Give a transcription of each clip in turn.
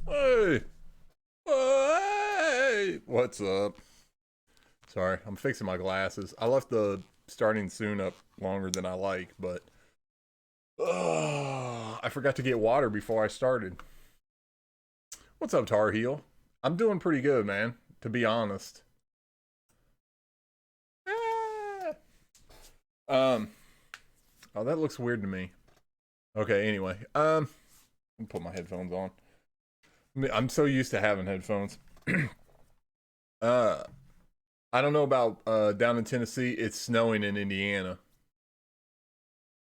Hey, hey, what's up? Sorry, I'm fixing my glasses. I left the starting soon up longer than I like, but I forgot to get water before I started. What's up, Tar Heel? I'm doing pretty good, man, to be honest. Ah. Um, oh, that looks weird to me. Okay, anyway, let me put my headphones on. I'm so used to having headphones. uh, I don't know about down in Tennessee. It's snowing in Indiana.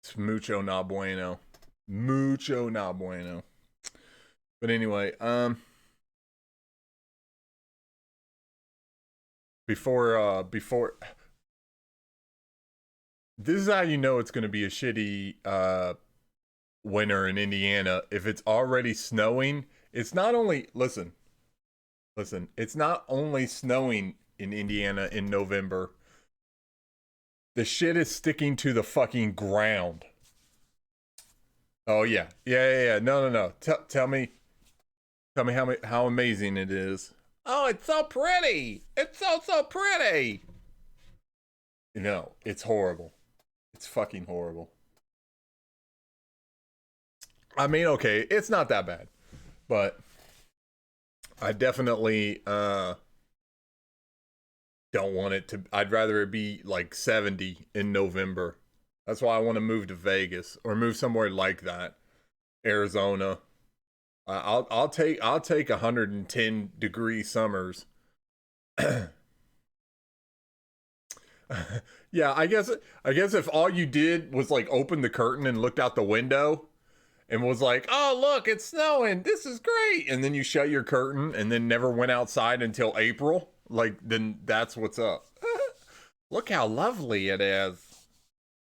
It's mucho no bueno. Mucho no bueno. But anyway, before this is how you know it's gonna be a shitty winter in Indiana. If it's already snowing, it's not only listen, it's not only snowing in Indiana in November. The shit is sticking to the fucking ground. Oh yeah. No. Tell me how amazing it is. Oh, it's so pretty. It's so pretty. No, it's horrible. It's fucking horrible. I mean, okay, it's not that bad, but I definitely don't want it to. I'd rather it be like 70 in November. That's why I want to move to Vegas or move somewhere like that, Arizona. I'll take 110-degree summers. Yeah, I guess if all you did was like open the curtain and looked out the window and was like, "Oh, look, it's snowing. This is great." And then you shut your curtain and then never went outside until April, like then that's what's up. Look how lovely it is.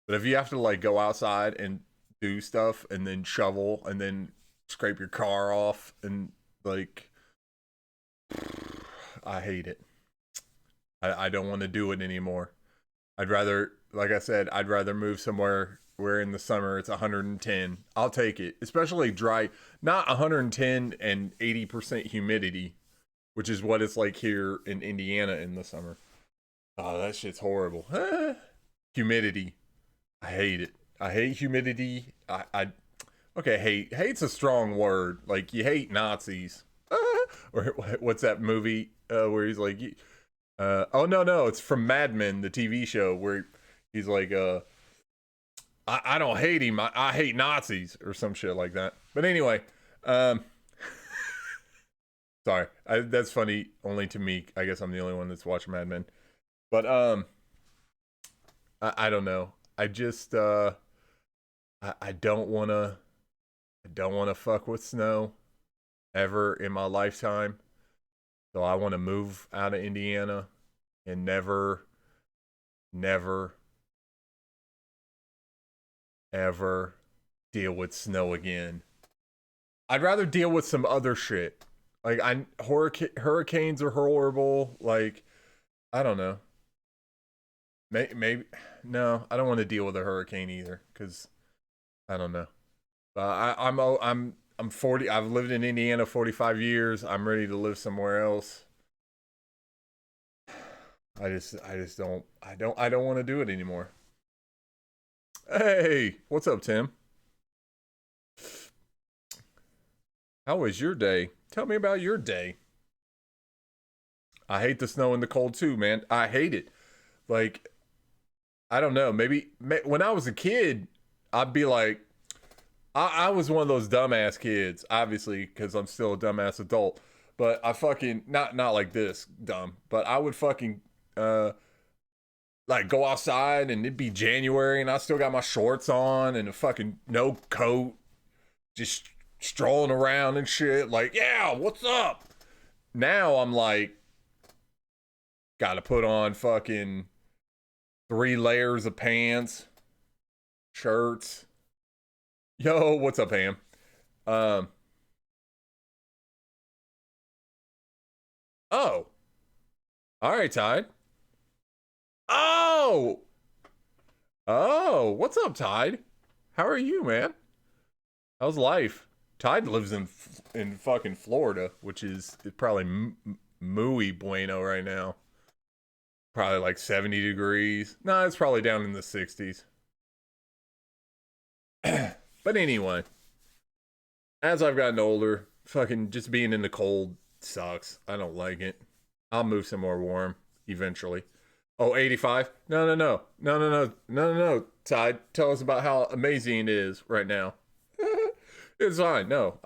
But if you have to like go outside and do stuff and then shovel and then scrape your car off and like I hate it. I don't want to do it anymore. I'd rather, like I said, I'd rather move somewhere where in the summer it's 110. I'll take it, especially dry, not 110 and 80% humidity, which is what it's like here in Indiana in the summer. Oh, that shit's horrible. Humidity. I hate it. I hate humidity. I okay, hate's a strong word. Like you hate Nazis. Or what's that movie where he's like oh no, it's from Mad Men, the TV show where he's like I don't hate him. I hate Nazis or some shit like that. But anyway, um sorry. That's funny only to me. I guess I'm the only one that's watching Mad Men. But I don't know. I just I don't want to fuck with snow ever in my lifetime. So I want to move out of Indiana and never, ever deal with snow again. I'd rather deal with some other shit. Like hurricanes are horrible. Like I don't know. Maybe no, I don't want to deal with a hurricane either because I don't know. I'm 40. I've lived in Indiana 45 years. I'm ready to live somewhere else. I just don't want to do it anymore. Hey, what's up, Tim? How was your day? Tell me about your day. I hate the snow and the cold too, man. I hate it. Like I don't know. Maybe when I was a kid, I'd be like, I was one of those dumbass kids, obviously, because I'm still a dumbass adult. But I fucking not like this dumb, but I would fucking like go outside and it'd be January and I still got my shorts on and a fucking no coat, just strolling around and shit. Like, yeah, what's up? Now I'm like, gotta put on fucking 3 layers of pants, shirts. Yo, what's up, Ham? Um, oh, all right, Tide. Oh, oh, what's up, Tide? How are you, man? How's life? Tide lives in fucking Florida, which is probably muy bueno right now. Probably like 70 degrees. No, it's probably down in the 60s. But anyway, as I've gotten older, fucking just being in the cold sucks. I don't like it. I'll move somewhere warm eventually. Oh, 85? No, no, no. No, no, no. No, no, no. Tide, tell us about how amazing it is right now. It's fine. No,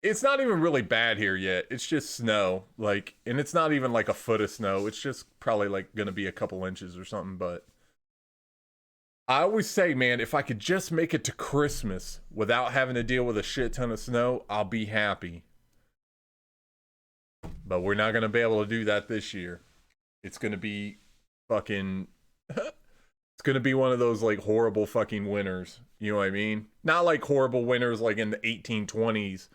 it's not even really bad here yet. It's just snow. Like, and it's not even like a foot of snow. It's just probably like gonna be a couple inches or something, but I always say, man, if I could just make it to Christmas without having to deal with a shit ton of snow, I'll be happy. But we're not gonna be able to do that this year. It's gonna be fucking it's gonna be one of those like horrible fucking winters. You know what I mean? Not like horrible winters like in the 1820s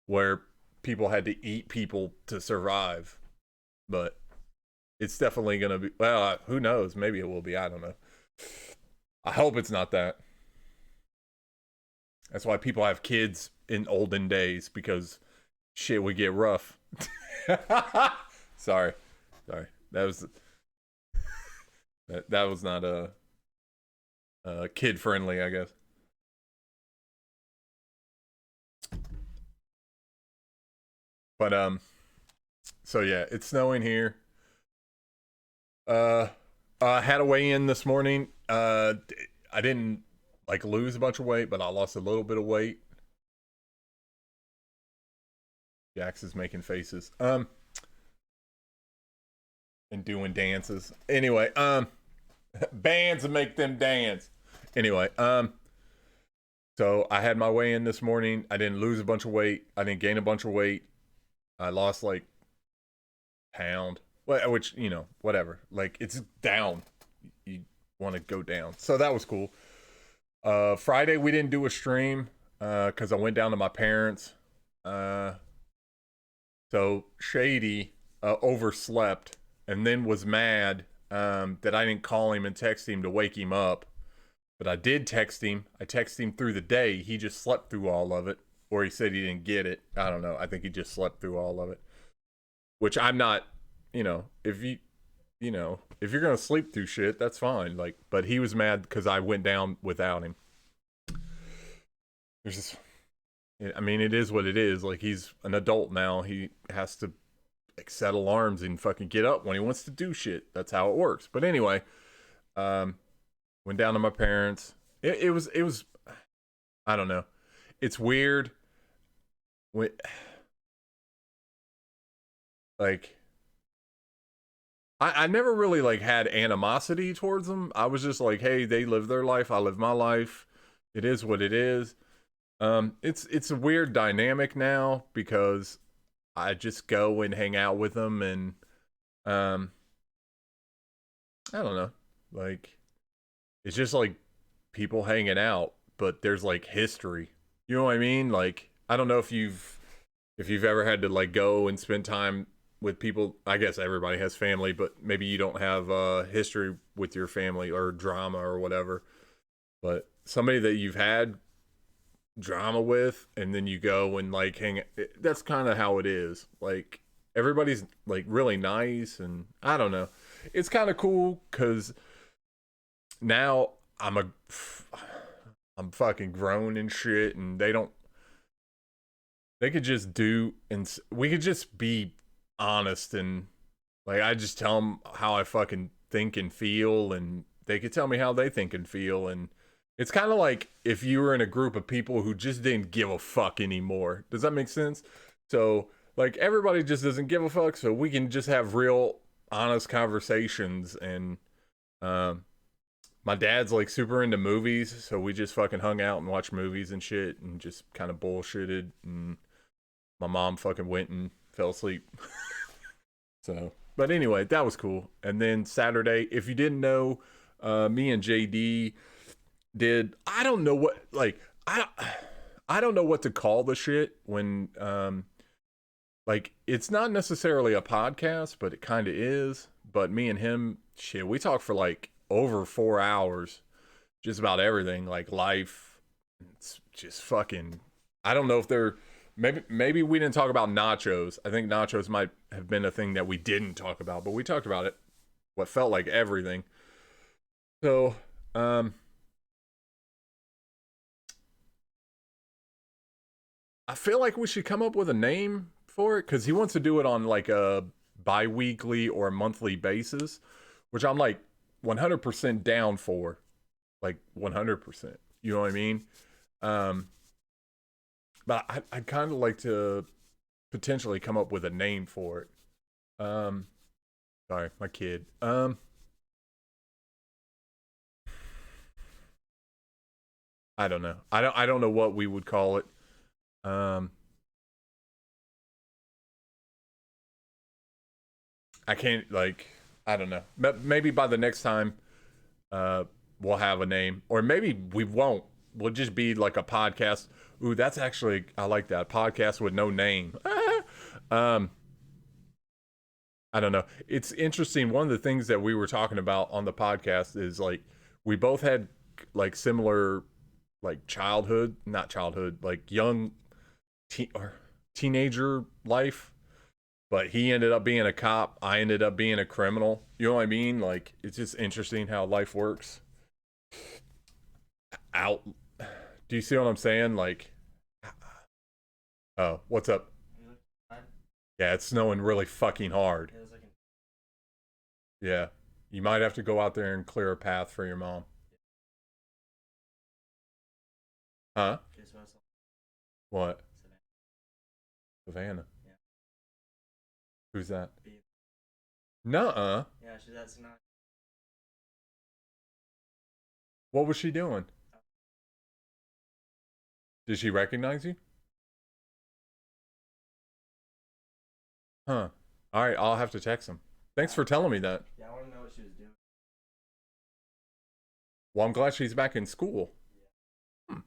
where people had to eat people to survive. But it's definitely gonna be, well, who knows? Maybe it will be. I don't know. I hope it's not that. That's why people have kids in olden days, because shit would get rough. Sorry. That was not kid friendly, I guess. But so yeah, it's snowing here. I had a weigh in this morning. I didn't like lose a bunch of weight, but I lost a little bit of weight. Jax is making faces. And doing dances. Anyway, bands make them dance. Anyway, so I had my weigh in this morning. I didn't lose a bunch of weight. I didn't gain a bunch of weight. I lost like pound, which, you know, whatever. Like, it's down. You want to go down. So that was cool. Friday we didn't do a stream because I went down to my parents. So Shady overslept and then was mad that I didn't call him and text him to wake him up. But I did text him. I texted him through the day. He just slept through all of it. Or he said he didn't get it. I don't know. I think he just slept through all of it. Which I'm not, you know, if you're going to sleep through shit, that's fine. Like, but he was mad because I went down without him. There's just, I mean, it is what it is. Like, he's an adult now. He has to like set alarms and fucking get up when he wants to do shit. That's how it works. But anyway, went down to my parents. It was, I don't know. It's weird. Like, I never really like had animosity towards them. I was just like, hey, they live their life. I live my life. It is what it is. It's a weird dynamic now because I just go and hang out with them, and I don't know. Like, it's just like people hanging out, but there's like history. You know what I mean? Like, I don't know if you've ever had to like go and spend time with people. I guess everybody has family, but maybe you don't have history with your family or drama or whatever. But somebody that you've had drama with, and then you go and like hang, that's kind of how it is. Like, everybody's like really nice, and I don't know. It's kind of cool because now I'm fucking grown and shit, and they could just do, and we could just be honest, and like I just tell them how I fucking think and feel, and they could tell me how they think and feel, and it's kind of like if you were in a group of people who just didn't give a fuck anymore. Does that make sense? So like everybody just doesn't give a fuck, so we can just have real honest conversations. And my dad's like super into movies, so we just fucking hung out and watched movies and shit and just kind of bullshitted, and my mom fucking went and fell asleep. So, but anyway, that was cool. And then Saturday, if you didn't know, me and JD did, I don't know what, like, I don't know what to call the shit when like, it's not necessarily a podcast, but it kind of is. But me and him, shit, we talked for like over 4 hours, just about everything, like life. It's just fucking I don't know if they're maybe we didn't talk about nachos. I think nachos might have been a thing that we didn't talk about, but we talked about it. What felt like everything. So, I feel like we should come up with a name for it because he wants to do it on like a bi-weekly or monthly basis, which I'm like 100% down for. Like 100%. You know what I mean? Um, but I'd kind of like to potentially come up with a name for it. Sorry, my kid. I don't know. I don't know what we would call it. Um, I can't like I don't know. Maybe by the next time uh we'll have a name or maybe we won't. We'll just be like a podcast. Ooh, that's actually I like that. Podcast with no name. um I don't know. It's interesting. One of the things that we were talking about on the podcast is like we both had like similar like childhood, not childhood, like young or teenager life, but he ended up being a cop. I ended up being a criminal. You know what I mean? Like it's just interesting how life works. Out. Do you see what I'm saying? Like, oh, what's up? Yeah, it's snowing really fucking hard. Yeah, you might have to go out there and clear a path for your mom. Huh? What? Savannah. Who's that? Nuh-uh. What was she doing? Did she recognize you? Huh. All right, I'll have to text him. Thanks for telling me that. Yeah, I want to know what she was doing. Well, I'm glad she's back in school. Hmm.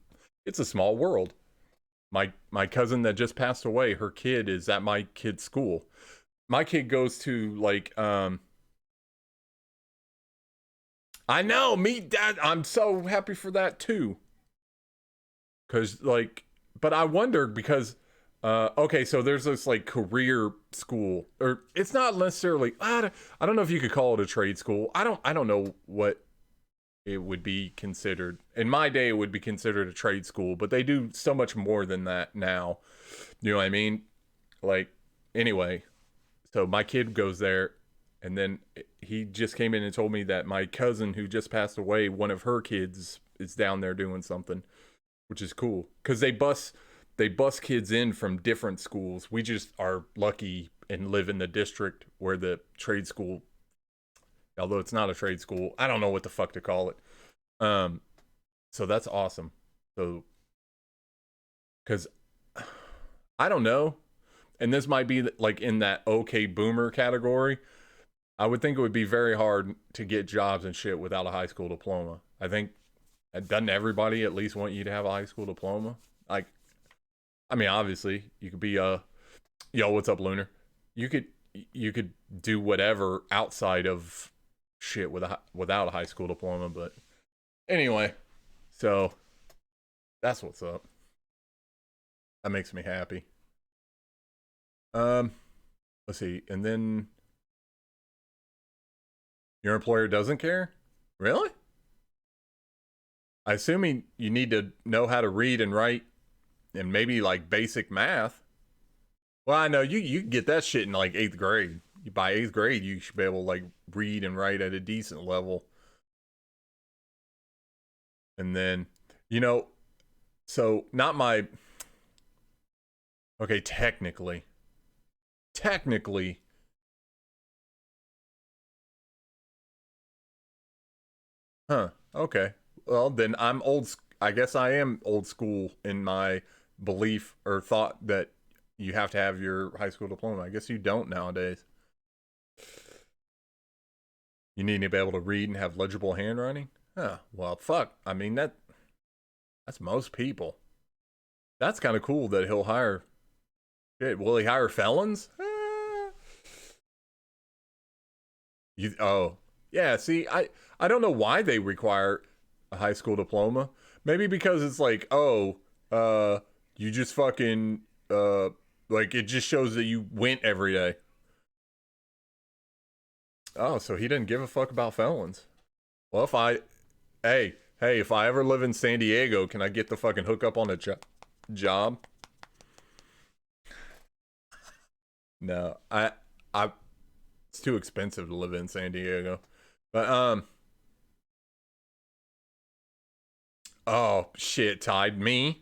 It's a small world. My cousin that just passed away, her kid is at my kid's school. My kid goes to like I know, me dad. I'm so happy for that too. Cause like but I wonder because okay, so there's this like career school or it's not necessarily I don't know if you could call it a trade school. I don't know what it would be considered. In my day, it would be considered a trade school, but they do so much more than that now. You know what I mean? Like, anyway, so my kid goes there, and then he just came in and told me that my cousin who just passed away, one of her kids is down there doing something, which is cool because they bus kids in from different schools. We just are lucky and live in the district where the trade school, although it's not a trade school, I don't know what the fuck to call it. Um, so that's awesome. So, because I don't know, and this might be like in that okay boomer category. I would think it would be very hard to get jobs and shit without a high school diploma. I think doesn't everybody at least want you to have a high school diploma? Like, I mean, obviously you could be a yo, what's up, Lunar? You could you could do whatever outside of shit without a high school diploma, but anyway, so that's what's up. That makes me happy. Um, let's see, and then your employer doesn't care? Really? I assume you need to know how to read and write and maybe like basic math. Well, I know you get that shit in like eighth grade. By eighth grade, you should be able to like read and write at a decent level. And then, you know, so not my okay, technically, huh? Okay, well then I'm old. I guess I am old school in my belief or thought that you have to have your high school diploma. I guess you don't nowadays. You need to be able to read and have legible handwriting. Huh? Well, fuck. I mean that's most people. That's kind of cool that he'll hire. Shit, will he hire felons? Oh yeah. See, I don't know why they require a high school diploma. Maybe because it's like oh You just fucking like it just shows that you went every day. Oh, so he didn't give a fuck about felons. Well, if I hey, if I ever live in San Diego, can I get the fucking hookup on a job? No, I it's too expensive to live in San Diego. But oh shit, tied me.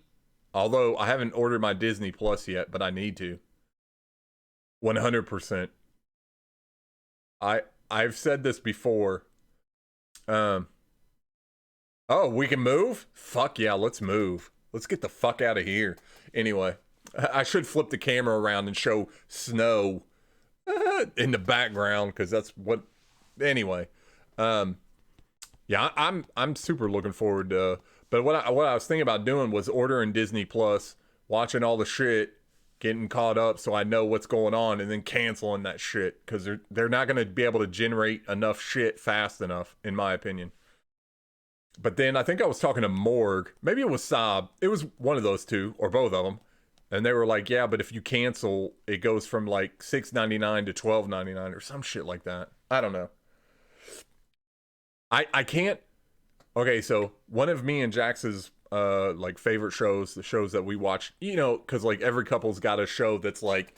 Although I haven't ordered my Disney Plus yet, but I need to. 100%. I I've said this before. Um oh, we can move? Fuck yeah, let's move. Let's get the fuck out of here. Anyway, I should flip the camera around and show snow in the background cuz that's what anyway. Um yeah, I'm super looking forward to but what I was thinking about doing was ordering Disney Plus, watching all the shit, getting caught up so I know what's going on, and then canceling that shit because they're not going to be able to generate enough shit fast enough, in my opinion. But then I think I was talking to Morg, maybe it was Saab, it was one of those two or both of them, and they were like, yeah, but if you cancel, it goes from like $6.99 to $12.99 or some shit like that. I don't know. I can't. Okay, so one of me and Jax's like favorite shows, the shows that we watch, you know, because like every couple's got a show that's like,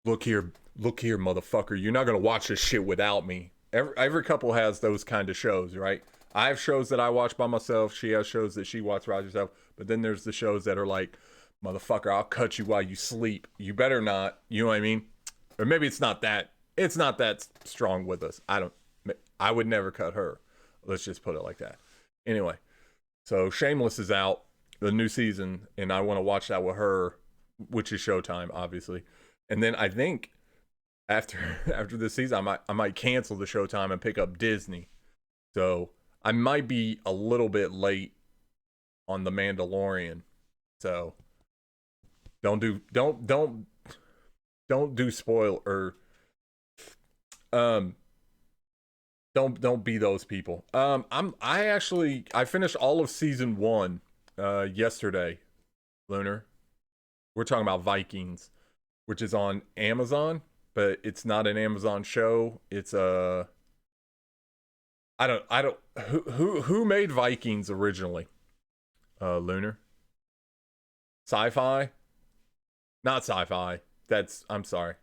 look here, motherfucker, you're not gonna watch this shit without me. Every couple has those kind of shows, right? I have shows that I watch by myself. She has shows that she watches by herself. But then there's the shows that are like, motherfucker, I'll cut you while you sleep. You better not. You know what I mean? Or maybe it's not that. It's not that strong with us. I would never cut her. Let's just put it like that. Anyway, so Shameless is out, the new season, and I want to watch that with her, which is Showtime, obviously. And then I think after this season, I might cancel the Showtime and pick up Disney. So I might be a little bit late on the Mandalorian. So don't do spoil or don't be those people. I finished all of season 1 yesterday, Lunar. We're talking about Vikings, which is on Amazon, but it's not an Amazon show. It's a I don't who made Vikings originally? Lunar? Sci-fi? Not sci-fi. I'm sorry.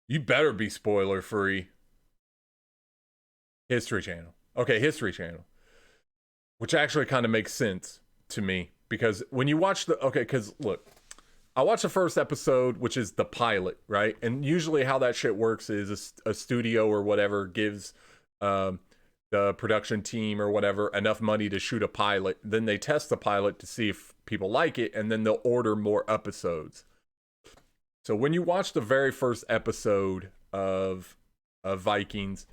You better be spoiler free. History Channel. Okay, History Channel. Which actually kind of makes sense to me because when you watch because look, I watched the first episode, which is the pilot, right? And usually how that shit works is a studio or whatever gives the production team or whatever enough money to shoot a pilot. Then they test the pilot to see if people like it, and then they'll order more episodes. So when you watch the very first episode of Vikings,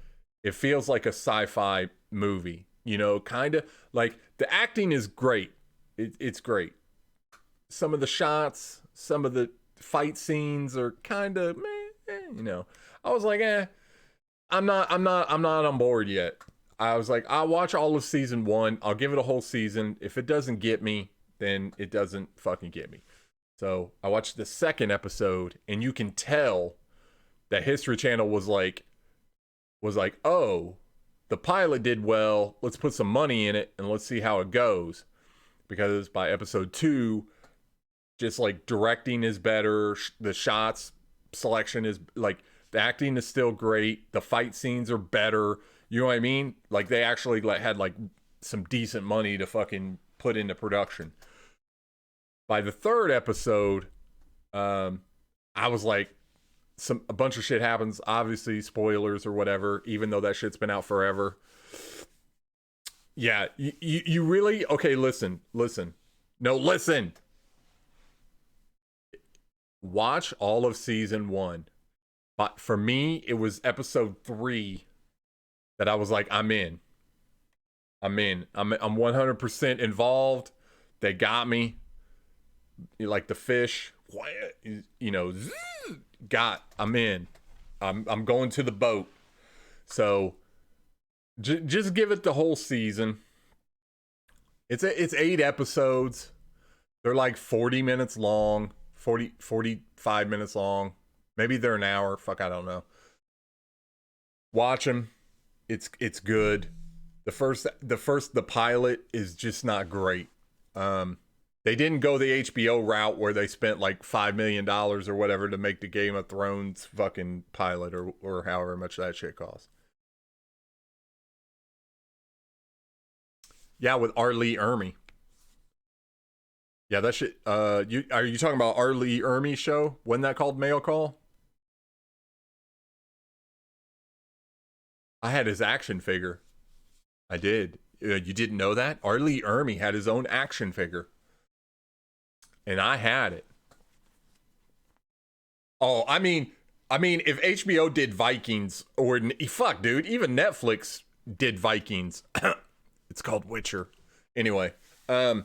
it feels like a sci-fi movie. You know, kind of like the acting is great. It's great. Some of the shots, some of the fight scenes are kind of, you know. I was like, I'm not on board yet. I was like, I'll watch all of season 1. I'll give it a whole season. If it doesn't get me, then it doesn't fucking get me. So I watched the second episode, and you can tell that History Channel was like, oh, the pilot did well. Let's put some money in it and let's see how it goes. Because by episode 2, just like directing is better. The shots selection is like, the acting is still great. The fight scenes are better. You know what I mean? Like they actually had like some decent money to fucking put into production. By the third episode, I was like, a bunch of shit happens. Obviously, spoilers or whatever. Even though that shit's been out forever. Yeah, you really okay? Listen. No, listen. Watch all of season 1. But for me, it was episode 3 that I was like, I'm in. I'm 100% involved. They got me. Like the fish, you know, I'm in. I'm going to the boat. So just give it the whole season. It's 8 episodes. They're like 40 minutes long, 45 minutes long. Maybe they're an hour. Fuck, I don't know. Watch them. It's good. The pilot is just not great. They didn't go the HBO route where they spent like $5 million or whatever to make the Game of Thrones fucking pilot or however much that shit costs. Yeah, with R. Lee Ermey. Yeah, that shit. Are you talking about R. Lee Ermey show? Wasn't that called Mail Call? I had his action figure. I did. You didn't know that? R. Lee Ermey had his own action figure, and I had it. Oh, if HBO did Vikings, or fuck, dude, even Netflix did Vikings. It's called Witcher. Anyway, well,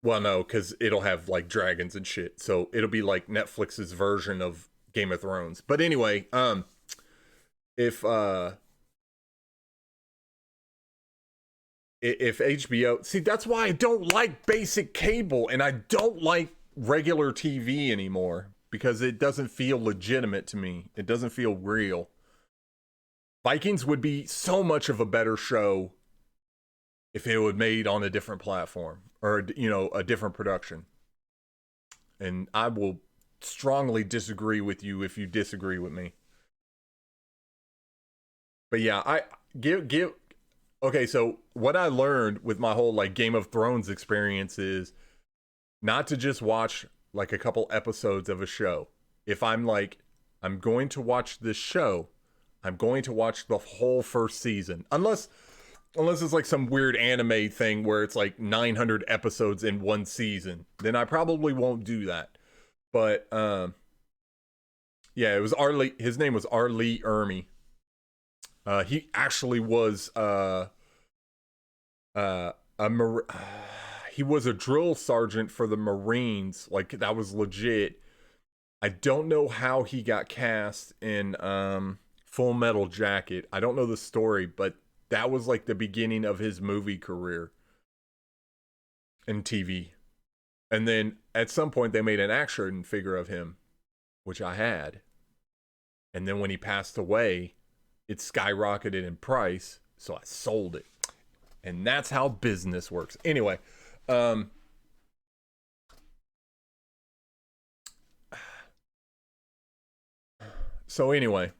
no, because it'll have like dragons and shit, so it'll be like Netflix's version of Game of Thrones. But anyway, if HBO, see, that's why I don't like basic cable and I don't like regular TV anymore, because it doesn't feel legitimate to me. It doesn't feel real. Vikings would be so much of a better show if it was made on a different platform, or a different production. And I will strongly disagree with you if you disagree with me. But yeah, I give okay, so what I learned with my whole like Game of Thrones experience is not to just watch like a couple episodes of a show. If I'm like, I'm going to watch this show, I'm going to watch the whole first season. Unless it's like some weird anime thing where it's like 900 episodes in one season, then I probably won't do that. But yeah, it was his name was R. Lee Ermey. He actually was he was a drill sergeant for the Marines. Like, that was legit. I don't know how he got cast in Full Metal Jacket. I don't know the story, but that was like the beginning of his movie career in TV. And then at some point they made an action figure of him, which I had. And then when he passed away, it skyrocketed in price, so I sold it. And that's how business works. Anyway, so anyway,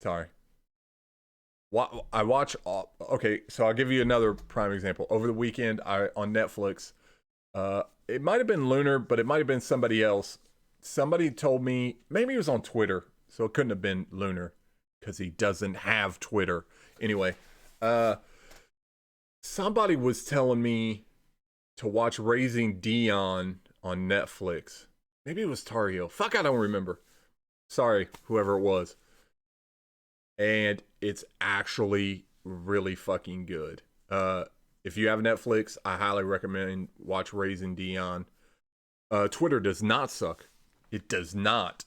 sorry. I watch. Okay, so I'll give you another prime example. Over the weekend, on Netflix, it might have been Lunar, but it might have been somebody else. Somebody told me, maybe it was on Twitter, so it couldn't have been Lunar, because he doesn't have Twitter. Anyway, somebody was telling me to watch Raising Dion on Netflix. Maybe it was Tar Heel. Fuck, I don't remember. Sorry, whoever it was. And it's actually really fucking good. If you have Netflix, I highly recommend watch Raising Dion. Twitter does not suck. It does not.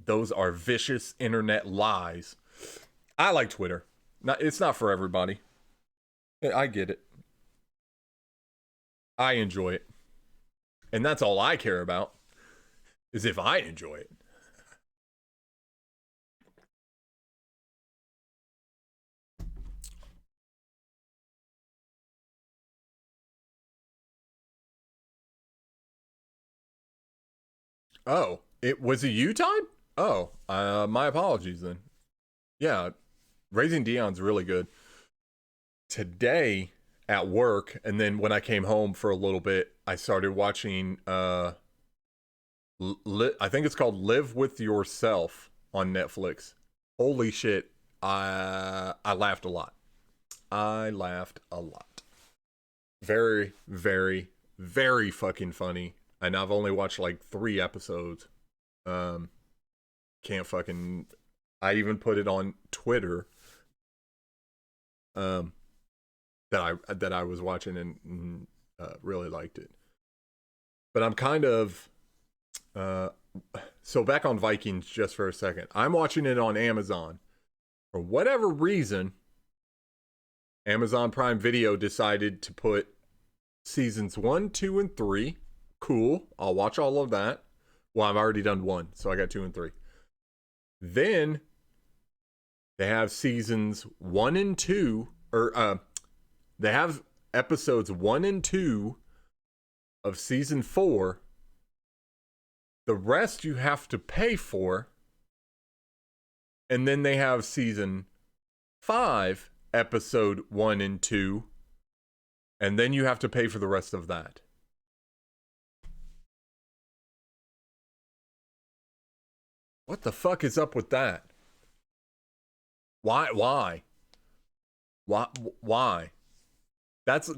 Those are vicious internet lies. I like Twitter. It's not for everybody. I get it. I enjoy it. And that's all I care about, is if I enjoy it. Oh, it was a you time? Oh, my apologies then. Yeah, Raising Dion's really good. Today at work, and then when I came home for a little bit, I started watching I think it's called Live With Yourself on Netflix. Holy shit, I laughed a lot. I laughed a lot. Very, very, very fucking funny. And I've only watched like 3 episodes. Can't fucking. I even put it on Twitter. That I was watching and really liked it. But I'm kind of. So back on Vikings just for a second. I'm watching it on Amazon. For whatever reason, Amazon Prime Video decided to put seasons 1, 2, and 3. Cool. I'll watch all of that. Well, I've already done 1, so I got 2 and 3. Then they have seasons 1 and 2, or they have episodes 1 and 2 of season 4. The rest you have to pay for. And then they have season 5, episode 1 and 2. And then you have to pay for the rest of that. What the fuck is up with that? Why? That's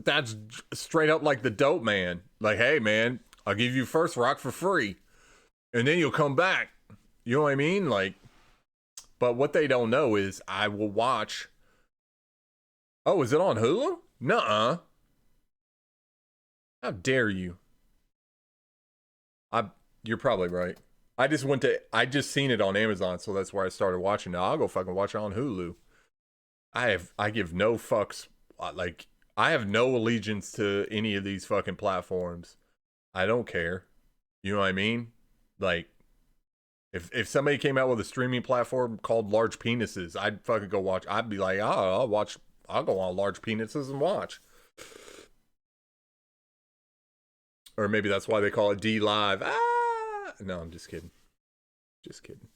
straight up like the dope man. Like, hey man, I'll give you first rock for free. And then you'll come back. You know what I mean? Like, but what they don't know is I will watch. Oh, is it on Hulu? Nuh-uh. How dare you? You're probably right. I just seen it on Amazon, so that's where I started watching it. I'll go fucking watch it on Hulu. I give no fucks. Like, I have no allegiance to any of these fucking platforms. I don't care. You know what I mean? Like, if somebody came out with a streaming platform called Large Penises, I'd fucking go watch. I'd be like, oh, I'll go on Large Penises and watch. Or maybe that's why they call it D Live. No, I'm just kidding. Just kidding.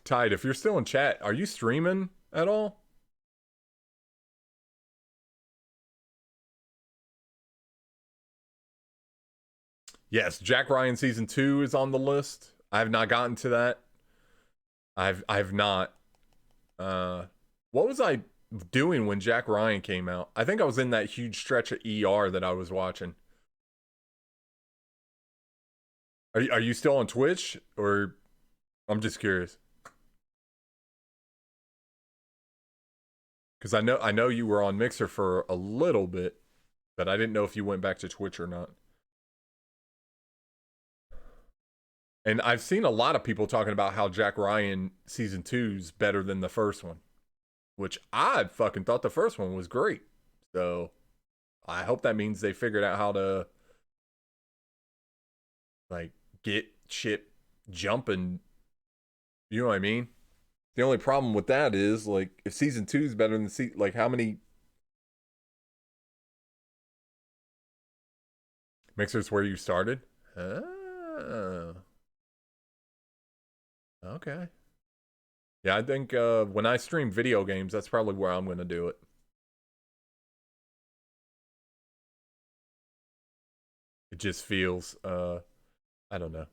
Tide, if you're still in chat, are you streaming at all? Yes, Jack Ryan season 2 is on the list. I have not gotten to that. I've not. What was I doing when Jack Ryan came out? I think I was in that huge stretch of ER that I was watching. Are you still on Twitch, or I'm just curious? Because I know you were on Mixer for a little bit, but I didn't know if you went back to Twitch or not. And I've seen a lot of people talking about how Jack Ryan season 2's better than the first one, which I fucking thought the first one was great. So I hope that means they figured out how to like get shit jumping. You know what I mean? The only problem with that is like if season 2 is better than like how many Mixer's where you started? Oh. Okay. Yeah, I think when I stream video games, that's probably where I'm going to do it. It just feels, I don't know.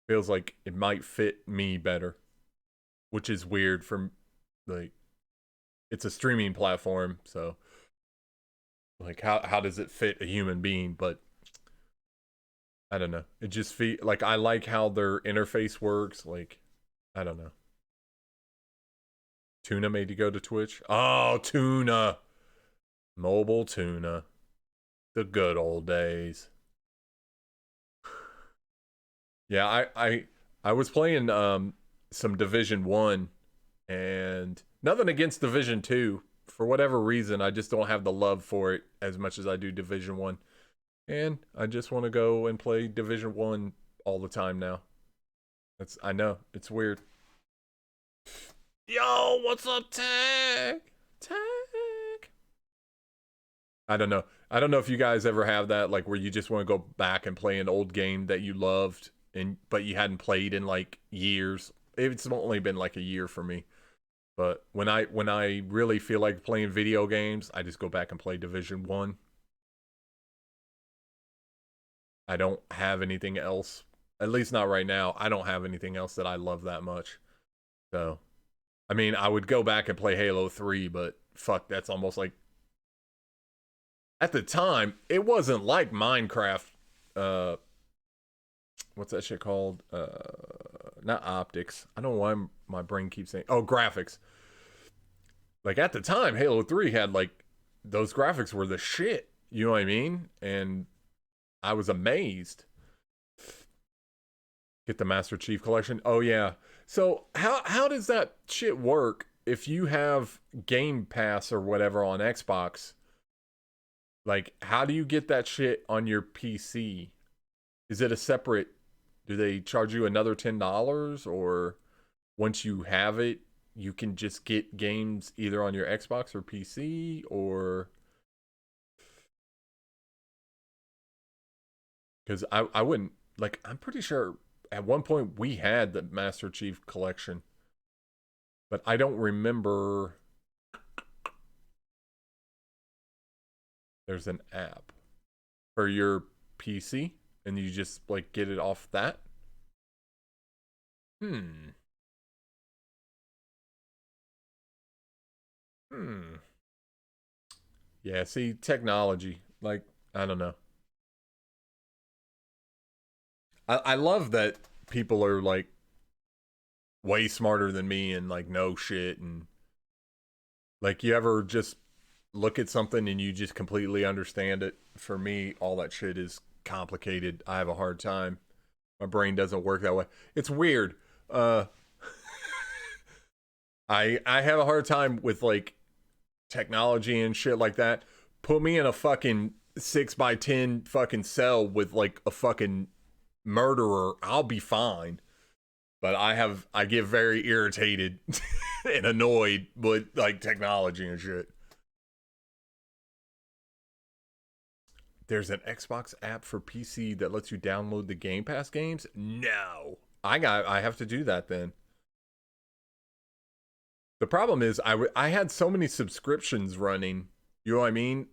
Feels like it might fit me better. Which is weird from, like, it's a streaming platform, so, like, how does it fit a human being? But, I don't know. It just feels, like, I like how their interface works, like, I don't know. Tuna made you go to Twitch? Oh, Tuna. Mobile Tuna. The good old days. Yeah, I was playing some Division 1 and nothing against Division 2. For whatever reason, I just don't have the love for it as much as I do Division 1. And I just want to go and play Division 1 all the time now. I know, it's weird. Yo, what's up, Tag? Tag. I don't know. I don't know if you guys ever have that, like, where you just want to go back and play an old game that you loved, but you hadn't played in, like, years. It's only been, like, a year for me. But when I really feel like playing video games, I just go back and play Division 1. I don't have anything else. At least not right now. I don't have anything else that I love that much. So, I mean, I would go back and play Halo 3, but fuck, that's almost like... At the time, it wasn't like Minecraft. What's that shit called? Not optics. I don't know why my brain keeps saying... Oh, graphics. Like, at the time, Halo 3 had, like... Those graphics were the shit. You know what I mean? And I was amazed. Get the Master Chief Collection. Oh, yeah. So, how does that shit work if you have Game Pass or whatever on Xbox? Like, how do you get that shit on your PC? Is it a separate? Do they charge you another $10, or once you have it, you can just get games either on your Xbox or PC, or because I wouldn't like. I'm pretty sure at one point we had the Master Chief Collection, but I don't remember. There's an app for your PC, and you just like get it off that. Hmm. Hmm. Yeah. See, technology. Like, I don't know. I love that people are like way smarter than me and like know shit, and like, you ever just look at something and you just completely understand it? For me, all that shit is complicated. I have a hard time. My brain doesn't work that way. It's weird. Uh I have a hard time with like technology and shit like that. Put me in a fucking 6 by 10 fucking cell with like a fucking murderer. I'll be fine. But I get very irritated and annoyed with like technology and shit. There's an Xbox app for PC that lets you download the Game Pass games? No. I have to do that then. The problem is I had so many subscriptions running, you know what I mean?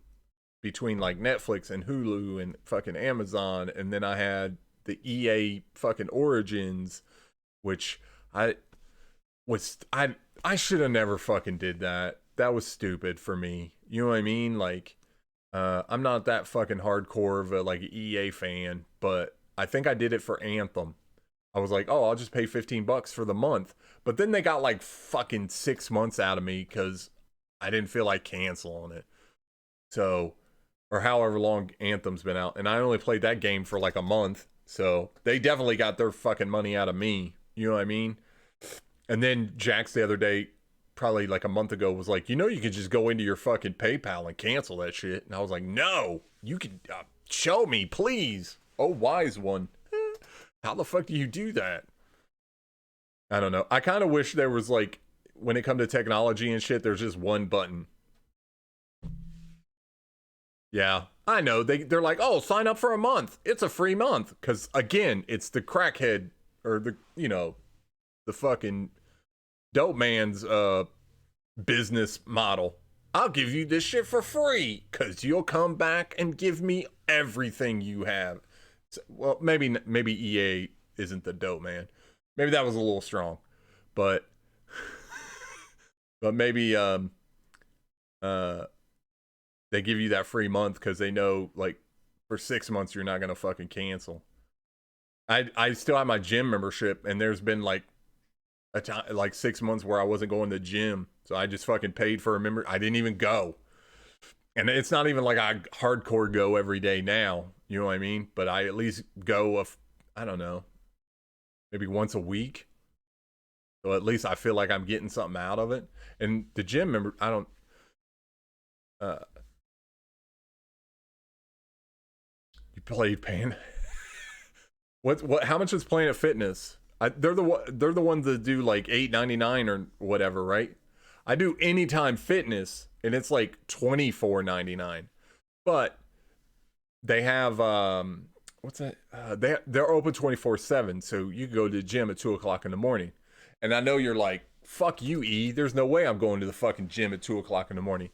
Between like Netflix and Hulu and fucking Amazon, and then I had the EA fucking Origins, which I I should have never fucking did that. That was stupid for me. You know what I mean? Like, I'm not that fucking hardcore of a like EA fan, but I think I did it for Anthem. I was like, oh, I'll just pay $15 for the month. But then they got like fucking 6 months out of me because I didn't feel like canceling it. So, or however long Anthem's been out. And I only played that game for like a month. So they definitely got their fucking money out of me. You know what I mean? And then Jax the other day, probably like a month ago, was like, you could just go into your fucking PayPal and cancel that shit. And I was like, no, you can show me, please. Oh, wise one. How the fuck do you do that? I don't know. I kind of wish there was like, when it comes to technology and shit, there's just one button. Yeah, I know. They're like, oh, sign up for a month. It's a free month. Because again, it's the crackhead, or the fucking dope man's business model. I'll give you this shit for free because you'll come back and give me everything you have. So, well, maybe EA isn't the dope man. Maybe that was a little strong, but maybe uh they give you that free month because they know like for 6 months you're not gonna fucking cancel. I still have my gym membership, and there's been like a time, like 6 months where I wasn't going to the gym, so I just fucking paid for a member. I didn't even go, and it's not even like I hardcore go every day now. You know what I mean? But I at least go I don't know, maybe once a week. So at least I feel like I'm getting something out of it. And the gym member, I don't. Uh, you played Pan. What? How much is Planet Fitness? They're the ones that do like $8.99 or whatever, right? I do Anytime Fitness, and it's like $24.99. But they have what's that? They're open 24/7, so you can go to the gym at 2 o'clock in the morning. And I know you're like, fuck you, E. There's no way I'm going to the fucking gym at 2 o'clock in the morning.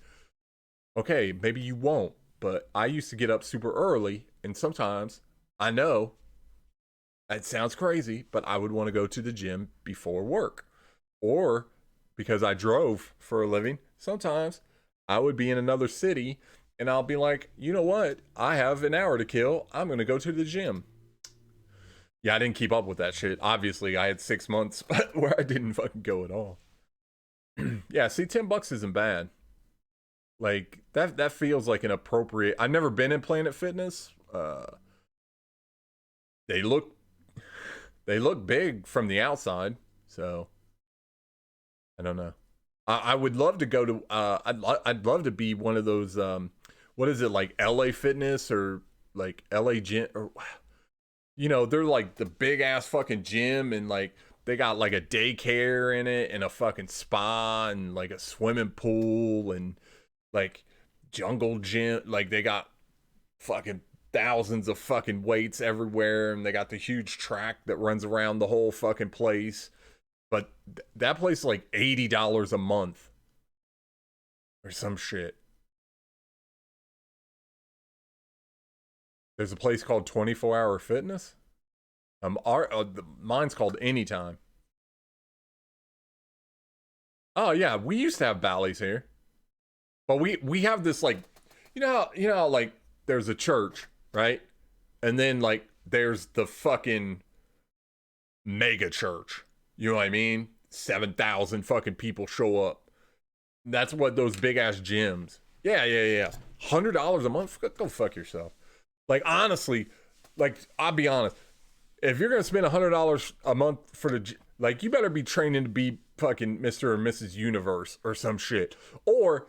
Okay, maybe you won't, but I used to get up super early, and sometimes I know it sounds crazy, but I would want to go to the gym before work. Or because I drove for a living, sometimes I would be in another city and I'll be like, you know what? I have an hour to kill. I'm going to go to the gym. Yeah, I didn't keep up with that shit. Obviously, I had 6 months where I didn't fucking go at all. Yeah, see, $10 isn't bad. Like that feels like an appropriate. I've never been in Planet Fitness. They look big from the outside, so I don't know. I would love to go to. I'd love to be one of those what is it, like LA Fitness or like LA Gym, or they're like the big ass fucking gym, and like they got like a daycare in it and a fucking spa and like a swimming pool and like jungle gym. Like they got fucking thousands of fucking weights everywhere, and they got the huge track that runs around the whole fucking place. But that place is like $80 a month or some shit. There's a place called 24-Hour Fitness. Mine's called Anytime. Oh yeah, we used to have Bally's here, but we have this like, like there's a church, right, and then like there's the fucking mega church. You know what I mean? 7,000 fucking people show up. That's what those big ass gyms. Yeah. $100 a month? Go fuck yourself. Like honestly, like I'll be honest. If you're gonna spend $100 a month for like, you better be training to be fucking Mr. or Mrs. Universe or some shit. Or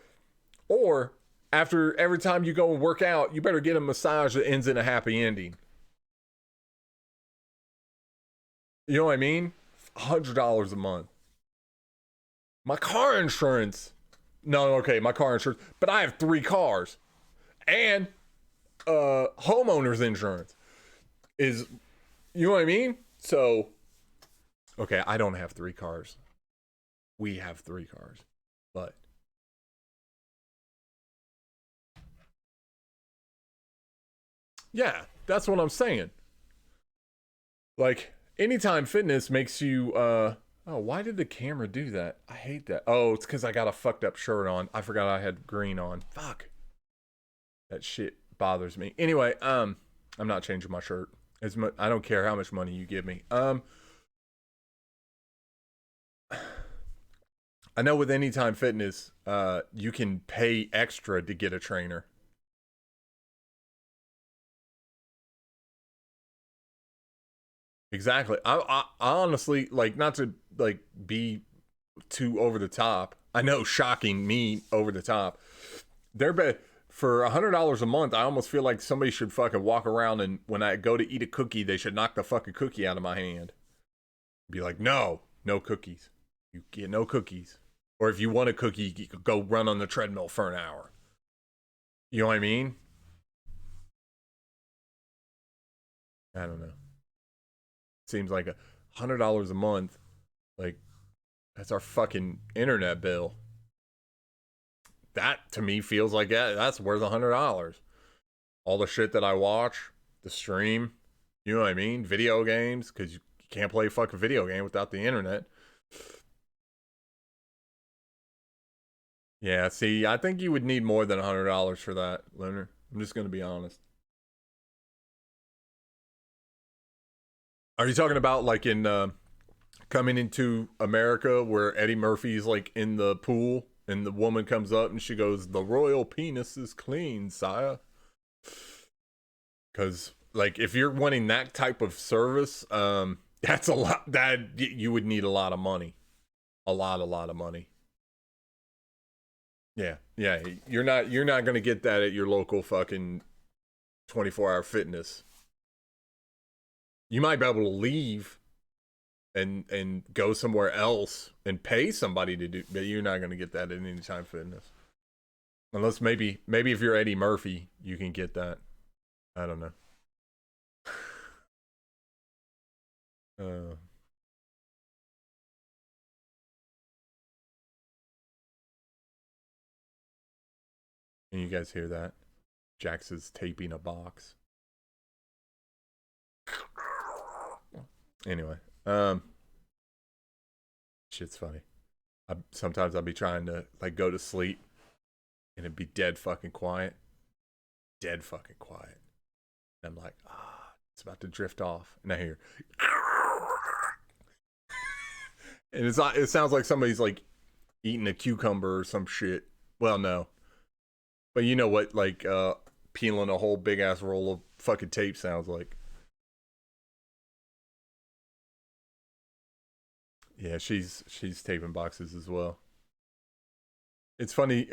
after every time you go and work out, you better get a massage that ends in a happy ending. You know what I mean? $100 a month. My car insurance. No, okay, my car insurance. But I have 3 cars. And homeowner's insurance is, you know what I mean? So, okay, I don't have 3 cars. We have 3 cars. But yeah, that's what I'm saying. Like, Anytime Fitness makes you oh, why did the camera do that? I hate that. Oh, it's because I got a fucked up shirt on. I forgot I had green on. Fuck. That shit bothers me. Anyway, I'm not changing my shirt. I don't care how much money you give me. I know with Anytime Fitness, you can pay extra to get a trainer. Exactly. I honestly, like, not to like be too over the top. I know, shocking me over the top. They're for $100 a month. I almost feel like somebody should fucking walk around, and when I go to eat a cookie, they should knock the fucking cookie out of my hand. Be like, no cookies. You get no cookies. Or if you want a cookie, you could go run on the treadmill for an hour. You know what I mean? I don't know. Seems like $100 a month. Like, that's our fucking internet bill. That to me feels like that's worth $100. All the shit that I watch, the stream, you know what I mean? Video games, because you can't play a fucking video game without the internet. Yeah, see, I think you would need more than $100 for that, Leonard. I'm just gonna be honest. Are you talking about like in Coming into America, where Eddie Murphy's like in the pool and the woman comes up and she goes, "The royal penis is clean, sire"? Because like if you're wanting that type of service, that's a lot. That you would need a lot of money, a lot of money. Yeah. You're not gonna get that at your local fucking 24-hour fitness. You might be able to leave and go somewhere else and pay somebody to do, but you're not gonna get that at Anytime Fitness. Unless maybe if you're Eddie Murphy, you can get that. I don't know. Uh, can you guys hear that? Jax is taping a box. Anyway, shit's funny. Sometimes I'll be trying to like go to sleep and it'd be dead fucking quiet. Dead fucking quiet. And I'm like, it's about to drift off. And I hear and it sounds like somebody's like eating a cucumber or some shit. Well, no. But you know what, like peeling a whole big ass roll of fucking tape sounds like. Yeah, she's taping boxes as well. It's funny.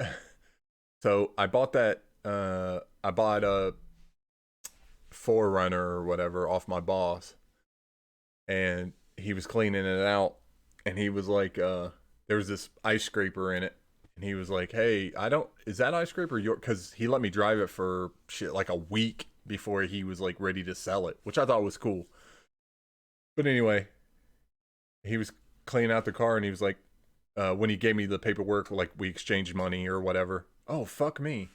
So I bought that I bought a Forerunner or whatever off my boss, and he was cleaning it out, and he was like, there was this ice scraper in it, and he was like, "Hey, I don't, is that ice scraper your?" Because he let me drive it for shit like a week before he was like ready to sell it, which I thought was cool. But anyway, he was cleaning out the car, and he was like, when he gave me the paperwork, like we exchanged money or whatever. Oh fuck me!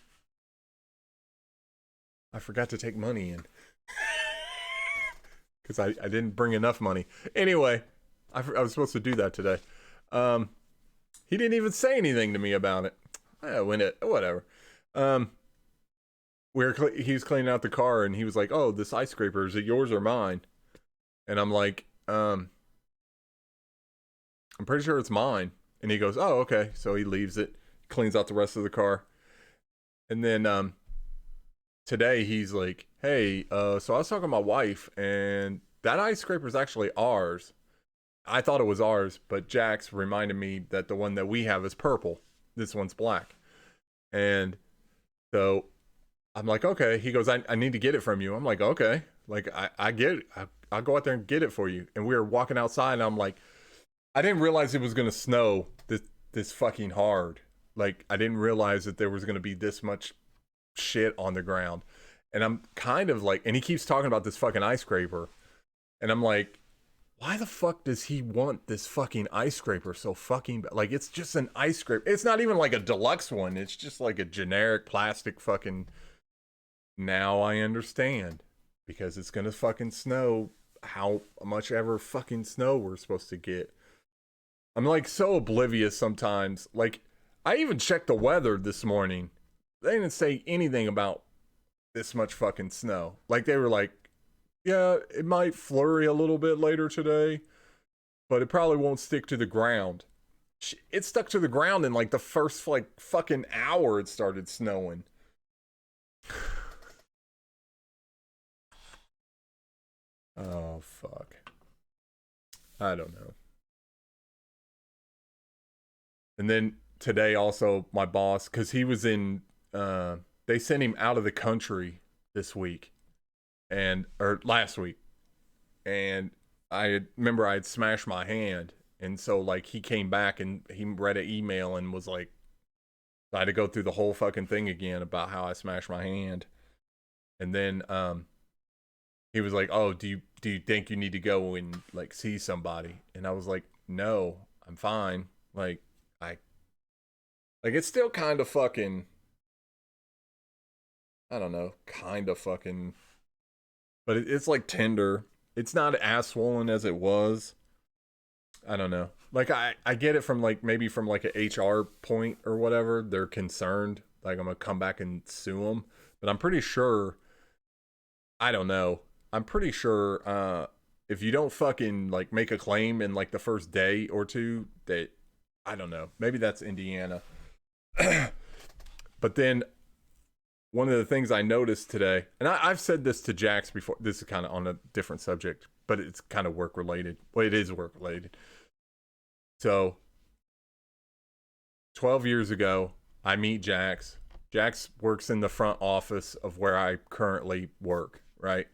I forgot to take money in because I didn't bring enough money. Anyway, I was supposed to do that today. He didn't even say anything to me about it. Whatever. Um, he was cleaning out the car, and he was like, "Oh, this ice scraper, is it yours or mine?" And I'm like, I'm pretty sure it's mine. And he goes, "Oh, okay." So he leaves it, cleans out the rest of the car, and then today he's like, "Hey, so I was talking to my wife, and that ice scraper is actually ours. I thought it was ours, but Jax reminded me that the one that we have is purple. This one's black." And so I'm like, "Okay." He goes, I need to get it from you." I'm like, "Okay." Like, I get it. I'll go out there and get it for you. And we were walking outside, and I'm like, I didn't realize it was going to snow this fucking hard. Like, I didn't realize that there was going to be this much shit on the ground. And I'm kind of like, and he keeps talking about this fucking ice scraper. And I'm like, why the fuck does he want this fucking ice scraper so fucking bad? Like, it's just an ice scraper. It's not even like a deluxe one. It's just like a generic plastic fucking. Now I understand. Because it's gonna fucking snow how much ever fucking snow we're supposed to get. I'm like so oblivious sometimes. Like, I even checked the weather this morning. They didn't say anything about this much fucking snow. Like, they were like, yeah, it might flurry a little bit later today, but it probably won't stick to the ground. It stuck to the ground in like the first like fucking hour it started snowing. Oh fuck. I don't know. And then today also my boss, because he was in they sent him out of the country this week, and or last week, and remember I had smashed my hand, and so like he came back and he read an email and was like, I had to go through the whole fucking thing again about how I smashed my hand. And then he was like, "Oh, do you think you need to go and like see somebody?" And I was like, "No, I'm fine." Like, I like, it's still kind of fucking, I don't know, kind of fucking, but it's like tender. It's not as swollen as it was. I don't know. Like, I get it from like maybe from like a HR point or whatever. They're concerned. Like, I'm gonna come back and sue them, but I'm pretty sure. I don't know. I'm pretty sure if you don't fucking like make a claim in like the first day or two, that, I don't know. Maybe that's Indiana. But then one of the things I noticed today, and I've said this to Jax before. This is kind of on a different subject, but it's kind of work related. Well, it is work related. So 12 years ago, I meet Jax. Jax works in the front office of where I currently work, right?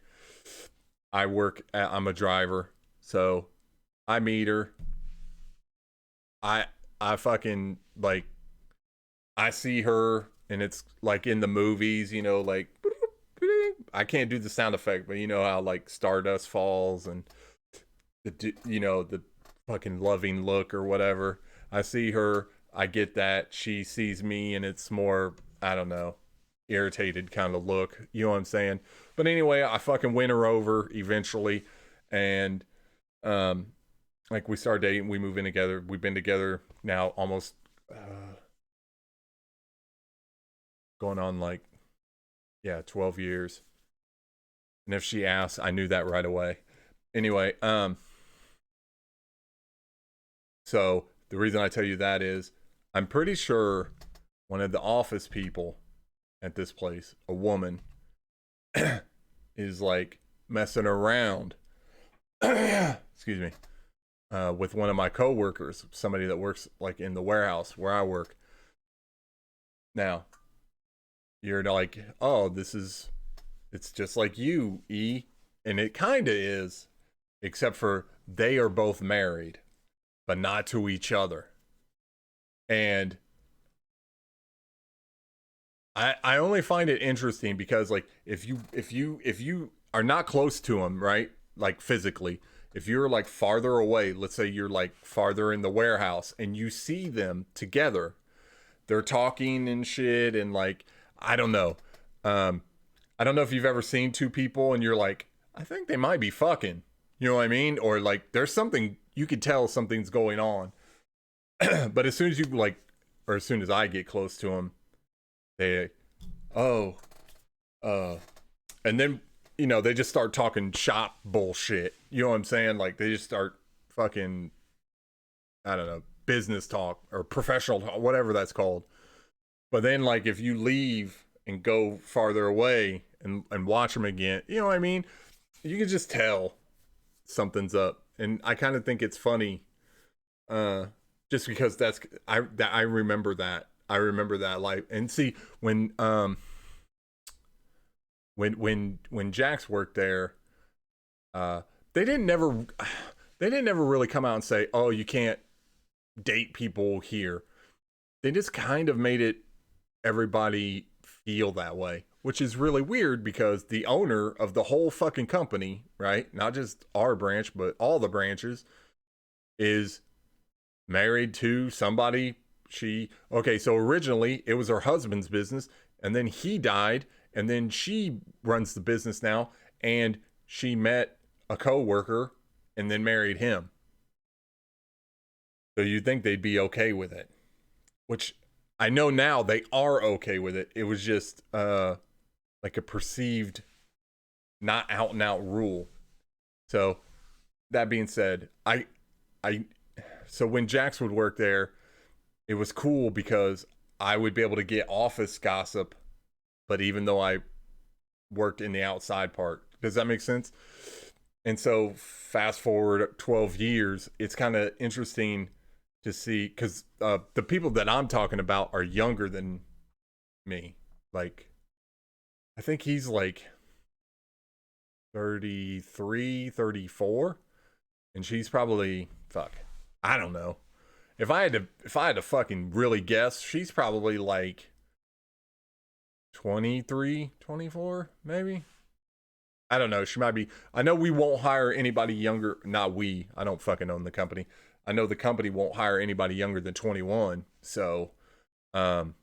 I'm a driver. So I meet her. I I fucking like, I see her, and it's like in the movies, like I can't do the sound effect, but you know how like stardust falls and the fucking loving look or whatever. I see her, I get that. She sees me, and it's more, I don't know, irritated kind of look. You know what I'm saying? But anyway, I fucking win her over eventually, and like, we start dating, we move in together. We've been together now almost going on like, yeah, 12 years. And if she asks, I knew that right away. Anyway, so the reason I tell you that is I'm pretty sure one of the office people at this place, a woman, is like messing around. Excuse me. With one of my coworkers, somebody that works like in the warehouse where I work. Now, you're like, oh, it's just like you, E. And it kind of is, except for they are both married, but not to each other. And I only find it interesting because like if you are not close to them, right? Like physically, if you're like farther away, let's say you're like farther in the warehouse and you see them together, they're talking and shit and like I don't know. Um I don't know if you've ever seen two people and you're like, I think they might be fucking. You know what I mean? Or like there's something you could tell something's going on. But as soon as you like or as soon as I get close to them, they oh uh and then they just start talking shop bullshit. You know what I'm saying? Like they just start fucking I don't know, business talk or professional talk, whatever that's called. But then like if you leave and go farther away and watch them again, you know what I mean? You can just tell something's up. And I kind of think it's funny uh just because I remember that. I remember that life. And see when Jax worked there, uh they didn't never they didn't ever really come out and say, "Oh, you can't date people here." They just kind of made it everybody feel that way, which is really weird because the owner of the whole fucking company, right? Not just our branch, but all the branches, is married to somebody. Okay, so originally it was her husband's business, and then he died, and then she runs the business now, and she met a coworker and then married him. So you'd think they'd be okay with it, which I know now they are okay with it. It was just like a perceived not out and out rule. So that being said, I so when Jax would work there, it was cool because I would be able to get office gossip, but even though I worked in the outside part. Does that make sense? And so fast forward 12 years, it's kind of interesting to see because the people that I'm talking about are younger than me. Like, I think he's like 33, 34, and she's probably, fuck, I don't know. If I had to fucking really guess, she's probably like 23, 24, maybe. I don't know. She might be. I know we won't hire anybody younger. Not we. I don't fucking own the company. I know the company won't hire anybody younger than 21. So, or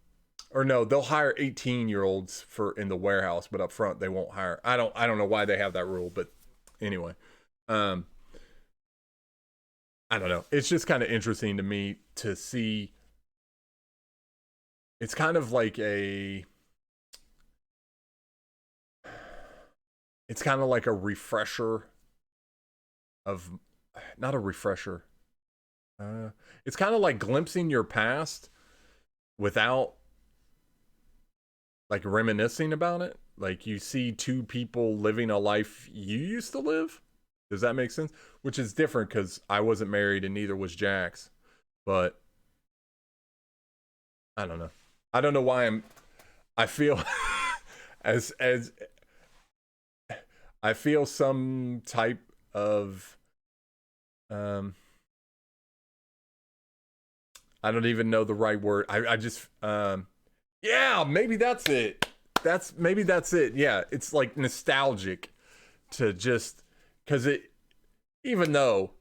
no, they'll hire 18-year-olds for in the warehouse, but up front they won't hire. I don't know why they have that rule, but anyway, um, I don't know. It's just kind of interesting to me to see. It's kind of like a. It's kind of like a refresher of, not a refresher. It's kind of like glimpsing your past without like reminiscing about it. Like you see two people living a life you used to live. Does that make sense? Which is different because I wasn't married and neither was Jax. But I don't know. I don't know why I feel as I feel some type of I don't even know the right word. I just yeah, maybe that's it. That's it. Yeah, it's like nostalgic to just cuz it even though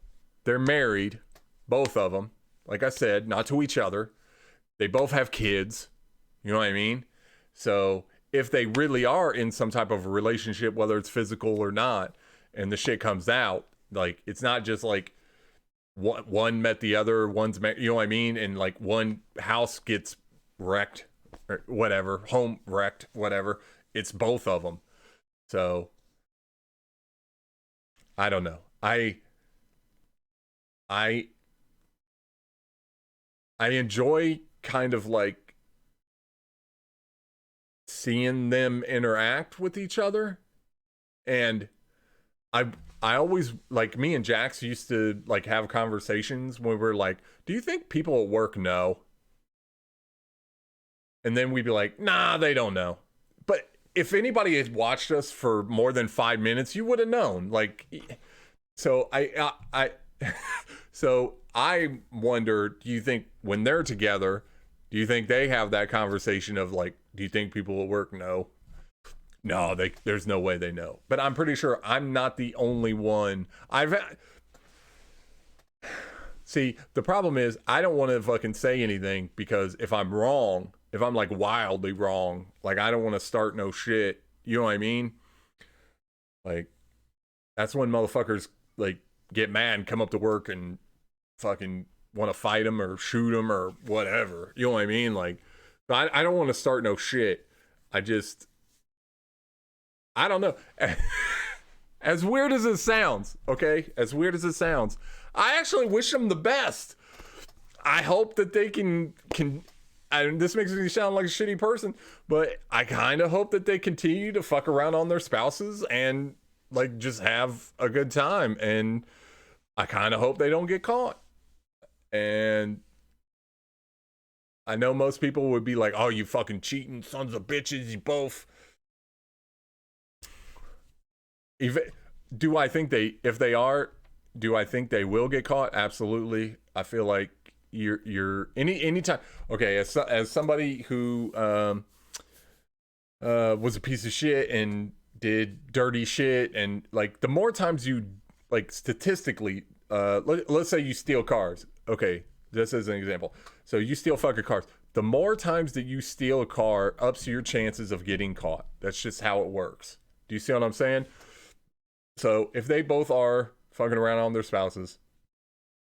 they're married, both of them, like I said, not to each other. They both have kids. You know what I mean? So, if they really are in some type of a relationship, whether it's physical or not, and the shit comes out, like it's not just like one met the other, one's married, you know what I mean? And like one house gets wrecked or whatever, home wrecked, whatever. It's both of them. So I don't know. I I enjoy kind of like seeing them interact with each other, and I I always like me and Jax used to like have conversations when we were like, "Do you think people at work know?" And then we'd be like, "Nah, they don't know." if anybody had watched us for more than 5 minutes, you would have known. Like, so so I wonder, do you think when they're together, do you think they have that conversation of like, do you think people at work know? No, there's no way they know. But I'm pretty sure I'm not the only one. See, the problem is I don't want to fucking say anything because if I'm wrong, if I'm like wildly wrong, like I don't want to start no shit. You know what I mean? Like, that's when motherfuckers like get mad, come up to work and fucking want to fight them or shoot them or whatever. You know what I mean? Like, I don't want to start no shit. I don't know. As weird as it sounds, okay? As weird as it sounds, I actually wish them the best. I hope that they can and this makes me sound like a shitty person, but I kind of hope that they continue to fuck around on their spouses and like just have a good time. And I kind of hope they don't get caught. And I know most people would be like, oh, you fucking cheating sons of bitches, you both. Do I think do I think they will get caught? Absolutely. I feel like you're anytime. Okay, as somebody who was a piece of shit and did dirty shit, and like the more times you like statistically, let's say you steal cars. Okay, just as an example. So you steal fucking cars. The more times that you steal a car ups your chances of getting caught. That's just how it works. Do you see what I'm saying? So if they both are fucking around on their spouses,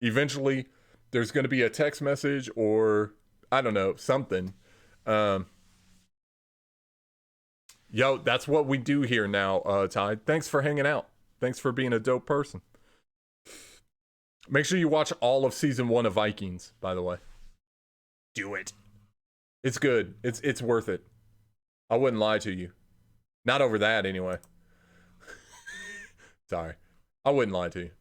eventually there's going to be a text message or I don't know, something. Yo, that's what we do here now, Ty. Thanks for hanging out. Thanks for being a dope person. Make sure you watch all of season 1 of Vikings, by the way. Do it. It's good. It's worth it. I wouldn't lie to you. Not over that, anyway. Sorry. I wouldn't lie to you.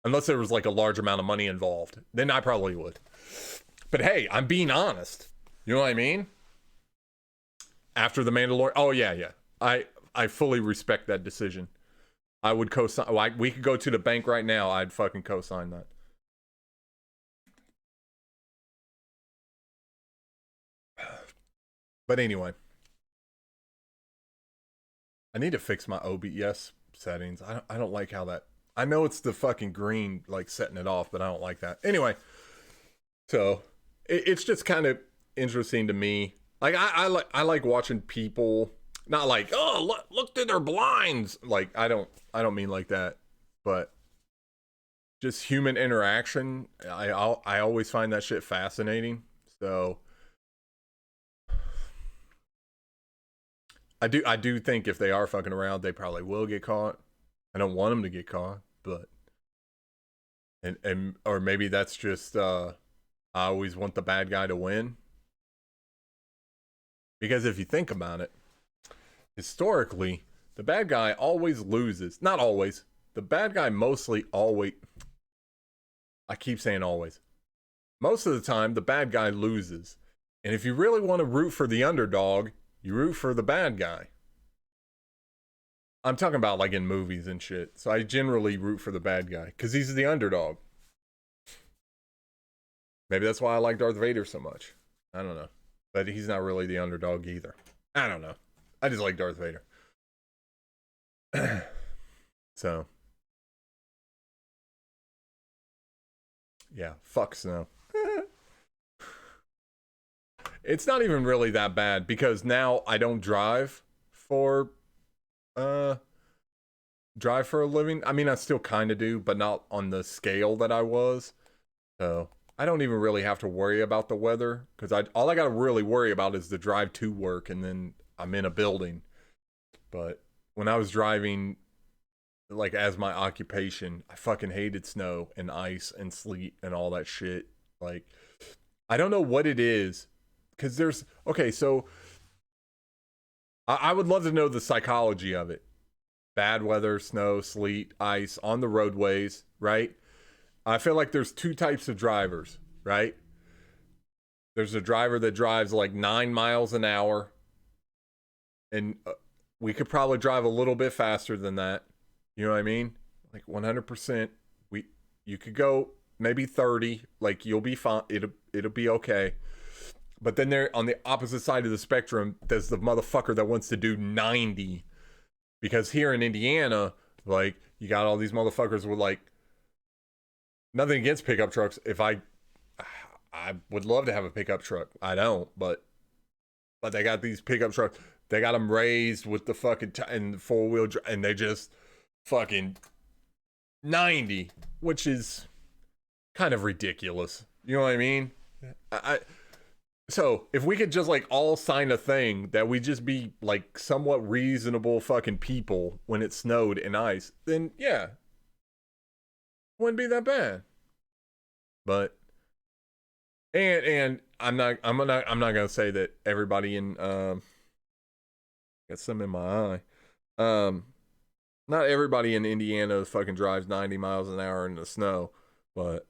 Unless there was like a large amount of money involved. Then I probably would. But hey, I'm being honest. You know what I mean? After the Mandalorian. Oh, yeah. I fully respect that decision. I would co-sign. We could go to the bank right now. I'd fucking co-sign that. But anyway. I need to fix my OBS settings. I don't like how that... I know it's the fucking green, like, setting it off, but I don't like that. Anyway. So, it's just kind of interesting to me. Like, I like watching people... Not like, oh, look through their blinds. Like, I don't mean like that. But just human interaction. I always find that shit fascinating. So... I do think if they are fucking around, they probably will get caught. I don't want them to get caught, but and or maybe that's just I always want the bad guy to win. Because if you think about it, historically, the bad guy always loses. Not always. The bad guy mostly always... I keep saying always. Most of the time, the bad guy loses. And if you really want to root for the underdog, you root for the bad guy. I'm talking about like in movies and shit. So I generally root for the bad guy because he's the underdog. Maybe that's why I like Darth Vader so much. I don't know. But he's not really the underdog either. I don't know. I just like Darth Vader. So. Yeah, fuck Snow. It's not even really that bad because now I don't drive for a living. I mean, I still kind of do, but not on the scale that I was. So I don't even really have to worry about the weather because all I got to really worry about is the drive to work, and then I'm in a building. But when I was driving, like as my occupation, I fucking hated snow and ice and sleet and all that shit. Like, I don't know what it is. Because there's... Okay, so... I would love to know the psychology of it. Bad weather, snow, sleet, ice, on the roadways, right? I feel like there's two types of drivers, right? There's a driver that drives like 9 miles an hour and we could probably drive a little bit faster than that. You know what I mean? Like 100%. You could go maybe 30. Like you'll be fine. It'll be okay. But then there on the opposite side of the spectrum, there's the motherfucker that wants to do 90. Because here in Indiana, like you got all these motherfuckers with like nothing against pickup trucks. If I would love to have a pickup truck. I don't, but they got these pickup trucks. They got them raised with the fucking and four-wheel drive, and they just fucking 90, which is kind of ridiculous. You know what I mean? So if we could just like all sign a thing that we just be like somewhat reasonable fucking people when it snowed and ice, then yeah, wouldn't be that bad. But and I'm not gonna say that everybody in got some in my eye. Not everybody in Indiana fucking drives 90 miles an hour in the snow, but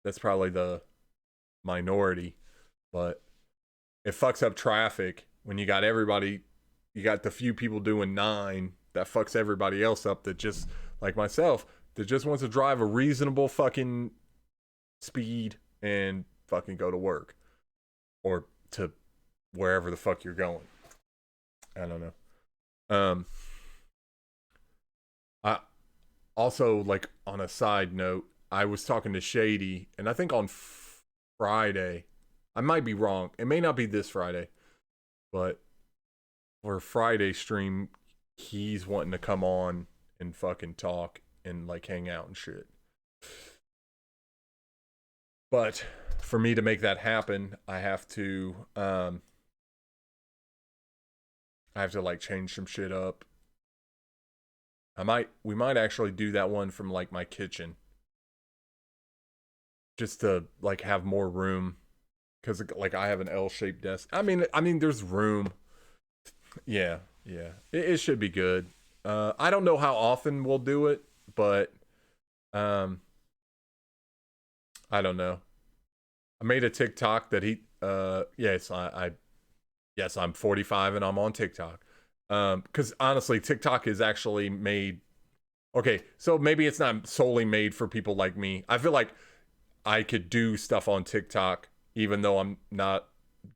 that's probably the minority. But it fucks up traffic when you got everybody, you got the few people doing 9, that fucks everybody else up that just, like myself, that just wants to drive a reasonable fucking speed and fucking go to work. Or to wherever the fuck you're going. I don't know. I also, like, on a side note, I was talking to Shady, and I think on Friday, I might be wrong. It may not be this Friday, but for Friday stream, he's wanting to come on and fucking talk and like hang out and shit. But for me to make that happen, I have to like change some shit up. We might actually do that one from like my kitchen. Just to like have more room. Cause like I have an L-shaped desk. I mean there's room. Yeah. It should be good. I don't know how often we'll do it, but I don't know. I made a TikTok that yes, I'm 45 and I'm on TikTok. Because honestly, TikTok is actually made. Okay, so maybe it's not solely made for people like me. I feel like I could do stuff on TikTok even though I'm not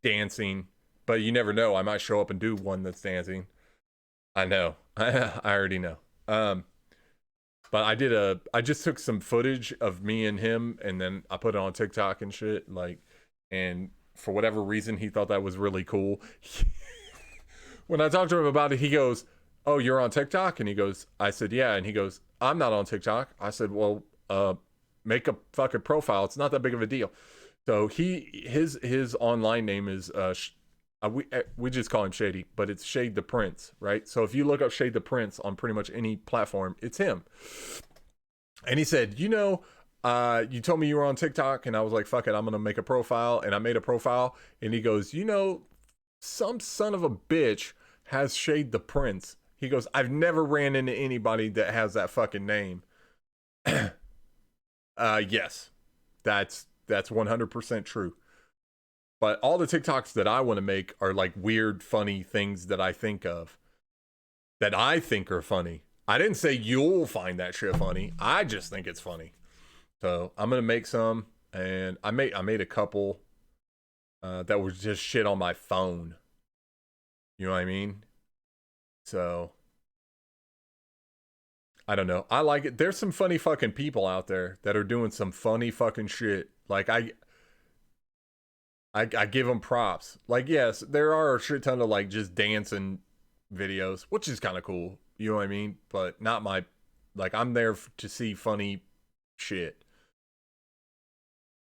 dancing. But you never know. I might show up and do one that's dancing. I know. I already know. But I just took some footage of me and him, and then I put it on TikTok and shit. Like, and for whatever reason, he thought that was really cool. When I talked to him about it, he goes, "Oh, you're on TikTok?" And he goes, I said, "Yeah." And he goes, "I'm not on TikTok." I said, "Well, make a fucking profile. It's not that big of a deal." So his online name is we just call him Shady, but it's Shade the Prince, right? So if you look up Shade the Prince on pretty much any platform, it's him. And he said, "You told me you were on TikTok," and I was like, "Fuck it, I'm gonna make a profile." And I made a profile, and he goes, "Some son of a bitch has Shade the Prince." He goes, "I've never ran into anybody that has that fucking name." Yes, that's 100% true. But all the TikToks that I want to make are like weird, funny things that I think of, that I think are funny. I didn't say you'll find that shit funny. I just think it's funny. So I'm gonna make some, and I made a couple that was just shit on my phone. You know what I mean? So I don't know. I like it. There's some funny fucking people out there that are doing some funny fucking shit. Like I give them props. Like, yes, there are a shit ton of like just dancing videos, which is kind of cool. You know what I mean? But not my, like, I'm there to see funny shit.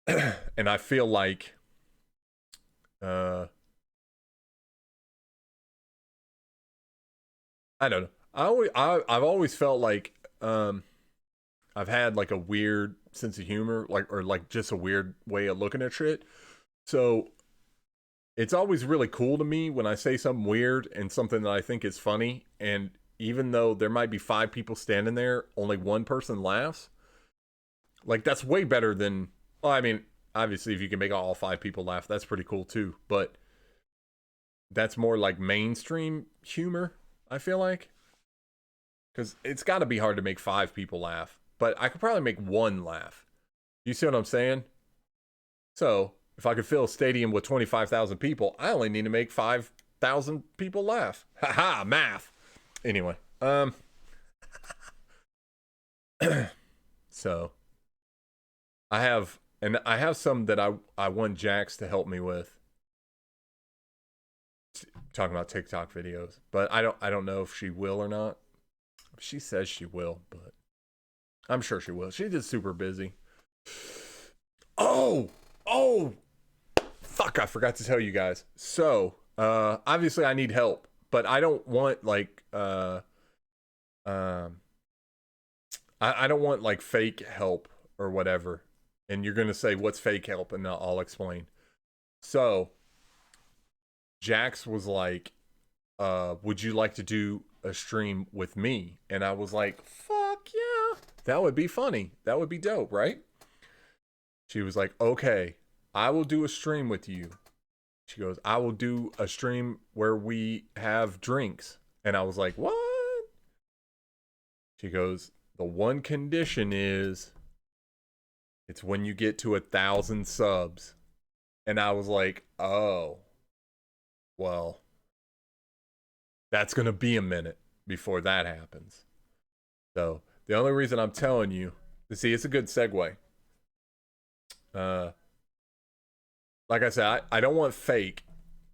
And I feel like, I don't know. I've always felt like, I've had like a weird sense of humor, like, or like just a weird way of looking at shit. So it's always really cool to me when I say something weird and something that I think is funny. And even though there might be 5 people standing there, only one person laughs. Like, that's way better than, well, I mean, obviously if you can make all 5 people laugh, that's pretty cool too. But that's more like mainstream humor, I feel like. Because it's got to be hard to make 5 people laugh. But I could probably make 1 laugh. You see what I'm saying? So, if I could fill a stadium with 25,000 people, I only need to make 5,000 people laugh. Haha, math. Anyway, so I have some that I want Jax to help me with. Talking about TikTok videos, but I don't know if she will or not. She says she will, but I'm sure she will. She's just super busy. Oh, fuck! I forgot to tell you guys. So, obviously, I need help, but I don't want like, I don't want like fake help or whatever. And you're gonna say, "What's fake help?" And I'll explain. So, Jax was like, would you like to do a stream with me? And I was like, fuck yeah, that would be funny, that would be dope, right? She was like, okay, I will do a stream with you. She goes, I will do a stream where we have drinks. And I was like, what? She goes, the one condition is it's when you get to 1,000 subs. And I was like, oh, well, that's going to be a minute before that happens. So the only reason I'm telling you, see, it's a good segue. Like I said, I don't want fake,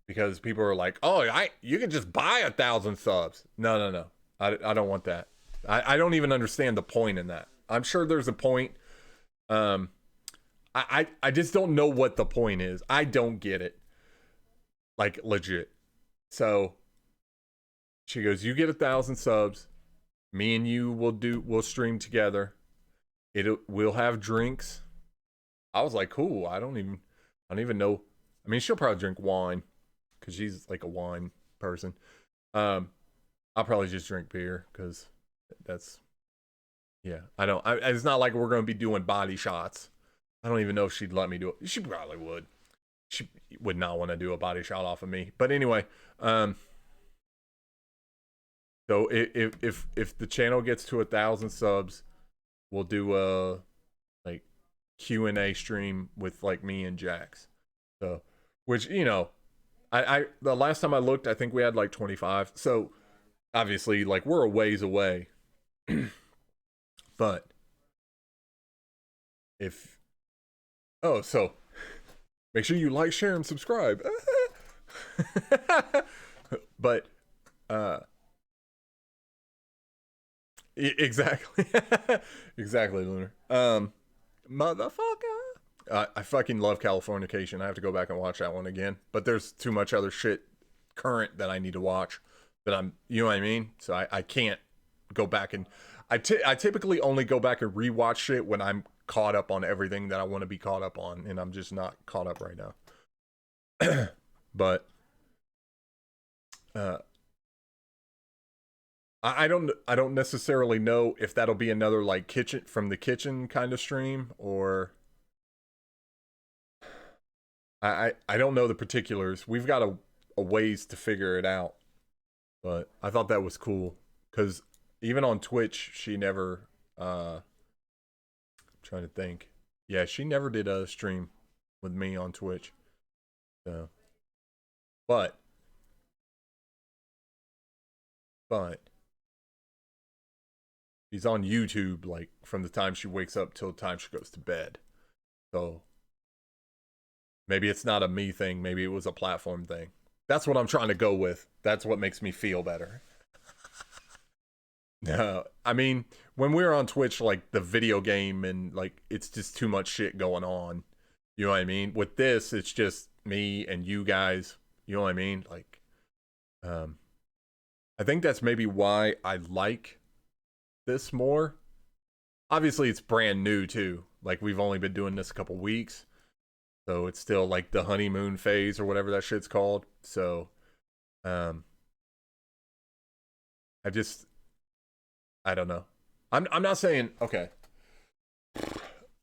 because people are like, oh, you can just buy 1,000 subs. No. I don't want that. I don't even understand the point in that. I'm sure there's a point. I just don't know what the point is. I don't get it. Like, legit. So she goes, you get 1,000 subs. Me and you we'll stream together. We'll have drinks. I was like, cool. I don't even know. I mean, she'll probably drink wine, because she's like a wine person. I'll probably just drink beer, because that's, yeah. It's not like we're going to be doing body shots. I don't even know if she'd let me do it. She probably would. She would not want to do a body shot off of me. But anyway, so if the channel gets to 1,000 subs, we'll do a like Q&A stream with like me and Jax. So, which, you know, I the last time I looked, I think we had like 25. So obviously, like, we're a ways away. But so make sure you like, share, and subscribe. But exactly. Exactly, Lunar. Motherfucker. I fucking love Californication. I have to go back and watch that one again. But there's too much other shit current that I need to watch. That you know what I mean? So I can't go back and I typically only go back and rewatch shit when I'm caught up on everything that I want to be caught up on, and I'm just not caught up right now. But I don't necessarily know if that'll be another like kitchen from the kitchen kind of stream, or I don't know the particulars. We've got a ways to figure it out. But I thought that was cool, because even on Twitch, she never I'm trying to think. Yeah, she never did a stream with me on Twitch. So but she's on YouTube like from the time she wakes up till the time she goes to bed. So maybe it's not a me thing, maybe it was a platform thing. That's what I'm trying to go with. That's what makes me feel better. No, I mean, when we're on Twitch, like, the video game, and like, it's just too much shit going on. You know what I mean? With this, it's just me and you guys. You know what I mean? Like, I think that's maybe why I like this more. Obviously, it's brand new too. Like, we've only been doing this a couple weeks. So it's still like the honeymoon phase or whatever that shit's called. So, I don't know. I'm not saying, okay.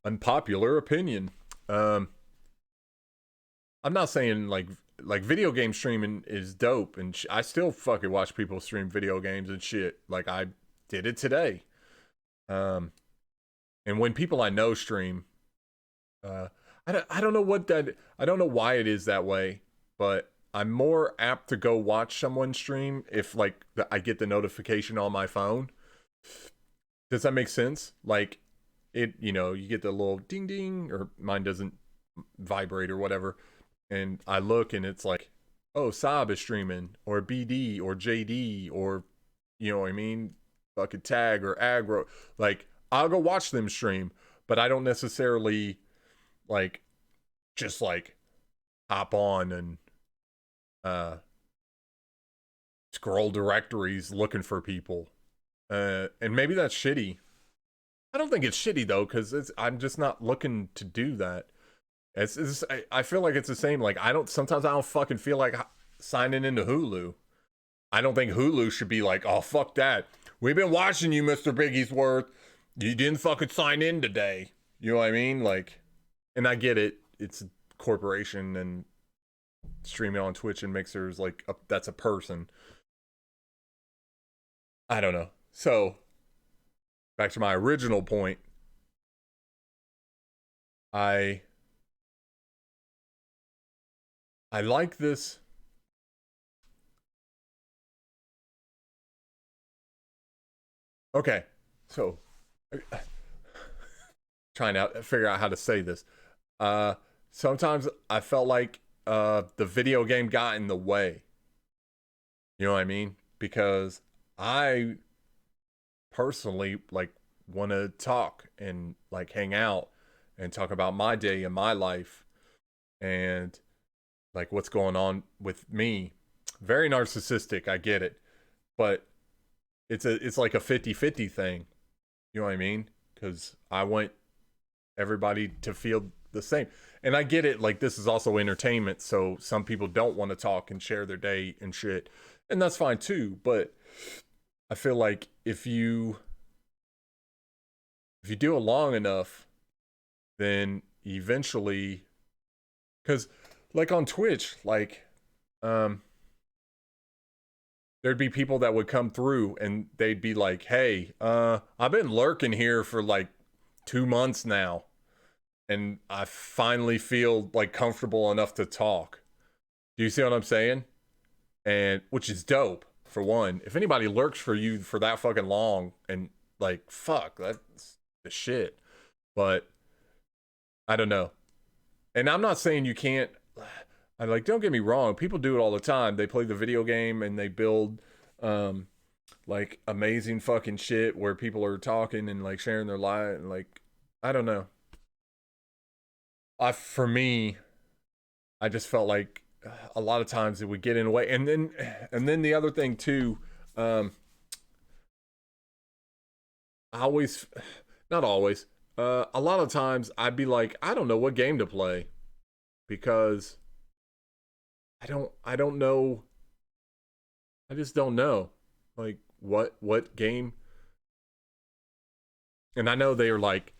Unpopular opinion. I'm not saying like like video game streaming is dope, and I still fucking watch people stream video games and shit. Like I did it today. Um, and when people I know stream, uh, I don't know what that, I don't know why it is that way, but I'm more apt to go watch someone stream if like I get the notification on my phone. Does that make sense? Like it, you know, you get the little ding ding, or mine doesn't vibrate or whatever, and I look and it's like, oh, Saab is streaming, or BD, or JD, or you know what I mean, fucking Tag or Aggro. Like I'll go watch them stream, but I don't necessarily like just like hop on and scroll directories looking for people. And maybe that's shitty. I don't think it's shitty though, because I'm just not looking to do that. I feel like it's the same. Like sometimes I don't fucking feel like signing into Hulu. I don't think Hulu should be like, oh fuck that. We've been watching you, MrBigEsworth. You didn't fucking sign in today. You know what I mean? Like, and I get it. It's a corporation, and streaming on Twitch and Mixers, like that's a person. I don't know. So back to my original point. I like this. Okay, so trying to figure out how to say this. Sometimes I felt like the video game got in the way. You know what I mean? Because I personally like want to talk and like hang out and talk about my day and my life and like what's going on with me. Very narcissistic, I get it, but it's like a 50-50 thing. You know what I mean? Because I want everybody to feel the same. And I get it, like this is also entertainment, so some people don't want to talk and share their day and shit. And that's fine too, but I feel like if you do it long enough, then eventually, because like on Twitch, like there'd be people that would come through and they'd be like, hey, I've been lurking here for like 2 months now, and I finally feel like comfortable enough to talk. Do you see what I'm saying? And which is dope, for one. If anybody lurks for you for that fucking long, and like, fuck, that's the shit. But I don't know. And I'm not saying you can't. I like, don't get me wrong, people do it all the time. They play the video game and they build like amazing fucking shit where people are talking and like sharing their life, and like, I don't know. For me, I just felt like a lot of times it would get in the way. And then the other thing too, I always, not always, a lot of times I'd be like, I don't know what game to play, because I don't know. I just don't know, like what game. And I know they are like,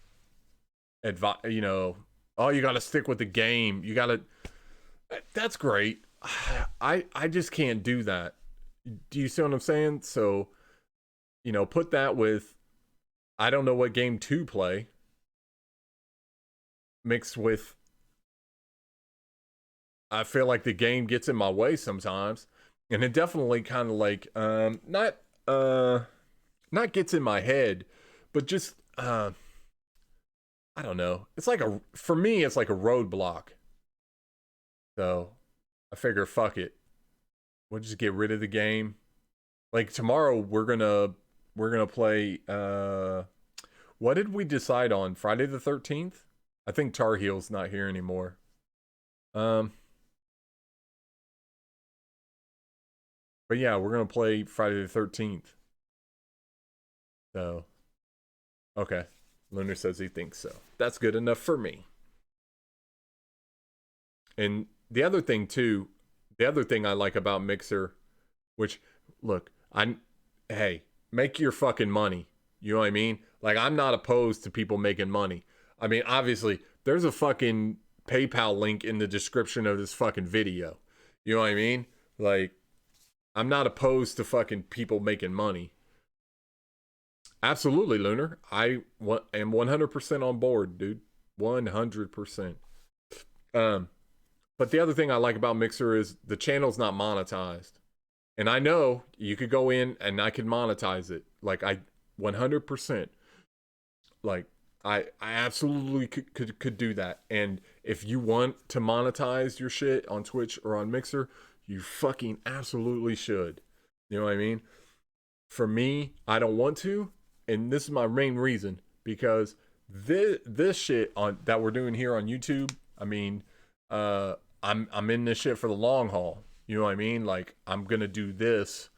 you know, oh, you got to stick with the game. You got to. That's great. I just can't do that. Do you see what I'm saying? So, you know, put that with, I don't know what game to play, mixed with, I feel like the game gets in my way sometimes. And it definitely kind of like not gets in my head, but just I don't know. It's like for me it's like a roadblock. So I figure fuck it. We'll just get rid of the game. Like tomorrow we're gonna play what did we decide on? Friday the 13th? I think Tar Heel's not here anymore. But yeah, we're gonna play Friday the 13th. So, okay. Lunar says he thinks so. That's good enough for me. And the other thing too, the other thing I like about Mixer, which, look, hey, make your fucking money. You know what I mean? Like, I'm not opposed to people making money. I mean, obviously, there's a fucking PayPal link in the description of this fucking video. You know what I mean? Like, I'm not opposed to fucking people making money. Absolutely, Lunar. Am 100% on board, dude. 100%. Um, but the other thing I like about Mixer is the channel's not monetized. And I know you could go in and I could monetize it. Like, I 100%. Like, I absolutely could do that. And if you want to monetize your shit on Twitch or on Mixer, you fucking absolutely should. You know what I mean? For me, I don't want to, and this is my main reason, because this shit on that we're doing here on YouTube, I mean, I'm in this shit for the long haul. You know what I mean? Like, I'm gonna do this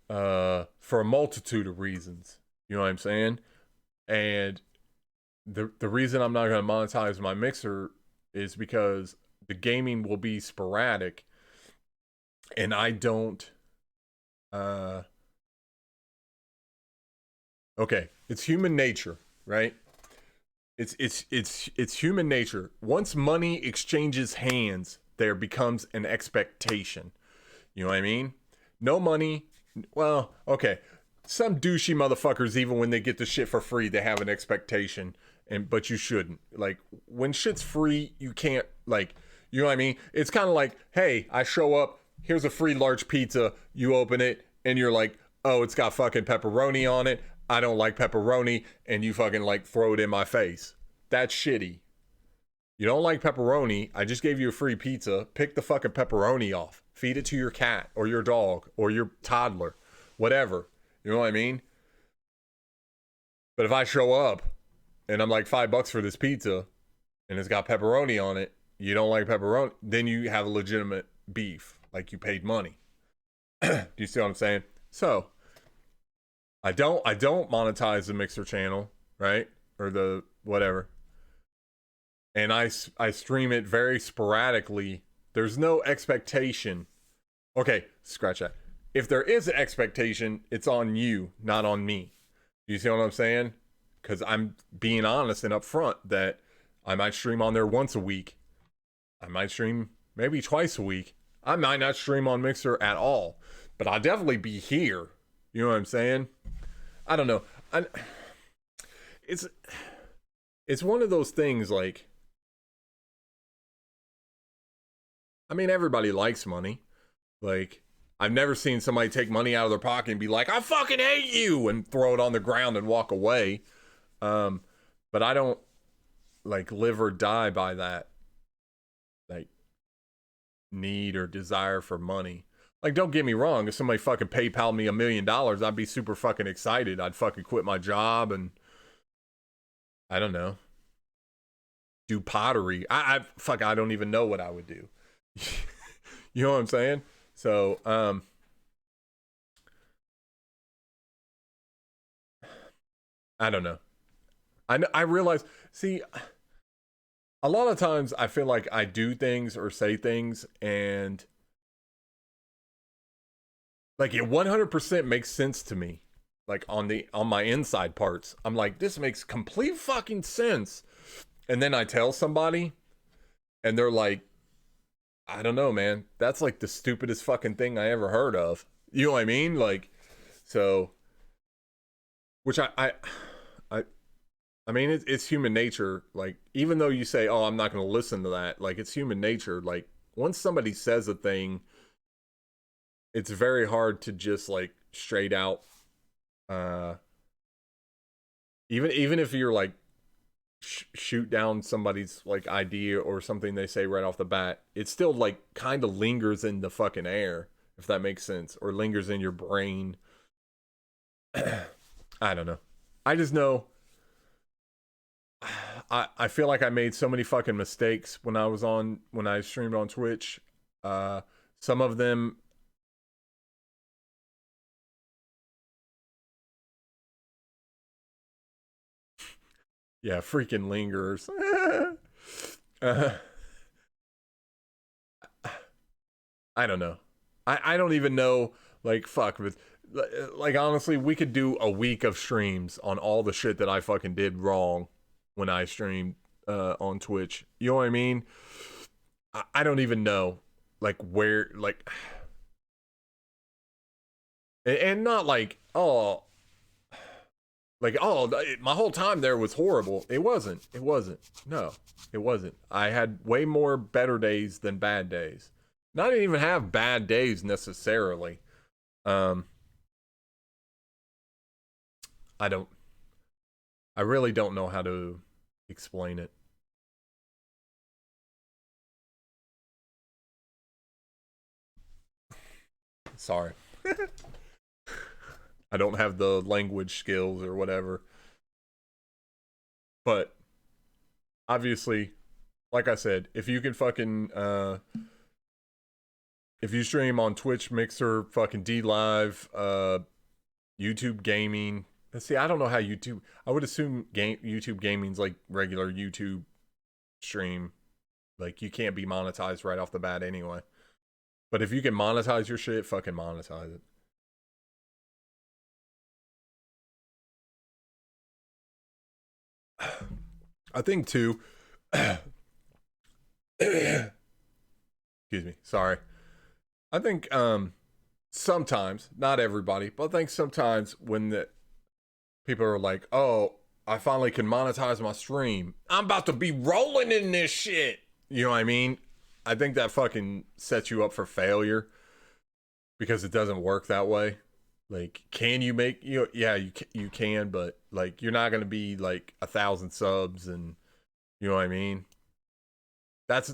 for a multitude of reasons. You know what I'm saying? And the reason I'm not gonna monetize my Mixer is because the gaming will be sporadic, and I don't. Okay, it's human nature, right? It's human nature. Once money exchanges hands, there becomes an expectation. You know what I mean? No money. Well, okay. Some douchey motherfuckers, even when they get the shit for free, they have an expectation, but you shouldn't. Like, when shit's free, you can't, like, you know what I mean? It's kind of like, hey, I show up, here's a free large pizza, you open it, and you're like, oh, it's got fucking pepperoni on it. I don't like pepperoni, and you fucking like throw it in my face. That's shitty. You don't like pepperoni. I just gave you a free pizza. Pick the fucking pepperoni off. Feed it to your cat or your dog or your toddler, whatever. You know what I mean? But if I show up and I'm like $5 for this pizza and it's got pepperoni on it, you don't like pepperoni, then you have a legitimate beef. Like, you paid money. Do you see what I'm saying? So I don't monetize the Mixer channel, right? Or the whatever. And I stream it very sporadically. There's no expectation. Okay, scratch that. If there is an expectation, it's on you, not on me. You see what I'm saying? Because I'm being honest and upfront that I might stream on there once a week. I might stream maybe twice a week. I might not stream on Mixer at all. But I'll definitely be here. You know what I'm saying? I don't know. It's one of those things, like, I mean, everybody likes money. Like, I've never seen somebody take money out of their pocket and be like, I fucking hate you, and throw it on the ground and walk away. But I don't, like, live or die by that, like, need or desire for money. Like, don't get me wrong, if somebody fucking PayPal me $1 million, I'd be super fucking excited. I'd fucking quit my job and, I don't know, do pottery. I don't even know what I would do. You know what I'm saying? So, I don't know. I realize, see, a lot of times I feel like I do things or say things and, like, it 100% makes sense to me. Like, on my inside parts, I'm like, this makes complete fucking sense. And then I tell somebody and they're like, I don't know, man. That's like the stupidest fucking thing I ever heard of. You know what I mean? Like, so, which I mean, it's human nature. Like, even though you say, oh, I'm not going to listen to that, like, it's human nature. Like, once somebody says a thing, it's very hard to just, like, straight out, even if you're like, shoot down somebody's, like, idea or something they say right off the bat, it still, like, kind of lingers in the fucking air, if that makes sense, or lingers in your brain. I don't know. I just know I feel like I made so many fucking mistakes when I streamed on Twitch. Some of them, yeah, freaking lingers. uh, I don't know. I don't even know, like, fuck, but, like, honestly, we could do a week of streams on all the shit that I fucking did wrong when I streamed on Twitch. You know what I mean? I don't even know. where like, and not like, oh, like, oh, my whole time there was horrible. It wasn't. It wasn't. No, it wasn't. I had way more better days than bad days. And I didn't even have bad days necessarily. Um, I don't. I really don't know how to explain it. Sorry. I don't have the language skills or whatever. But obviously, like I said, if you can fucking if you stream on Twitch, Mixer, fucking D Live, YouTube gaming. Let's see, I don't know how YouTube. I would assume YouTube gaming's like regular YouTube stream. Like you can't be monetized right off the bat anyway. But if you can monetize your shit, fucking monetize it. I think too. Excuse me. Sorry. I think sometimes, not everybody, but I think sometimes when the people are like, "Oh, I finally can monetize my stream. I'm about to be rolling in this shit." You know what I mean? I think that fucking sets you up for failure because it doesn't work that way. Like, can you make yeah, you can, but like you're not gonna be like 1,000 subs, and you know what I mean. That's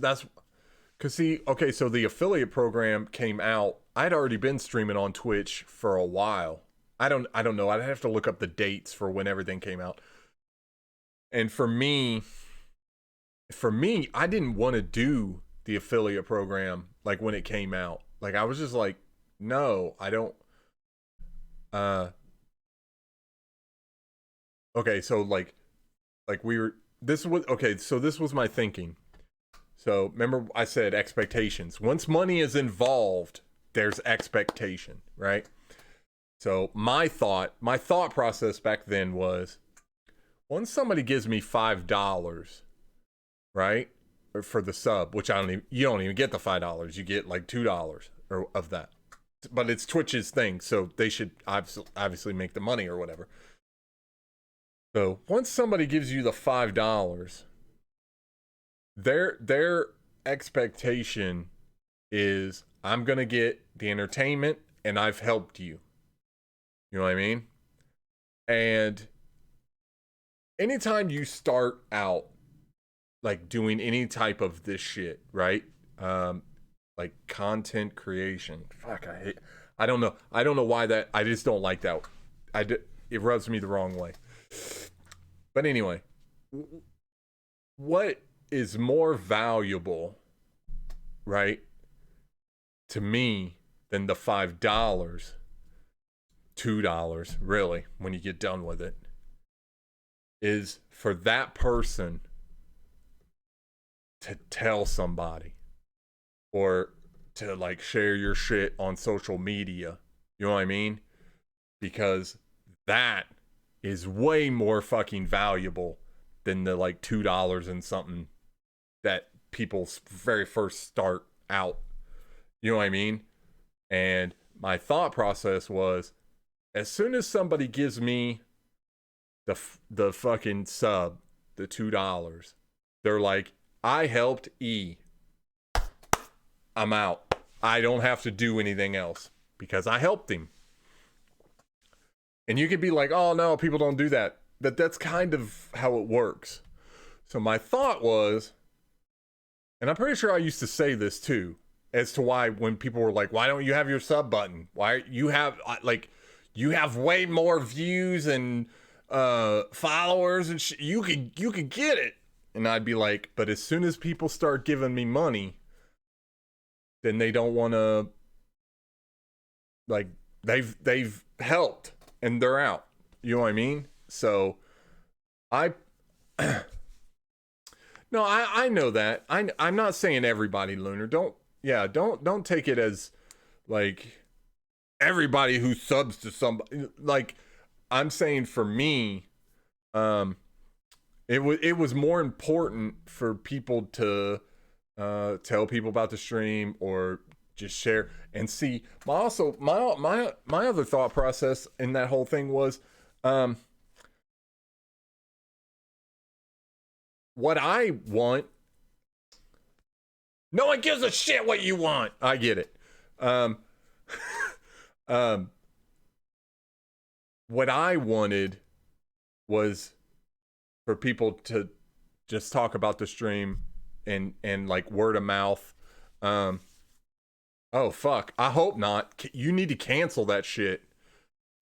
because see, okay, so the affiliate program came out. I'd already been streaming on Twitch for a while. I don't know. I'd have to look up the dates for when everything came out. And for me, I didn't want to do the affiliate program like when it came out. Like I was just like, no, I don't. Okay, so like we were. This was okay. So this was my thinking. So remember, I said expectations. Once money is involved, there's expectation, right? So my thought process back then was, once somebody gives me $5, right, or for the sub, which you don't even get the $5, you get like $2 or of that, but it's Twitch's thing, so they should obviously make the money or whatever. So once somebody gives you the $5, their expectation is, I'm gonna get the entertainment and I've helped you. You know what I mean? And anytime you start out like doing any type of this shit, right? Like content creation. Fuck, I don't know. I don't know why that. I just don't like that. It rubs me the wrong way. But anyway, what is more valuable, right, to me than the $5, $2, really, when you get done with it, is for that person to tell somebody or to like share your shit on social media. You know what I mean? Because that is way more fucking valuable than the like $2 and something that people very first start out. You know what I mean? And my thought process was, as soon as somebody gives me the fucking sub, the $2, they're like, I helped E. I'm out. I don't have to do anything else because I helped him. And you could be like, oh no, people don't do that. But that's kind of how it works. So my thought was, and I'm pretty sure I used to say this too, as to why when people were like, why don't you have your sub button? Why you have you have way more views and followers and you could get it. And I'd be like, but as soon as people start giving me money, then they don't want to, like, they've helped and they're out. You know what I mean? So I no, I know that. I'm not saying everybody, Lunar. Don't take it as like everybody who subs to somebody. Like, I'm saying for me, it was more important for people to tell people about the stream, or just share and see. My other thought process in that whole thing was, um, what I want. No one gives a shit what you want. I get it. Um, um, what I wanted was for people to just talk about the stream and like word of mouth. Um, oh fuck! I hope not. You need to cancel that shit.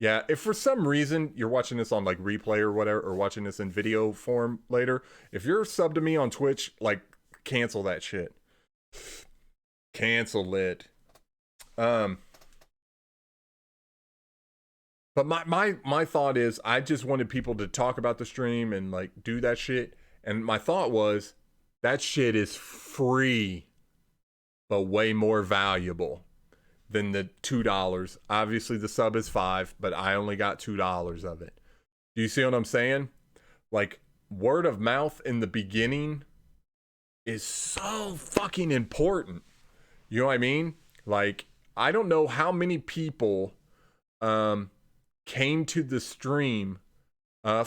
Yeah, if for some reason you're watching this on like replay or whatever, or watching this in video form later, if you're subbed to me on Twitch, like cancel that shit. Cancel it. Um, but my thought is, I just wanted people to talk about the stream and like do that shit. And my thought was, that shit is free, but way more valuable than the $2. Obviously, the sub is $5, but I only got $2 of it. Do you see what I'm saying? Like, word of mouth in the beginning is so fucking important. You know what I mean? Like, I don't know how many people came to the stream. I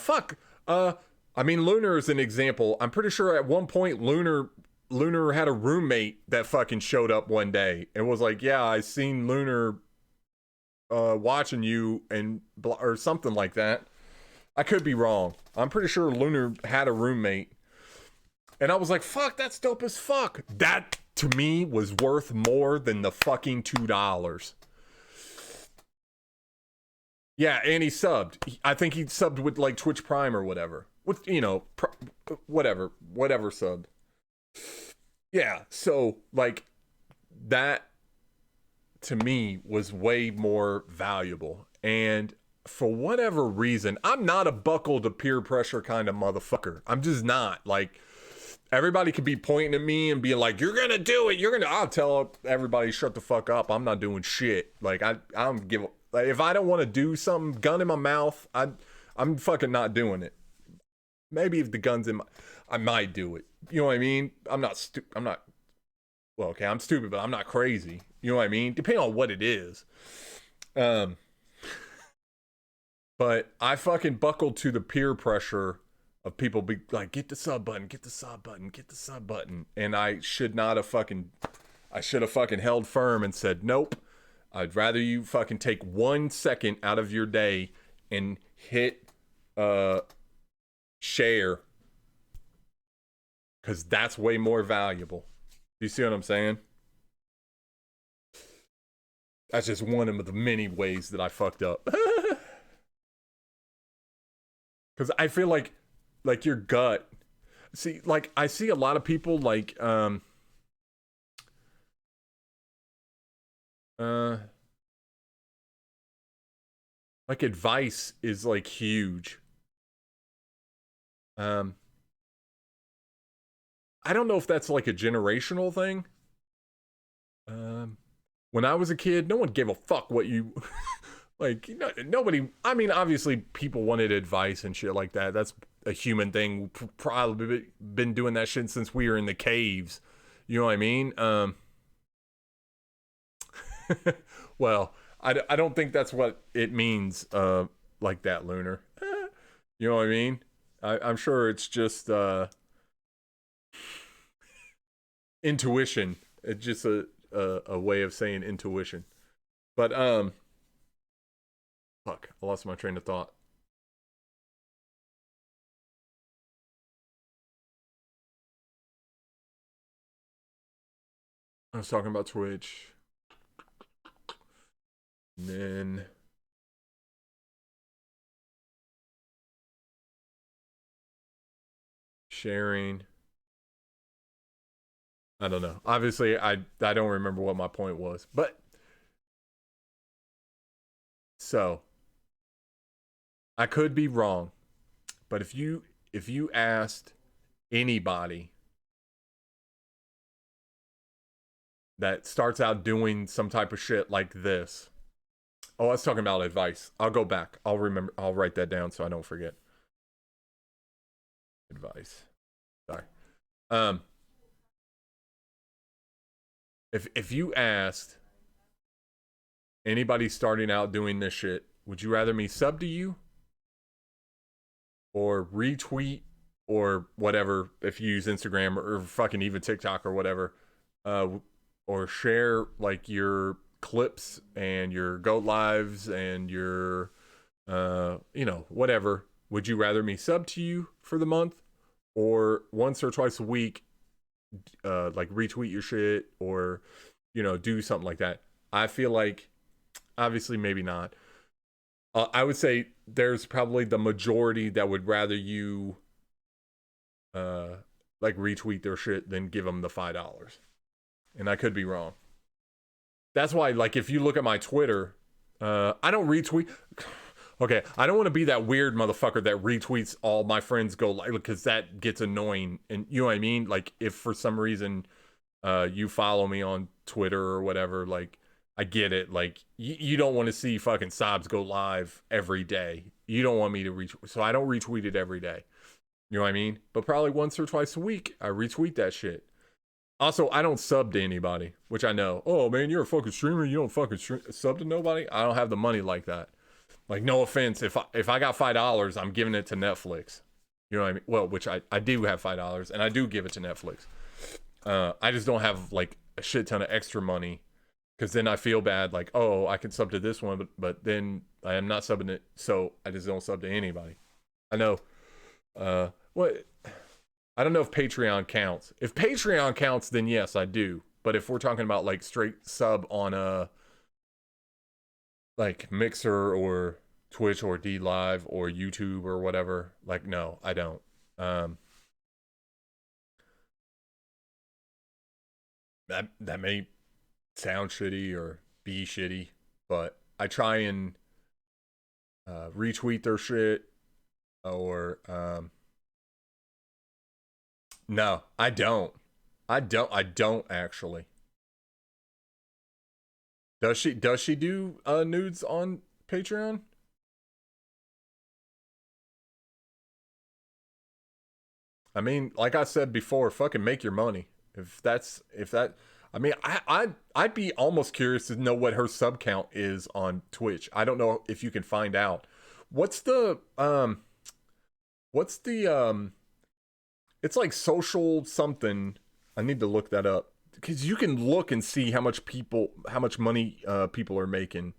mean, Lunar is an example. I'm pretty sure at one point Lunar had a roommate that fucking showed up one day and was like, "Yeah, I seen Lunar watching you," and or something like that. I could be wrong. I'm pretty sure Lunar had a roommate. And I was like, "Fuck, that's dope as fuck." That to me was worth more than the fucking $2. Yeah, and he subbed. I think he subbed with like Twitch Prime or whatever. With, you know, whatever subbed. Yeah, so like that to me was way more valuable. And for whatever reason, I'm not a buckle to peer pressure kind of motherfucker. I'm just not. Like, everybody could be pointing at me and being like, "You're gonna do it. I'll tell everybody, shut the fuck up. I'm not doing shit." Like, I don't give a, like, if I don't want to do something, gun in my mouth, I'm fucking not doing it. Maybe if the gun's in my, I might do it. You know what I mean? I'm not, well, okay, I'm stupid, but I'm not crazy. You know what I mean? Depending on what it is. Um, but I fucking buckled to the peer pressure of people be like, "Get the sub button, get the sub button, get the sub button." And I should have fucking held firm and said, "Nope. I'd rather you fucking take 1 second out of your day and hit share, because that's way more valuable." Do you see what I'm saying? That's just one of the many ways that I fucked up. Because I feel like your gut. See, like, I see a lot of people like uh like advice is like huge. um I don't know if that's like a generational thing. um when I was a kid, no one gave a fuck what you like, you know, nobody. I mean, obviously people wanted advice and shit like that. That's a human thing. Probably been doing that shit since we were in the caves. You know what I mean? Well, I don't think that's what it means, like that, Lunar. You know what I mean? I'm sure it's just intuition. It's just a way of saying intuition. But fuck, I lost my train of thought. I was talking about Twitch, and then sharing. I don't know. Obviously, I don't remember what my point was. But so I could be wrong. But if you asked anybody that starts out doing some type of shit like this. Oh, I was talking about advice. I'll go back. I'll remember. I'll write that down so I don't forget. Advice. Sorry. Um If you asked anybody starting out doing this shit, would you rather me sub to you or retweet or whatever if you use Instagram or fucking even TikTok or whatever, uh, or share like your clips and your go lives and your whatever. Would you rather me sub to you for the month or once or twice a week, like retweet your shit or do something like that? I feel like obviously maybe not. I would say there's probably the majority that would rather you uh like retweet their shit than give them the $5. And I could be wrong. That's why, like, if you look at my Twitter, I don't retweet. Okay, I don't want to be that weird motherfucker that retweets all my friends go like, because that gets annoying. And you know what I mean? Like, if for some reason you follow me on Twitter or whatever, like, I get it. Like, you don't want to see fucking Sobs go live every day. You don't want me to retweet. So I don't retweet it every day. You know what I mean? But probably once or twice a week, I retweet that shit. Also, I don't sub to anybody, which I know. Oh man, you're a fucking streamer. You don't fucking sub to nobody. I don't have the money like that. Like, no offense, if I got $5, I'm giving it to Netflix. You know what I mean? Well, which I do have $5, and I do give it to Netflix. I just don't have like a shit ton of extra money, because then I feel bad. Like, oh, I can sub to this one, but then I am not subbing it, so I just don't sub to anybody. I know. What? I don't know if Patreon counts. If Patreon counts, then yes, I do. But if we're talking about like straight sub on a like Mixer or Twitch or D Live or YouTube or whatever, like no, I don't. Um, that may sound shitty or be shitty, but I try and retweet their shit or no, I don't. I don't actually. Does she do nudes on Patreon? I mean, like I said before, fucking make your money. If that, I mean, I'd be almost curious to know what her sub count is on Twitch. I don't know if you can find out. What's the what's the it's like social something. I need to look that up because you can look and see how much money people are making.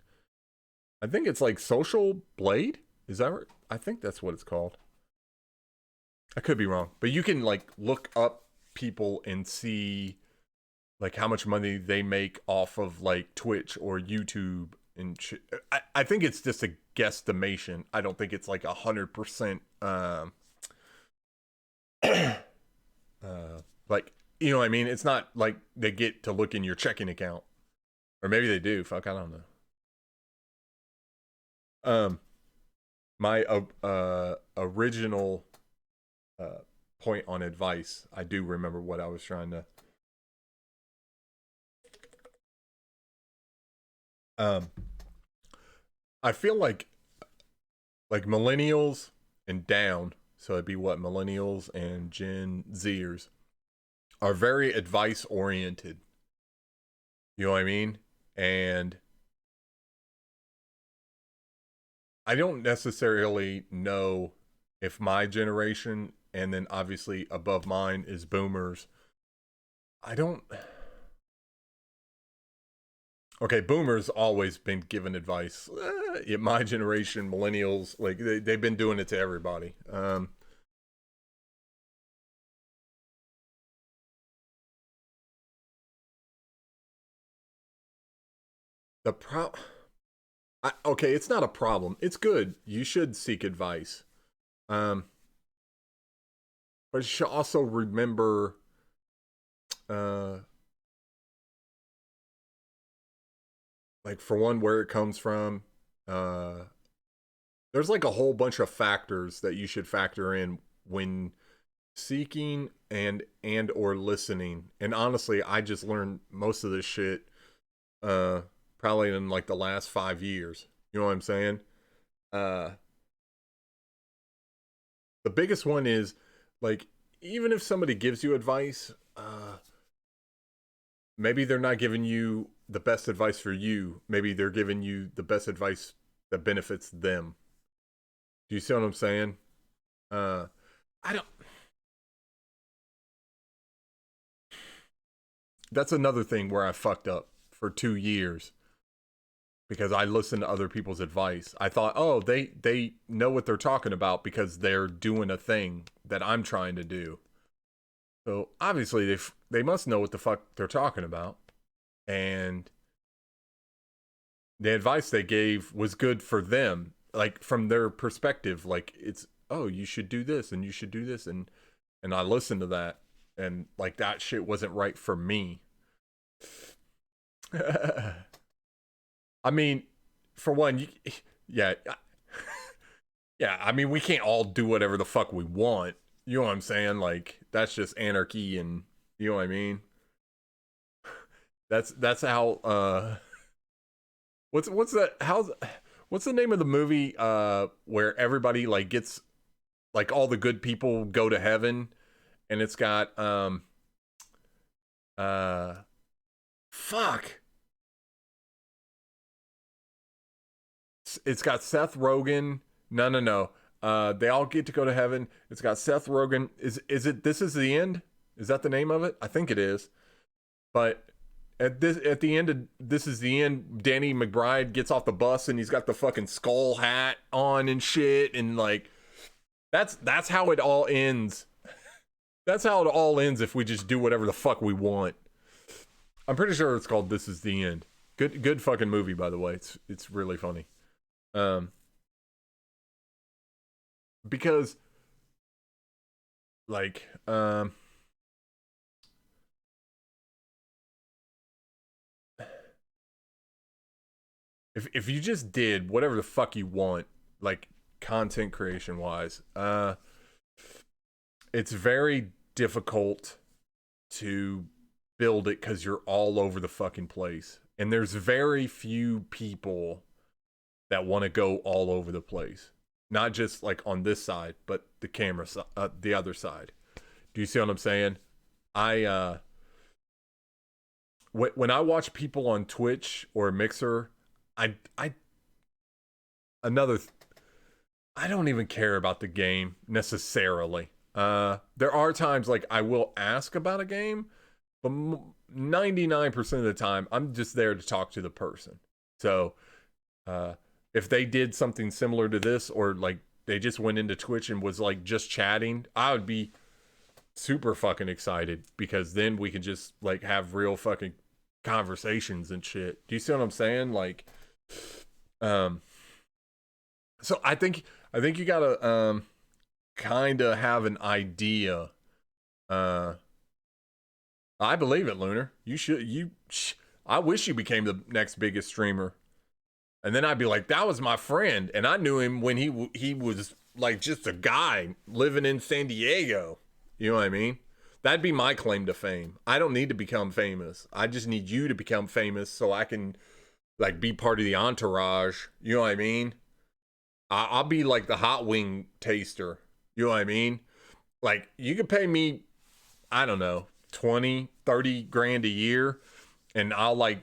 I think it's like Social Blade. Is that right? I think that's what it's called. I could be wrong, but you can like look up people and see like how much money they make off of like Twitch or YouTube and shit. I think it's just a guesstimation. I don't think it's like 100%. Like, you know what I mean? It's not like they get to look in your checking account, or maybe they do. Fuck, I don't know. My original point on advice. I do remember what I was trying to. Um, I feel like millennials and down. So it'd be what millennials and Gen Zers are very advice oriented. You know what I mean? And I don't necessarily know if my generation and then obviously above mine is boomers. I don't. Okay, boomers always been given advice. In my generation, millennials, like they've been doing it to everybody. The pro okay, it's not a problem. It's good. You should seek advice. Um, but you should also remember uh like for one where it comes from. Uh there's like a whole bunch of factors that you should factor in when seeking and or listening. And honestly, I just learned most of this shit uh probably in like the last 5 years. You know what I'm saying? Uh the biggest one is like even if somebody gives you advice, maybe they're not giving you the best advice for you. Maybe they're giving you the best advice that benefits them. Do you see what I'm saying? Uh, I don't. That's another thing where I fucked up for 2 years because I listened to other people's advice. I thought, oh, they know what they're talking about because they're doing a thing that I'm trying to do. So obviously they must know what the fuck they're talking about, and the advice they gave was good for them, like from their perspective. Like it's, oh, you should do this and you should do this, and I listened to that, and like that shit wasn't right for me. I mean, for one, yeah, yeah. I mean, we can't all do whatever the fuck we want. You know what I'm saying? Like that's just anarchy, and you know what I mean. That's how. What's that? How's what's the name of the movie? Where everybody like gets like all the good people go to heaven, and it's got uh fuck. It's got Seth Rogen. No, no, no. They all get to go to heaven. It's got Seth Rogen. Is it This Is the End? Is that the name of it? I think it is. But at the end of This Is the End, Danny McBride gets off the bus and he's got the fucking skull hat on and shit, and like that's how it all ends. That's how it all ends if we just do whatever the fuck we want. I'm pretty sure it's called This Is the End. Good fucking movie, by the way. It's really funny. Um, because like if you just did whatever the fuck you want, like content creation wise, it's very difficult to build it because you're all over the fucking place, and there's very few people that want to go all over the place, not just like on this side but the camera the other side. Do you see what I'm saying? I when I watch people on Twitch or Mixer, I another I don't even care about the game necessarily. There are times like I will ask about a game, but 99% of the time I'm just there to talk to the person. So if they did something similar to this, or like they just went into Twitch and was like just chatting, I would be super fucking excited because then we could just like have real fucking conversations and shit. Do you see what I'm saying? Like, um, so I think you gotta kind of have an idea. Uh, I believe it, Lunar. You should. I wish you became the next biggest streamer, and then I'd be like, that was my friend, and I knew him when he was like just a guy living in San Diego. You know what I mean? That'd be my claim to fame. I don't need to become famous. I just need you to become famous so I can like be part of the entourage. You know what I mean? I'll be like the hot wing taster. You know what I mean? Like you could pay me, I don't know, 20, 30 grand a year, and I'll like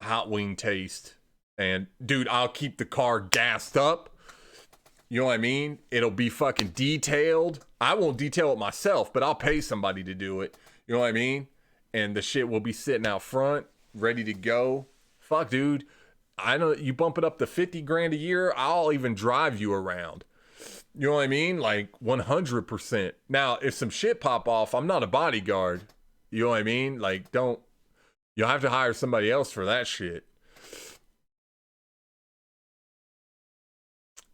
hot wing taste. And dude, I'll keep the car gassed up. You know what I mean? It'll be fucking detailed. I won't detail it myself, but I'll pay somebody to do it. You know what I mean? And the shit will be sitting out front, ready to go. Fuck, dude. I know you bump it up to 50 grand a year, I'll even drive you around. You know what I mean? Like 100%. Now, if some shit pop off, I'm not a bodyguard. You know what I mean? Like, you'll have to hire somebody else for that shit.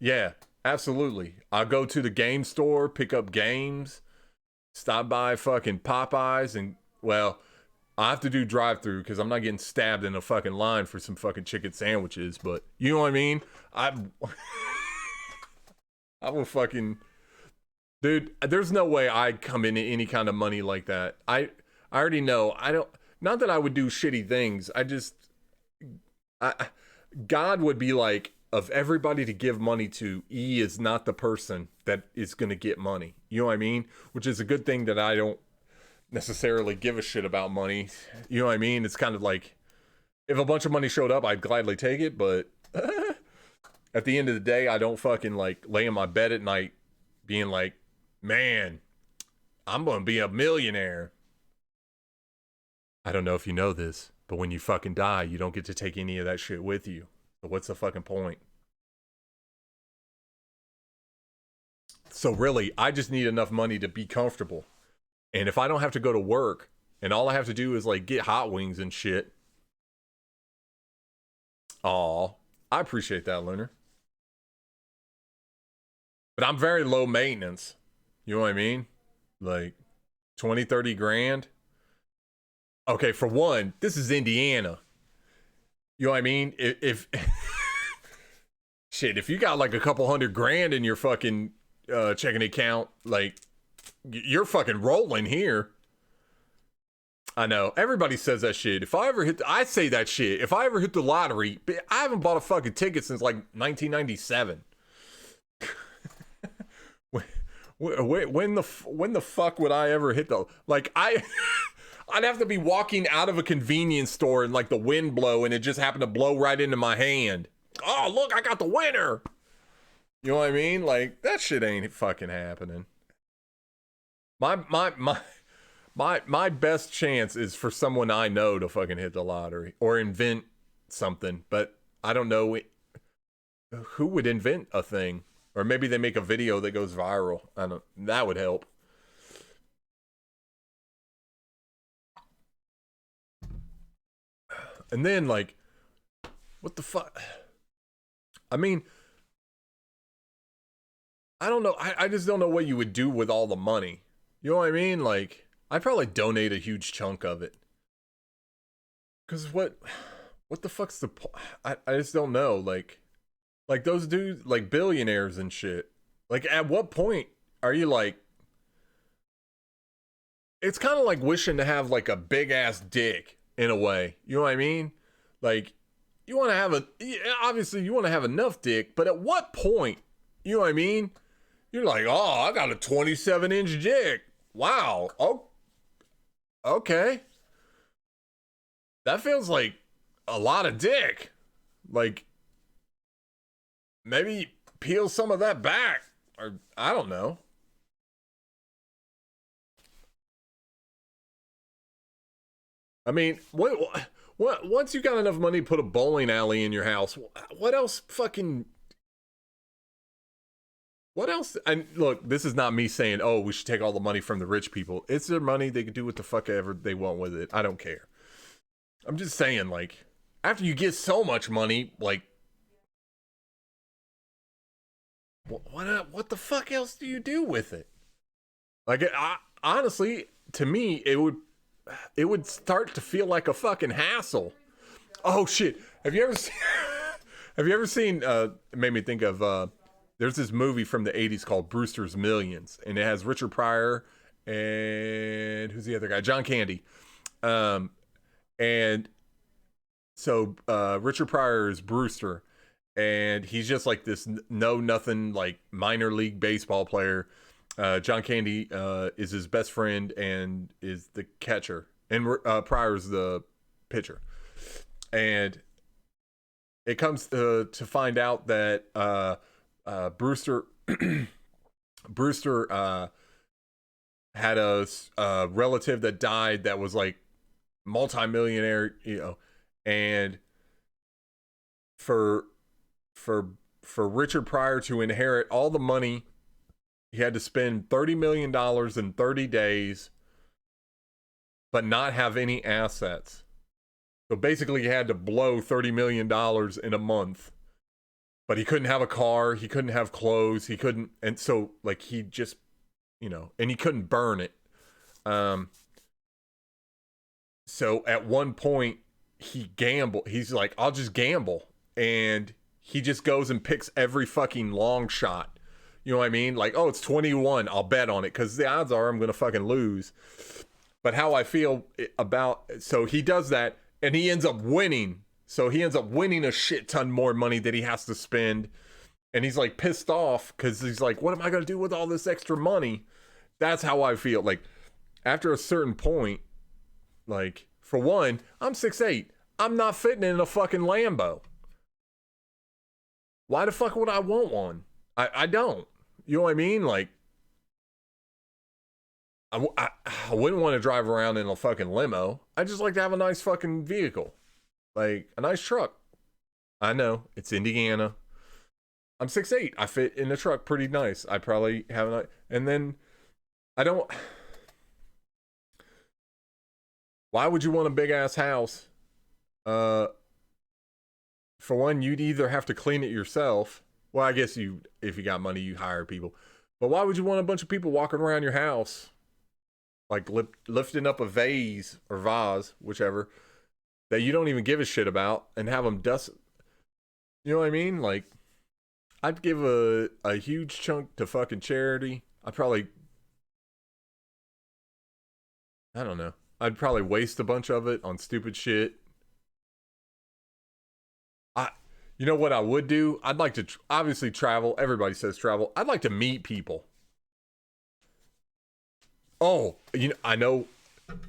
Yeah, absolutely. I'll go to the game store, pick up games, stop by fucking Popeyes, and, well, I have to do drive-through because I'm not getting stabbed in a fucking line for some fucking chicken sandwiches, but you know what I mean? I will fucking, dude, there's no way I'd come into any kind of money like that. I already know. I don't, not that I would do shitty things. I God would be like, of everybody to give money to, E is not the person that is going to get money. You know what I mean? Which is a good thing that I don't, necessarily give a shit about money. You know what I mean? It's kind of like, if a bunch of money showed up, I'd gladly take it, but at the end of the day, I don't fucking like lay in my bed at night being like, man, I'm gonna be a millionaire. I don't know if you know this, but when you fucking die, you don't get to take any of that shit with you. So what's the fucking point? So really, I just need enough money to be comfortable. And if I don't have to go to work and all I have to do is like get hot wings and shit. Aw, I appreciate that, Lunar. But I'm very low maintenance. You know what I mean? Like 20, 30 grand. Okay, for one, this is Indiana. You know what I mean? If shit, if you got like a couple $100,000 in your fucking checking account, like you're fucking rolling here. I know everybody says that shit. If I ever hit, I say that shit. If I ever hit the lottery, I haven't bought a fucking ticket since like 1997. When the fuck would I ever hit the, like, I'd have to be walking out of a convenience store and like the wind blow and it just happened to blow right into my hand. Oh, look, I got the winner. You know what I mean? Like, that shit ain't fucking happening. My best chance is for someone I know to fucking hit the lottery or invent something, but I don't know who would invent a thing. Or maybe they make a video that goes viral. I don't, that would help. And then, like, what the fuck? I mean, I don't know. I just don't know what you would do with all the money. You know what I mean? Like, I'd probably donate a huge chunk of it. Because what the fuck's the point? I just don't know. Like those dudes, like billionaires and shit. Like, at what point are you like... It's kind of like wishing to have like a big ass dick in a way. You know what I mean? Like, you want to have a... Obviously, you want to have enough dick, but at what point, you know what I mean? You're like, oh, I got a 27-inch dick. Wow. Oh, okay. That feels like a lot of dick. Like, maybe peel some of that back. Or, I don't know. I mean, what, once you got enough money to put a bowling alley in your house, what else fucking... What else? And look, this is not me saying, oh, we should take all the money from the rich people. It's their money. They can do what the fuck ever they want with it. I don't care. I'm just saying, like, after you get so much money, like, what the fuck else do you do with it? Like, honestly, to me, it would start to feel like a fucking hassle. Oh shit! Have you ever seen? It made me think of. There's this movie from the 80s called Brewster's Millions, and it has Richard Pryor and who's the other guy? John Candy. And so Richard Pryor is Brewster, and he's just like this know-nothing, like, minor league baseball player. John Candy is his best friend and is the catcher, and Pryor is the pitcher. And it comes to find out that Brewster had a relative that died that was like multimillionaire, you know, and for Richard Pryor to inherit all the money, he had to spend $30 million in 30 days, but not have any assets. So basically, he had to blow $30 million in a month. But he couldn't have a car, he couldn't have clothes, he couldn't, and so, like, he just, you know, and he couldn't burn it. So at one point, he gambled. He's like, I'll just gamble. And he just goes and picks every fucking long shot. You know what I mean? Like, oh, it's 21, I'll bet on it, because the odds are I'm going to fucking lose. But how I feel about, so he does that, and he ends up winning. So he ends up winning a shit ton more money that he has to spend. And he's like pissed off because he's like, what am I going to do with all this extra money? That's how I feel. Like, after a certain point, like, for one, I'm 6'8". I'm not fitting in a fucking Lambo. Why the fuck would I want one? I don't. You know what I mean? Like, I wouldn't want to drive around in a fucking limo. I just like to have a nice fucking vehicle. Like, a nice truck. I know, it's Indiana. I'm 6'8". I fit in the truck pretty nice. I probably have a... And then, I don't... Why would you want a big-ass house? For one, you'd either have to clean it yourself. Well, I guess if you got money, you hire people. But why would you want a bunch of people walking around your house, like lifting up a vase or vase, whichever, that you don't even give a shit about, and have them dust? You know what I mean? Like, I'd give a huge chunk to fucking charity. I don't know. I'd probably waste a bunch of it on stupid shit. You know what I would do? I'd like to obviously travel. Everybody says travel. I'd like to meet people. Oh, I know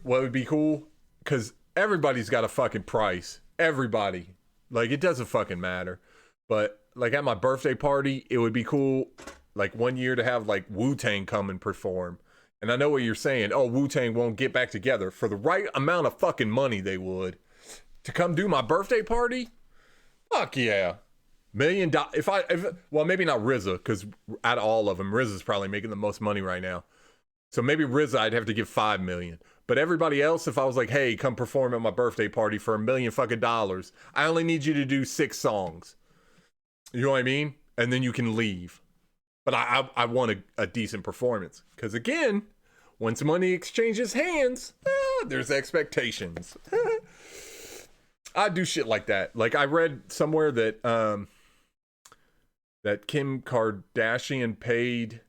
what would be cool, because everybody's got a fucking price. Everybody. Like, it doesn't fucking matter. But like at my birthday party, it would be cool, like, one year to have like Wu-Tang come and perform. And I know what you're saying. Oh, Wu-Tang won't get back together. For the right amount of fucking money, they would. To come do my birthday party? Fuck yeah. $1 million. Well, maybe not RZA, because out of all of them, RZA's probably making the most money right now. So maybe RZA, I'd have to give $5 million. But everybody else, if I was like, hey, come perform at my birthday party for $1 million fucking dollars, I only need you to do 6 songs. You know what I mean? And then you can leave. But I want a decent performance. Because again, once money exchanges hands, there's expectations. I do shit like that. Like, I read somewhere that that Kim Kardashian paid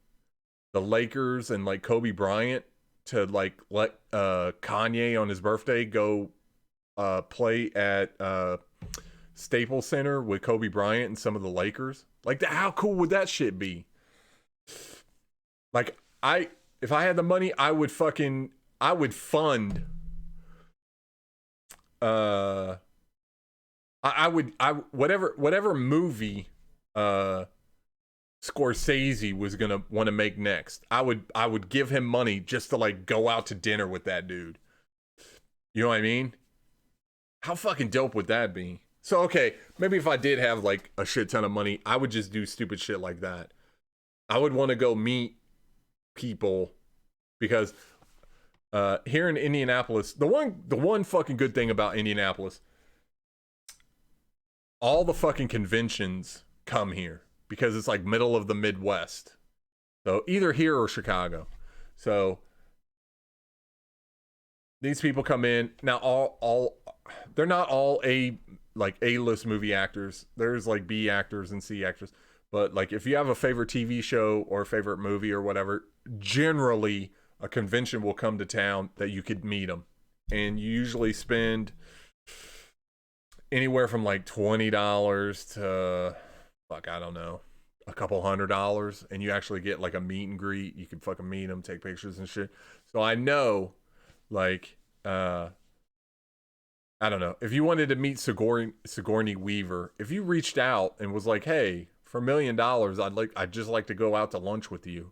the Lakers and like Kobe Bryant to like let Kanye on his birthday go play at Staples Center with Kobe Bryant and some of the Lakers. Like, how cool would that shit be? Like, if I had the money, I would fund whatever movie Scorsese was gonna want to make next. I would give him money just to like go out to dinner with that dude. You know what I mean? How fucking dope would that be? So okay, maybe if I did have like a shit ton of money, I would just do stupid shit like that. I would want to go meet people, because here in Indianapolis, the one fucking good thing about Indianapolis, all the fucking conventions come here because it's like middle of the Midwest. So either here or Chicago. So these people come in. Now all they're not all A-list movie actors. There's like B actors and C actors. But like, if you have a favorite TV show or a favorite movie or whatever, generally a convention will come to town that you could meet them. And you usually spend anywhere from like $20 to, fuck, I don't know, a couple $100, and you actually get like a meet and greet. You can fucking meet them, take pictures and shit. So I know, like, I don't know, if you wanted to meet Sigourney Weaver, if you reached out and was like, hey, for $1 million, I'd just like to go out to lunch with you.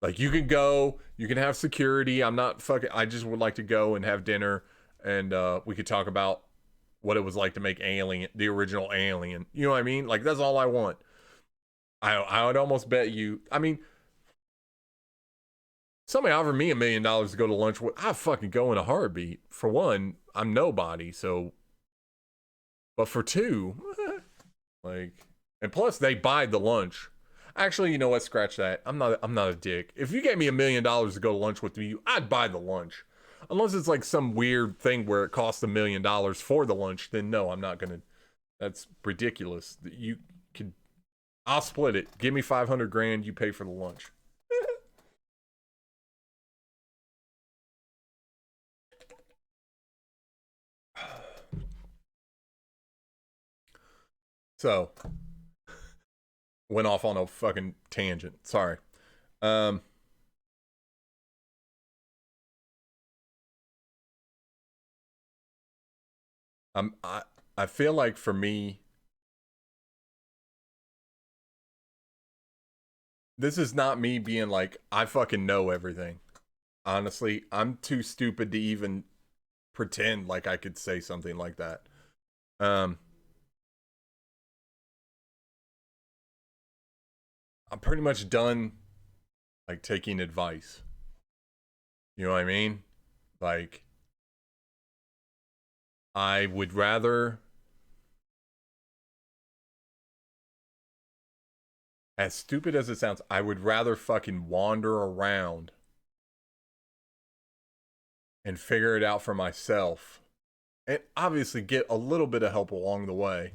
Like, you can go, you can have security. I just would like to go and have dinner, and we could talk about what it was like to make Alien, the original Alien. You know what I mean? Like, that's all I want. I would almost bet you, I mean, somebody offered me $1 million to go to lunch with, I'd fucking go in a heartbeat. For one, I'm nobody, so, but for two, like, and plus they buy the lunch. Actually, you know what? Scratch that. I'm not a dick. If you gave me $1 million to go to lunch with me, I'd buy the lunch. Unless it's like some weird thing where it costs $1 million for the lunch, then no, I'm not gonna. That's ridiculous. You could, I'll split it. Give me 500 grand. You pay for the lunch. So, went off on a fucking tangent. Sorry. I feel like for me, this is not me being like I fucking know everything. Honestly, I'm too stupid to even pretend like I could say something like that. Um, I'm pretty much done like taking advice. You know what I mean? Like I would rather, as stupid as it sounds, I would rather fucking wander around and figure it out for myself and obviously get a little bit of help along the way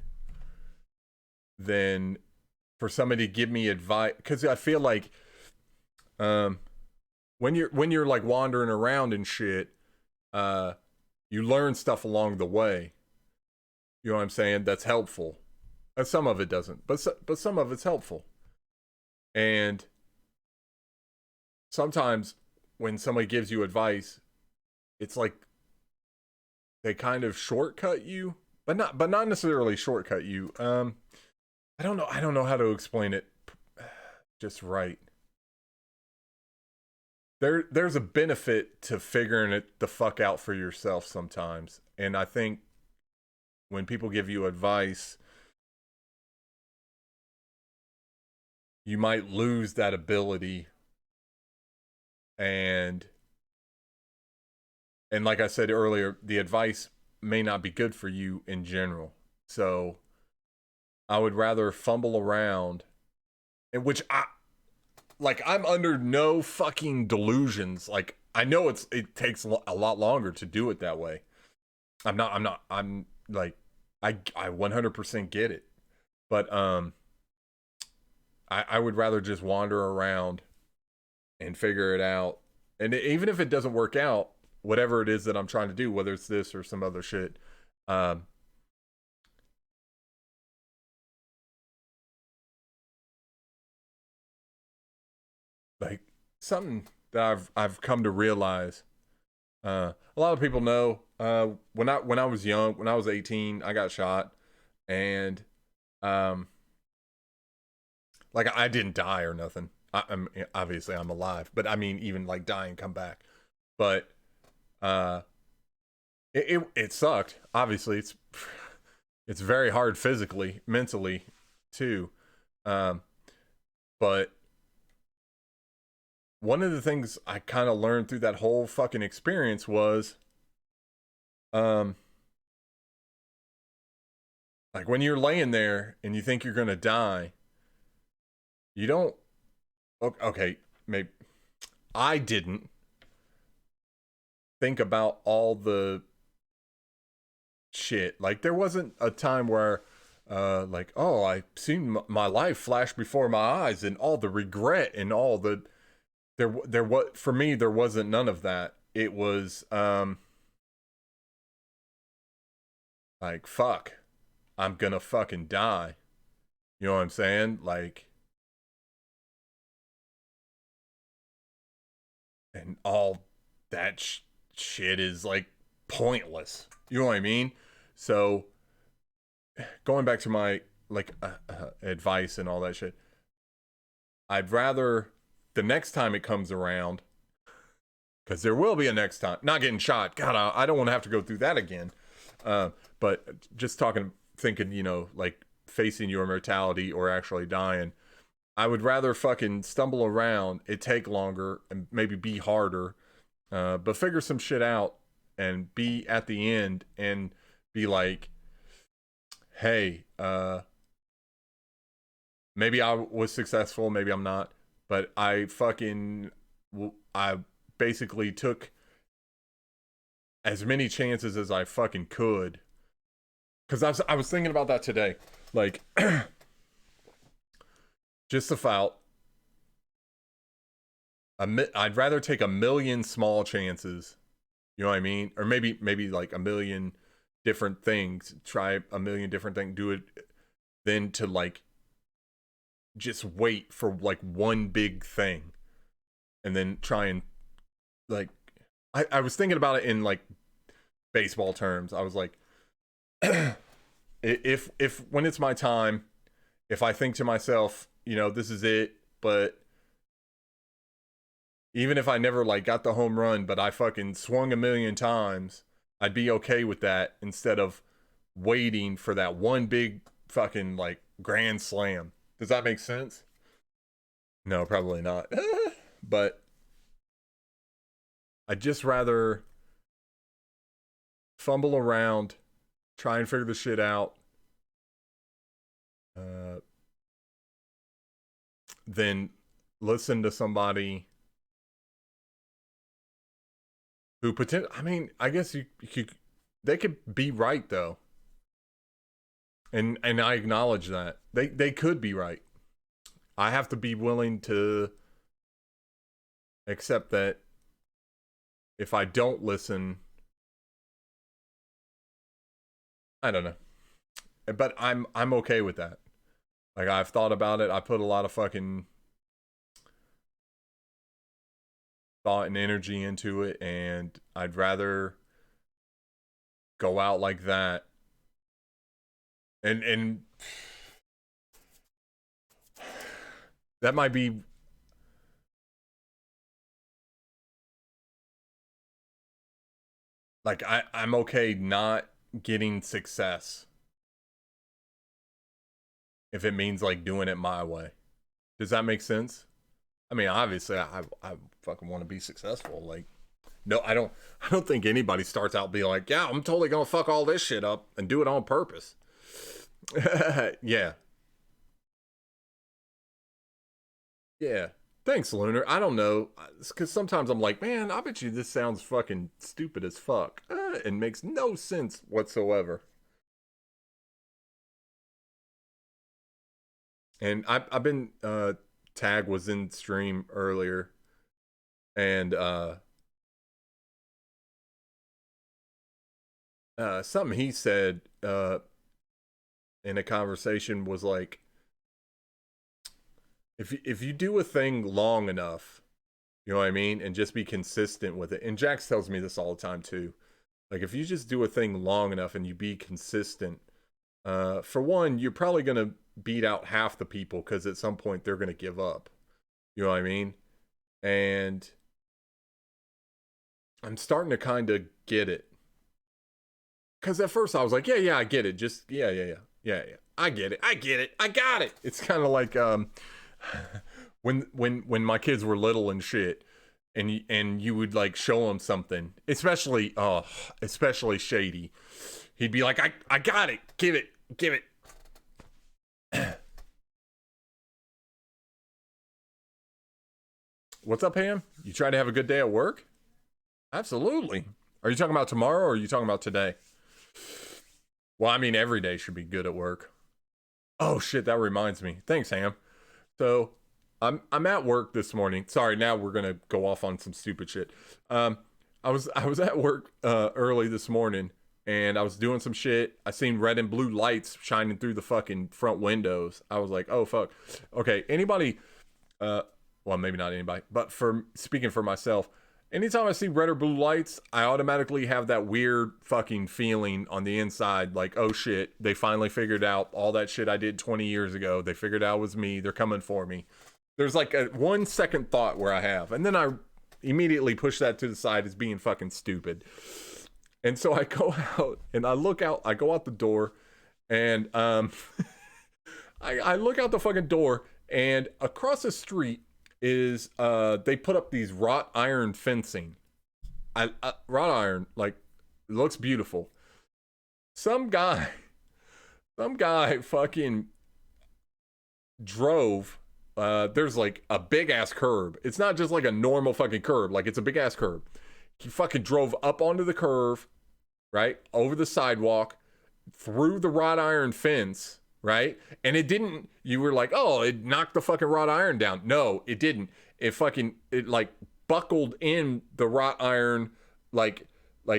than for somebody to give me advice. Because I feel like um, when you're like wandering around and shit, uh, you learn stuff along the way. You know what I'm saying? That's helpful. And some of it doesn't, but some of it's helpful. And sometimes when somebody gives you advice, it's like they kind of shortcut you, but not necessarily shortcut you. I don't know how to explain it just right. There's a benefit to figuring it the fuck out for yourself sometimes. And I think when people give you advice, you might lose that ability and like I said earlier, the advice may not be good for you in general. So I would rather fumble around, in which I'm under no fucking delusions. Like I know it takes a lot longer to do it that way. I'm like I 100% get it. But I would rather just wander around and figure it out. And even if it doesn't work out, whatever it is that I'm trying to do, whether it's this or some other shit, um, like something that I've come to realize. A lot of people know when I was young, when I was 18, I got shot, and um, like I didn't die or nothing. I'm obviously I'm alive, but I mean even like die and come back. But uh, it sucked. Obviously, it's very hard physically, mentally, too. Um, but one of the things I kind of learned through that whole fucking experience was, um, like when you're laying there and you think you're gonna die, you don't. Okay, maybe I didn't think about all the shit. Like there wasn't a time where like, oh, I seen my life flash before my eyes and all the regret and all the there what for me there wasn't none of that. It was like fuck, I'm gonna fucking die. You know what I'm saying? Like, and all that shit is like pointless. You know what I mean? So going back to my like advice and all that shit, I'd rather the next time it comes around, because there will be a next time. Not getting shot. God, I don't want to have to go through that again. But just talking, thinking, like facing your mortality or actually dying. I would rather fucking stumble around, it take longer, and maybe be harder, but figure some shit out and be at the end and be like, hey, maybe I was successful, maybe I'm not, but I basically took as many chances as I fucking could. Because I was thinking about that today. Like, just about, I'd rather take a million small chances. You know what I mean? Or maybe like a million different things. Try a million different things. Do it than to like just wait for like one big thing and then try and like I was thinking about it in like baseball terms. I was like, if when it's my time, if I think to myself, you know, this is it, but even if I never like got the home run, but I fucking swung a million times, I'd be okay with that instead of waiting for that one big fucking like grand slam. Does that make sense? No, probably not. But I'd just rather fumble around, try and figure the shit out, than listen to somebody who I mean, I guess they could be right though. And I acknowledge that. They could be right. I have to be willing to accept that if I don't listen, I don't know. But I'm okay with that. Like, I've thought about it. I put a lot of fucking thought and energy into it, and I'd rather go out like that. And that might be like I'm okay not getting success if it means like doing it my way. Does that make sense? I mean, obviously I fucking want to be successful. Like, no, I don't think anybody starts out being like, yeah, I'm totally gonna fuck all this shit up and do it on purpose. Yeah. Yeah. Thanks, Lunar. I don't know. Because sometimes I'm like, man, I bet you this sounds fucking stupid as fuck. And makes no sense whatsoever. And I've been, Tag was in stream earlier. And something he said in a conversation was like, if you do a thing long enough, you know what I mean, and just be consistent with it. And Jax tells me this all the time too. Like, if you just do a thing long enough and you be consistent, for one, you're probably gonna beat out half the people because at some point they're gonna give up. You know what I mean? And I'm starting to kind of get it. Because at first I was like, yeah, I get it. Just yeah. I get it. I got it. It's kind of like when my kids were little and shit, and you would like show them something, especially Shady. He'd be like, I got it. Give it. What's up, Ham? You trying to have a good day at work? Absolutely. Are you talking about tomorrow or are you talking about today? Well, I mean, every day should be good at work. Oh shit, that reminds me. Thanks, Ham. So I'm at work this morning. Sorry, now we're gonna go off on some stupid shit. I was at work early this morning and I was doing some shit. I seen red and blue lights shining through the fucking front windows. I was like, oh fuck. Okay, anybody well, maybe not anybody, but speaking for myself, anytime I see red or blue lights, I automatically have that weird fucking feeling on the inside, like, oh shit, they finally figured out all that shit I did 20 years ago. They figured out it was me. They're coming for me. There's like a 1 second thought where I have, and then I immediately push that to the side as being fucking stupid. And so I go out and I look out, I go out the door and I look out the fucking door, and across the street is they put up these wrought iron fencing. Wrought iron, like, it looks beautiful. Some guy fucking drove. There's like a big ass curb. It's not just like a normal fucking curb, like it's a big ass curb. He fucking drove up onto the curve, right? Over the sidewalk, through the wrought iron fence, right? And it didn't, you were like, oh, it knocked the fucking wrought iron down. No, it didn't. It like buckled in the wrought iron, like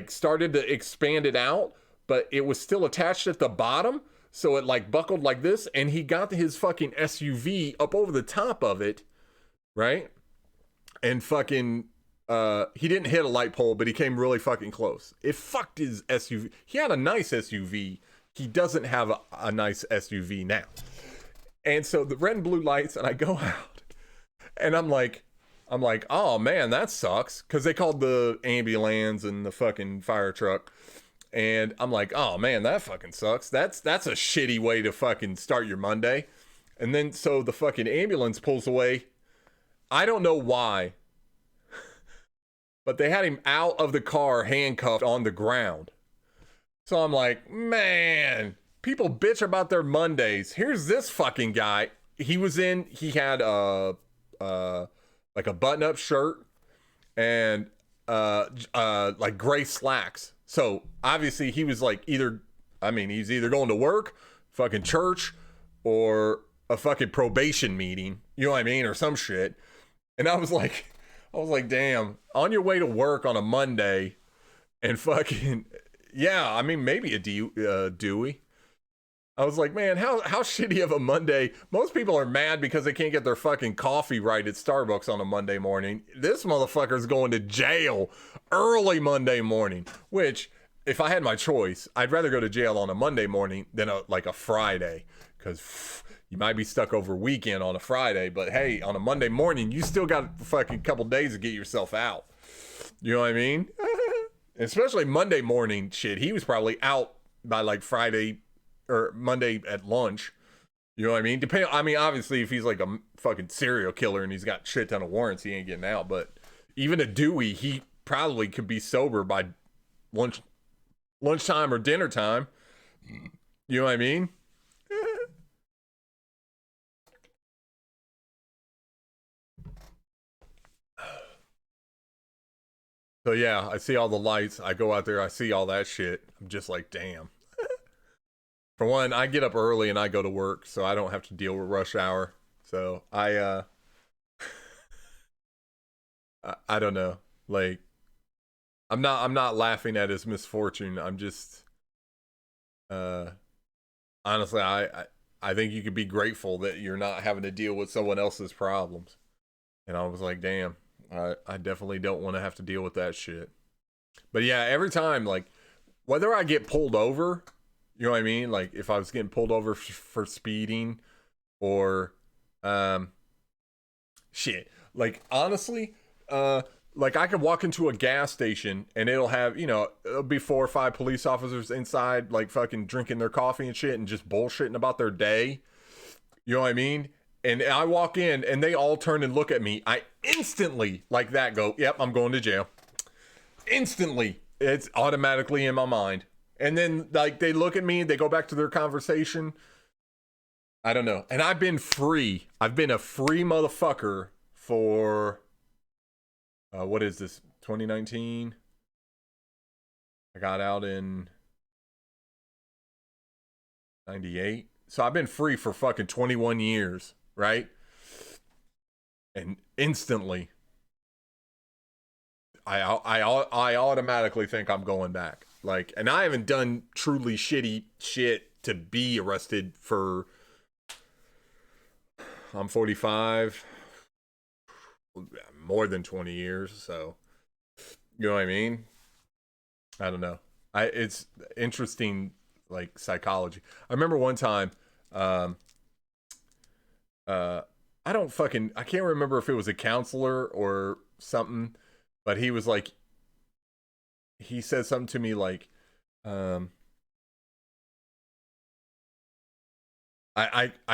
started to expand it out, but it was still attached at the bottom. So it like buckled like this, and he got his fucking SUV up over the top of it, right? And fucking he didn't hit a light pole, but he came really fucking close. It fucked his SUV. He had a nice SUV. He doesn't have a nice SUV now. And so the red and blue lights, and I go out, and I'm like, oh man, that sucks. Cause they called the ambulance and the fucking fire truck. And I'm like, oh man, that fucking sucks. That's a shitty way to fucking start your Monday. And then so the fucking ambulance pulls away. I don't know why, but they had him out of the car handcuffed on the ground. So I'm like, man, people bitch about their Mondays. Here's this fucking guy. He had like a button-up shirt and like gray slacks. So obviously he was like he's either going to work, fucking church, or a fucking probation meeting, you know what I mean, or some shit. And I was like, damn, on your way to work on a Monday, and fucking, yeah, I mean, maybe a Dewey. I was like, man, how shitty of a Monday. Most people are mad because they can't get their fucking coffee right at Starbucks on a Monday morning. This motherfucker's going to jail early Monday morning, which, if I had my choice, I'd rather go to jail on a Monday morning than a Friday, because you might be stuck over weekend on a Friday, but hey, on a Monday morning, you still got a fucking couple days to get yourself out. You know what I mean? Especially Monday morning shit. He was probably out by like Friday or Monday at lunch. You know what I mean? Obviously, if he's like a fucking serial killer and he's got shit ton of warrants, he ain't getting out. But even a Dewey, he probably could be sober by lunchtime or dinner time. You know what I mean? So yeah, I see all the lights. I go out there, I see all that shit. I'm just like, damn. For one, I get up early and I go to work, so I don't have to deal with rush hour. So I don't know. Like, I'm not laughing at his misfortune. I'm just honestly, I think you could be grateful that you're not having to deal with someone else's problems. And I was like, damn, I definitely don't want to have to deal with that shit. But yeah, every time, like, whether I get pulled over, you know what I mean? Like, if I was getting pulled over for speeding or, shit. Like, honestly, like, I could walk into a gas station and it'll have, it'll be 4 or 5 police officers inside, like, fucking drinking their coffee and shit and just bullshitting about their day. You know what I mean? And I walk in and they all turn and look at me. I instantly, like that, go, yep, I'm going to jail. Instantly. It's automatically in my mind. And then, like, they look at me, they go back to their conversation. I don't know. And I've been free. I've been a free motherfucker for, what is this, 2019? I got out in 98. So I've been free for fucking 21 years, right? And instantly, I automatically think I'm going back. Like, and I haven't done truly shitty shit to be arrested for, I'm 45, more than 20 years. So, you know what I mean? I don't know. It's interesting, like, psychology. I remember one time, I can't remember if it was a counselor or something, but he was like, he said something to me like, I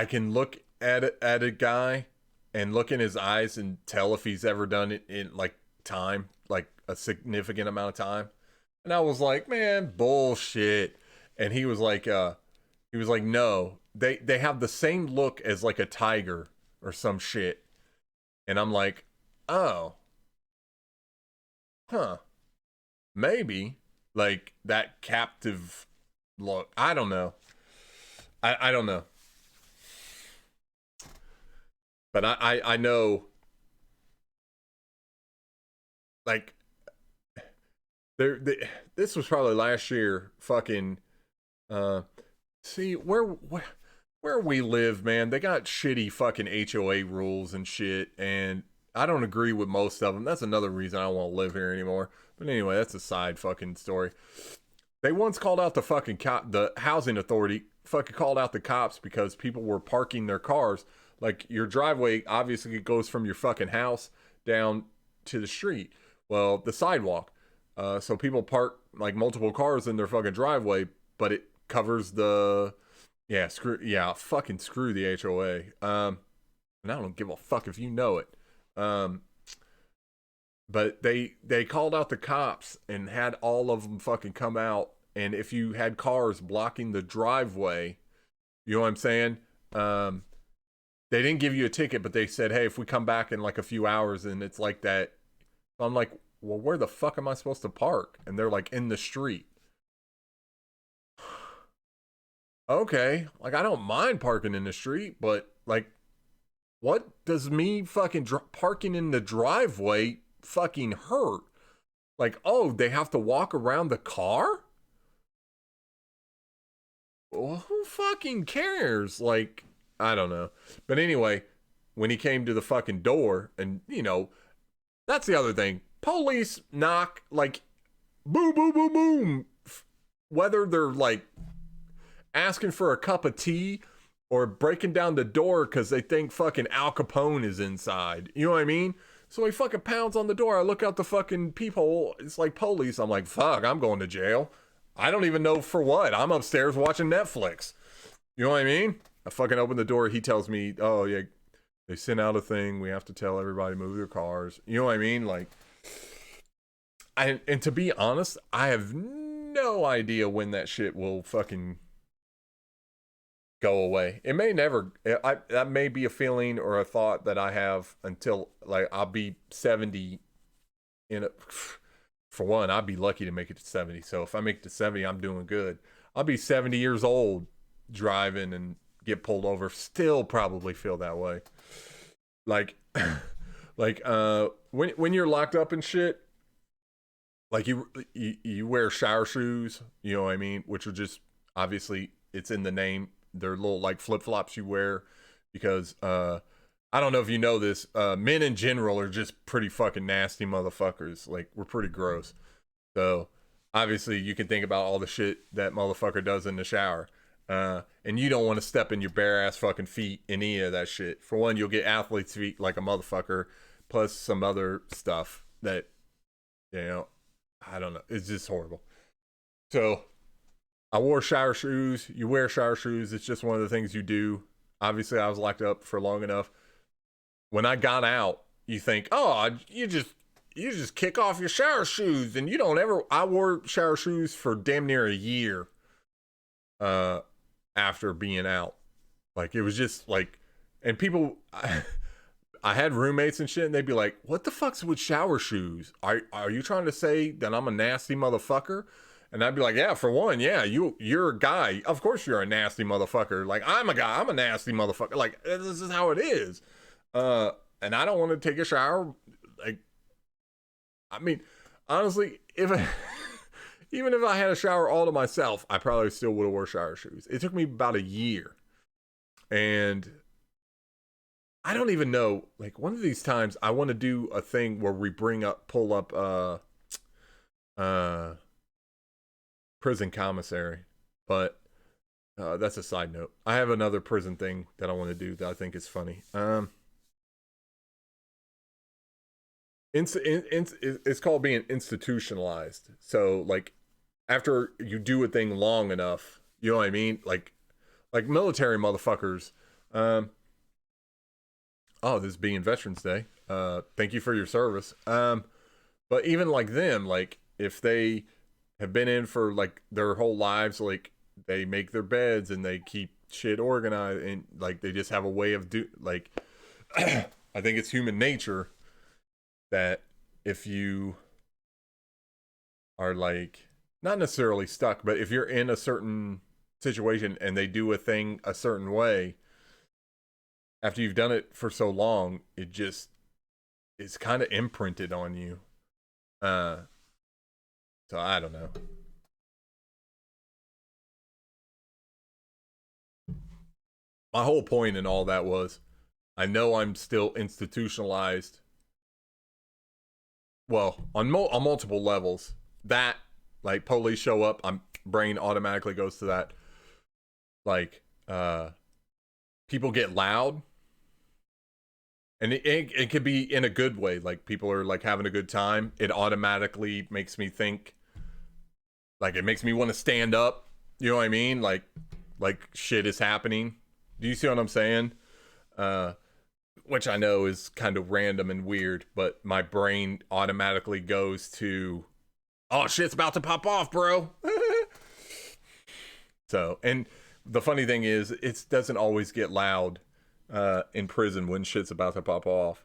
can look at a guy and look in his eyes and tell if he's ever done it in like time, like a significant amount of time. And I was like, man, bullshit. And he was like, no, they have the same look as like a tiger or some shit. And I'm like, oh, huh. Maybe, like, that captive look. I don't know. I don't know. But I know, like, this was probably last year. Fucking, see where we live, man. They got shitty fucking HOA rules and shit, and I don't agree with most of them. That's another reason I don't want to live here anymore. But anyway, that's a side fucking story. They once called out the fucking the housing authority fucking called out the cops because people were parking their cars. Like, your driveway obviously goes from your fucking house down to the street. Well, the sidewalk. So people park like multiple cars in their fucking driveway, but it covers the fucking screw the HOA. And I don't give a fuck if you know it. But they called out the cops and had all of them fucking come out. And if you had cars blocking the driveway, you know what I'm saying? They didn't give you a ticket, but they said, hey, if we come back in like a few hours and it's like that. I'm like, well, where the fuck am I supposed to park? And they're like, in the street. Okay, like, I don't mind parking in the street, but like, what does me fucking parking in the driveway fucking hurt? Like, oh, they have to walk around the car? Well, who fucking cares? Like, I don't know. But anyway, when he came to the fucking door, and, you know, that's the other thing. Police knock, like, boom, boom, boom, boom. Whether they're, like, asking for a cup of tea or breaking down the door because they think fucking Al Capone is inside. You know what I mean? So he fucking pounds on the door. I look out the fucking peephole. It's like police. I'm like, fuck, I'm going to jail. I don't even know for what. I'm upstairs watching Netflix. You know what I mean? I fucking open the door. He tells me, oh, yeah, they sent out a thing. We have to tell everybody to move their cars. You know what I mean? Like, and to be honest, I have no idea when that shit will fucking go away. It may never. That may be a feeling or a thought that I have until, like, I'll be 70 in a, for one, I'd be lucky to make it to 70. So if I make it to 70, I'm doing good. I'll be 70 years old driving and get pulled over, still probably feel that way. Like when you're locked up and shit, like, you wear shower shoes, you know what I mean, which are just, obviously it's in the name. They're little like flip-flops you wear because I don't know if you know this, men in general are just pretty fucking nasty motherfuckers. Like, we're pretty gross. So obviously you can think about all the shit that motherfucker does in the shower. And you don't want to step in your bare ass fucking feet in any of that shit. For one, you'll get athlete's feet like a motherfucker, plus some other stuff that, you know, I don't know. It's just horrible. So I wore shower shoes. You wear shower shoes. It's just one of the things you do. Obviously, I was locked up for long enough. When I got out, you think, oh, you just kick off your shower shoes, and you don't ever. I wore shower shoes for damn near a year. After being out, like, it was just like, and people, I had roommates and shit, and they'd be like, "What the fuck's with shower shoes? Are you trying to say that I'm a nasty motherfucker?" And I'd be like, "Yeah, for one, yeah, you're a guy. Of course you're a nasty motherfucker. Like, I'm a guy. I'm a nasty motherfucker. Like, this is how it is." And I don't want to take a shower. Like, I mean, honestly, even if I had a shower all to myself, I probably still would have wore shower shoes. It took me about a year. And I don't even know, like, one of these times I want to do a thing where we pull up prison commissary. But that's a side note. I have another prison thing that I want to do that I think is funny. It's called being institutionalized. So, like, after you do a thing long enough, you know what I mean? Like military motherfuckers. Oh, this being Veterans Day. Thank you for your service. But even like them, like, if they have been in for like their whole lives, like, they make their beds and they keep shit organized, and like, they just have a way of like, I think it's human nature that if you are, like, not necessarily stuck, but if you're in a certain situation and they do a thing a certain way, after you've done it for so long, it just is kind of imprinted on you. So I don't know. My whole point in all that was, I know I'm still institutionalized well, on multiple levels. That, like, police show up, I'm brain automatically goes to that. Like, people get loud, and it could be in a good way. Like, people are like having a good time. It automatically makes me think. Like, it makes me want to stand up. You know what I mean? Like shit is happening. Do you see what I'm saying? Which I know is kind of random and weird, but my brain automatically goes to, oh, shit's about to pop off, bro. So, and the funny thing is, it doesn't always get loud in prison when shit's about to pop off.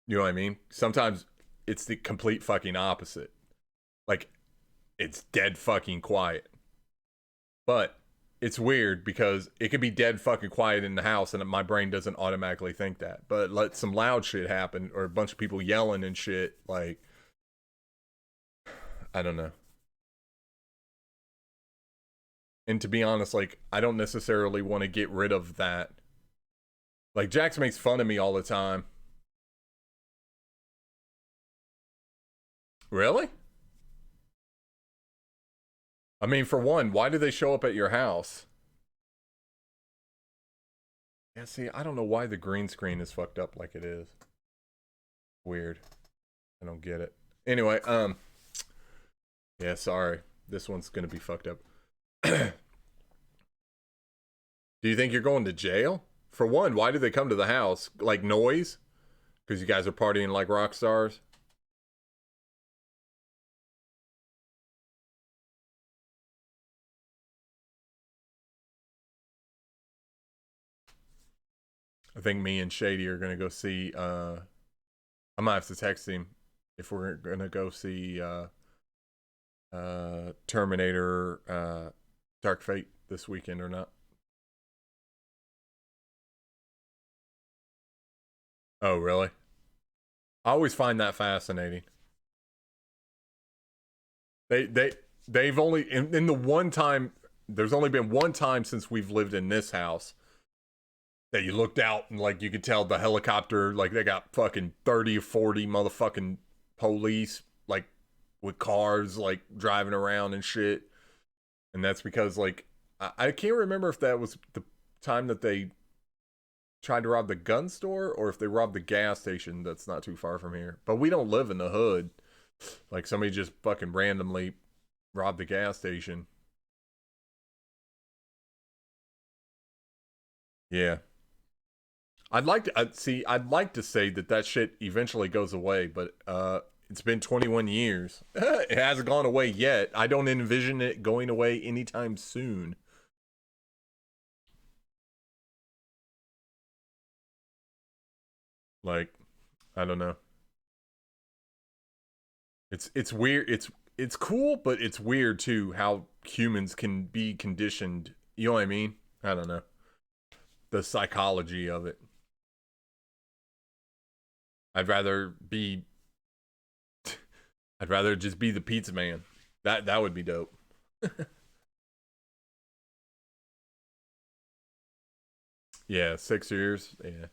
You know what I mean? Sometimes it's the complete fucking opposite. Like, it's dead fucking quiet. But it's weird because it could be dead fucking quiet in the house and my brain doesn't automatically think that. But let some loud shit happen or a bunch of people yelling and shit, like, I don't know. And to be honest, like, I don't necessarily want to get rid of that. Like, Jax makes fun of me all the time. Really? I mean, for one, why do they show up at your house? Yeah, see, I don't know why the green screen is fucked up like it is. Weird. I don't get it. Anyway, yeah, sorry. This one's gonna be fucked up. Do you think you're going to jail? For one, why did they come to the house? Like, noise? Because you guys are partying like rock stars? I think me and Shady are gonna go see, I might have to text him if we're gonna go see, Terminator, Dark Fate this weekend or not. Oh, really? I always find that fascinating. They they've only in the one time, there's only been one time since we've lived in this house that you looked out and like you could tell the helicopter, like they got fucking 30 or 40 motherfucking police like with cars like driving around and shit. And that's because like I can't remember if that was the time that they tried to rob the gun store or if they robbed the gas station that's not too far from here. But we don't live in the hood. Like somebody just fucking randomly robbed the gas station. Yeah. I'd like to say that that shit eventually goes away, but it's been 21 years. It hasn't gone away yet. I don't envision it going away anytime soon. Like, I don't know. It's weird. It's cool, but it's weird too how humans can be conditioned. You know what I mean? I don't know. The psychology of it. I'd rather be I'd rather just be the pizza man. That would be dope. Yeah, 6 years. Yeah.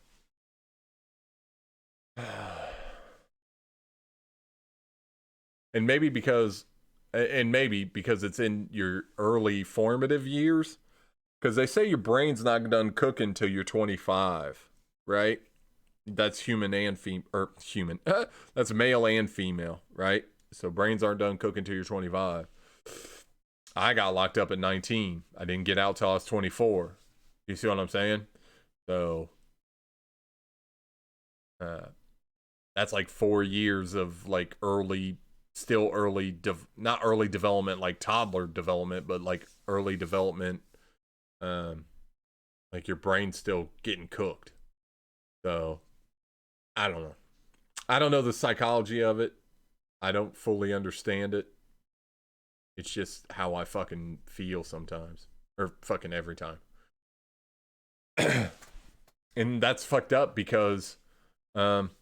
And maybe because it's in your early formative years, because they say your brain's not done cooking till you're 25, right? That's human and female, or human. That's male and female, right? So brains aren't done cooking till you're 25. I got locked up at 19. I didn't get out till I was 24. You see what I'm saying? So uh, that's like 4 years of like early, still early, not early development like toddler development, but like early development. Um, like your brain's still getting cooked. So I don't know. I don't know the psychology of it. I don't fully understand it. It's just how I fucking feel sometimes, or fucking every time. And that's fucked up because, um,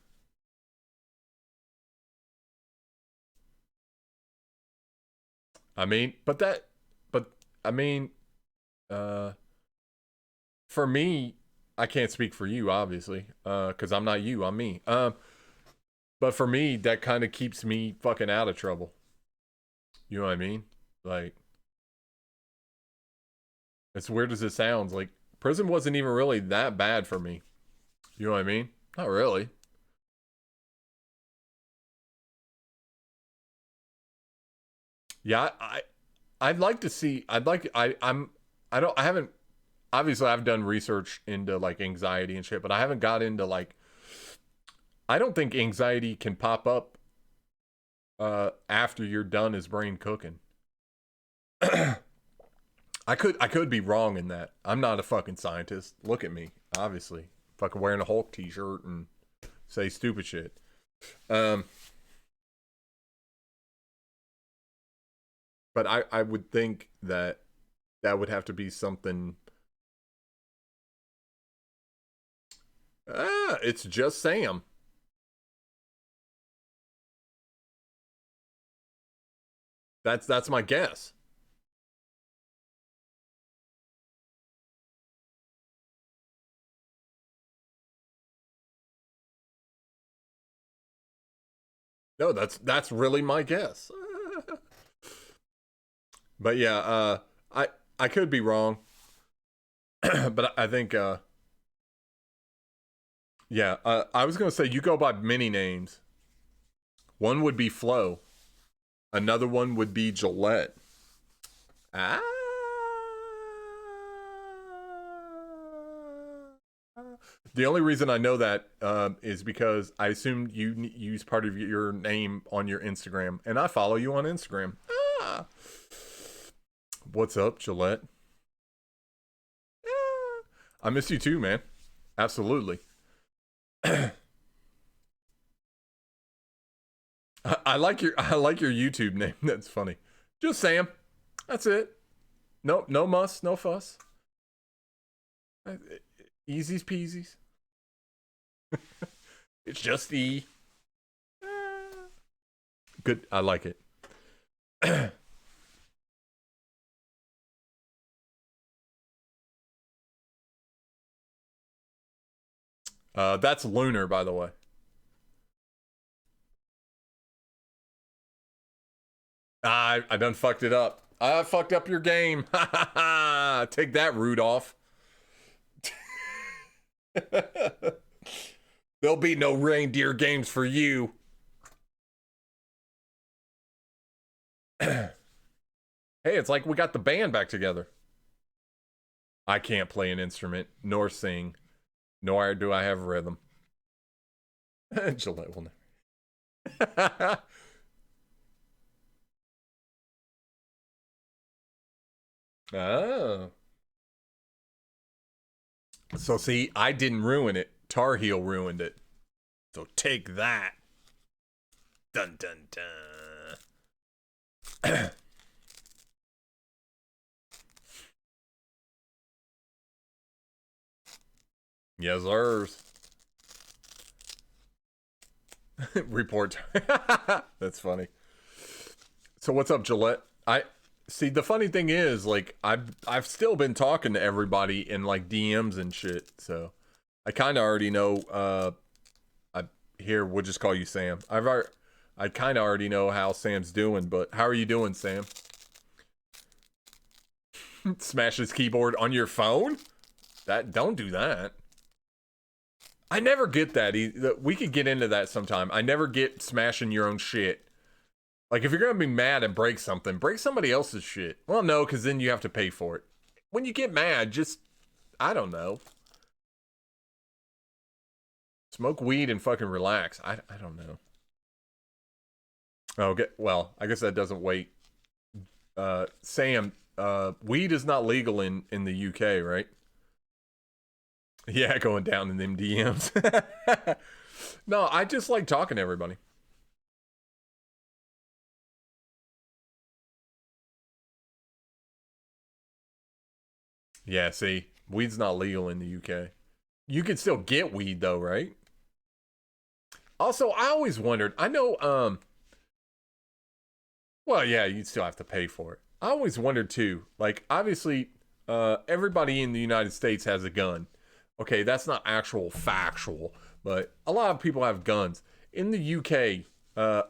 I mean, but I mean, uh, for me, I can't speak for you, obviously, because I'm not you, I'm me. But for me, that kind of keeps me fucking out of trouble. You know what I mean? Like, as weird as it sounds, like, prison wasn't even really that bad for me. You know what I mean? Not really. Yeah, I'd like to see. I'd like. I don't. I haven't. Obviously, I've done research into like anxiety and shit, but I haven't got into like. I don't think anxiety can pop up after you're done as brain cooking. I could be wrong in that. I'm not a fucking scientist. Look at me, obviously. Fucking wearing a Hulk t-shirt and say stupid shit. But I would think that would have to be something. It's just Sam. That's my guess. No, that's really my guess. But yeah, I could be wrong. But I think yeah, I was gonna say you go by many names. One would be Flo. Another one would be Gillette. Ah. The only reason I know that is because I assume you use part of your name on your Instagram, and I follow you on Instagram. Ah. What's up, Gillette? I miss you too, man. Absolutely. I like your YouTube name. That's funny. Just Sam. That's it. No muss, no fuss. Easies peasies. It's just E. Good. I like it. That's Lunar, by the way. I done fucked it up. I fucked up your game. Take that, Rudolph. There'll be no reindeer games for you. Hey, it's like we got the band back together. I can't play an instrument nor sing, nor do I have rhythm. Gillette will never. Oh. So see, I didn't ruin it. Tar Heel ruined it. So take that. Dun dun dun. Yes, sirs. Report. That's funny. So what's up, Gillette? I see. The funny thing is, like, I've still been talking to everybody in like DMs and shit. So I kind of already know. Here we'll just call you Sam. I kind of already know how Sam's doing, but how are you doing, Sam? Smash his keyboard on your phone? Don't do that. I never get that. We could get into that sometime. I never get smashing your own shit. Like, if you're gonna be mad and break something, break somebody else's shit. Well, no, because then you have to pay for it. When you get mad, just, I don't know. Smoke weed and fucking relax. I don't know. Okay, well, I guess that doesn't wait. Sam, weed is not legal in the UK, right? Yeah, going down in them DMs. No, I just like talking to everybody. Yeah, see, weed's not legal in the UK. You can still get weed though, right? Also, I always wondered, I know, well, yeah, you'd still have to pay for it. I always wondered too, like, obviously, everybody in the United States has a gun. Okay, that's not actual factual, but a lot of people have guns. in the UK,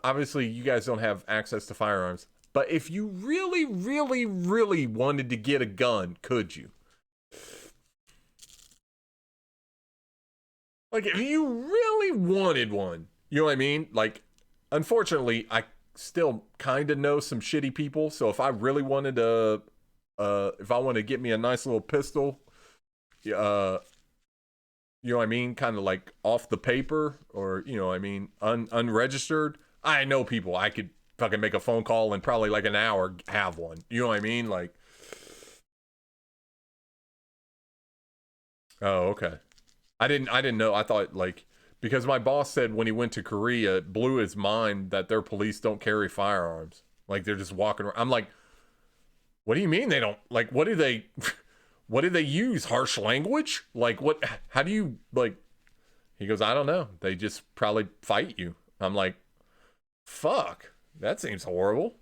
obviously you guys don't have access to firearms, but if you really, really, really wanted to get a gun, could you? Like, if you really wanted one, you know what I mean? Like, unfortunately, I still kind of know some shitty people. So if I really wanted to, if I want to get me a nice little pistol, you know what I mean? Kind of like off the paper, or, you know what I mean, unregistered. I know people. I could fucking make a phone call and probably like an hour have one. You know what I mean? Like, oh, okay. I didn't know. I thought, like, because my boss said when he went to Korea, it blew his mind that their police don't carry firearms. Like, they're just walking around. I'm like, what do you mean they don't? Like, what do they what do they use? Harsh language? Like, what, how do you, like, he goes, I don't know. They just probably fight you. I'm like, fuck. That seems horrible.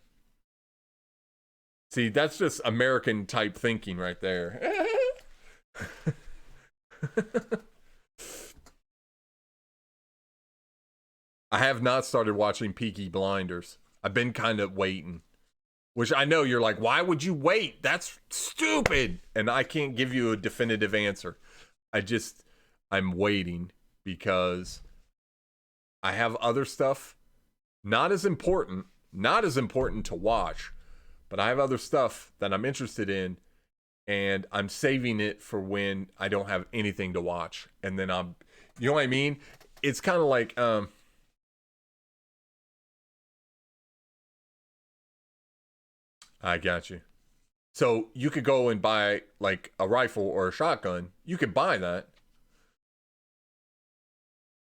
See, that's just American type thinking right there. I have not started watching Peaky Blinders. I've been kind of waiting. Which I know you're like, why would you wait? That's stupid. And I can't give you a definitive answer. I'm waiting because I have other stuff not as important to watch, but I have other stuff that I'm interested in, and I'm saving it for when I don't have anything to watch. And then you know what I mean? It's kind of like, I got you. So you could go and buy like a rifle or a shotgun. You could buy that.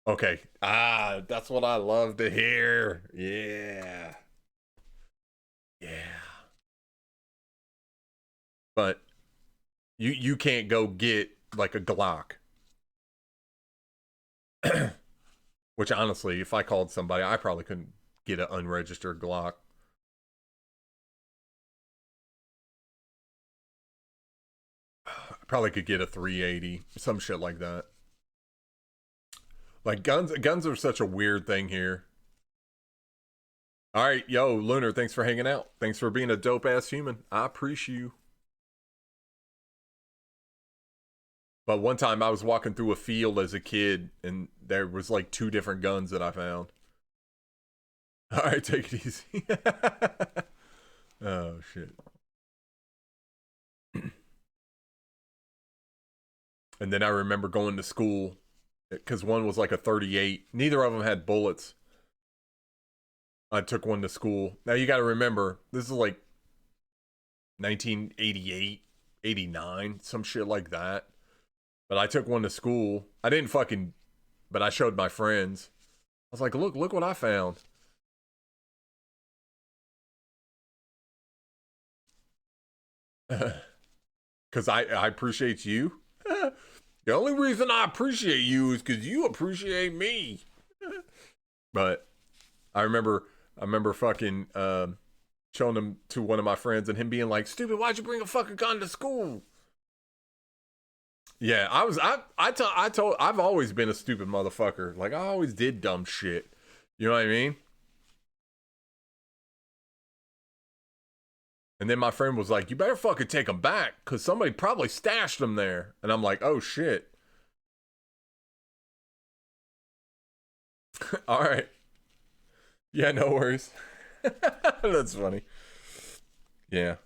Okay. Ah, that's what I love to hear. Yeah. Yeah. But you can't go get like a Glock. Which honestly, if I called somebody, I probably couldn't get an unregistered Glock. I probably could get a 380, some shit like that. Like, guns are such a weird thing here. All right, yo, Lunar, thanks for hanging out. Thanks for being a dope ass human. I appreciate you. But one time I was walking through a field as a kid, and there was like two different guns that I found. All right, take it easy. Oh shit. And then I remember going to school because one was like a 38. Neither of them had bullets. I took one to school. Now you got to remember, this is like 1988, 89, some shit like that. But I took one to school. I didn't fucking, but I showed my friends. I was like, look what I found. Because I appreciate you. The only reason I appreciate you is because you appreciate me. But I remember fucking showing them to one of my friends and him being like, stupid, why'd you bring a fucking gun to school? Yeah, I've always been a stupid motherfucker. Like, I always did dumb shit. You know what I mean? And then my friend was like, you better fucking take them back because somebody probably stashed them there. And I'm like, oh shit. All right. Yeah, no worries. That's funny. Yeah.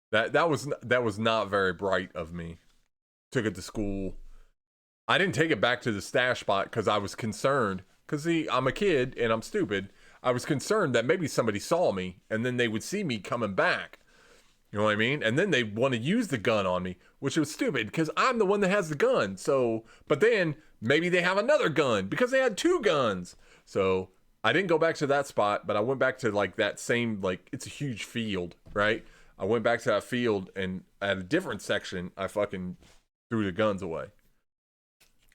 That was not very bright of me. Took it to school. I didn't take it back to the stash spot because I was concerned. Because, see, I'm a kid and I'm stupid. I was concerned that maybe somebody saw me and then they would see me coming back. You know what I mean? And then they want to use the gun on me, which was stupid because I'm the one that has the gun. So, but then maybe they have another gun because they had two guns. So I didn't go back to that spot, but I went back to like that same, like, it's a huge field, right? I went back to that field and at a different section, I fucking threw the guns away.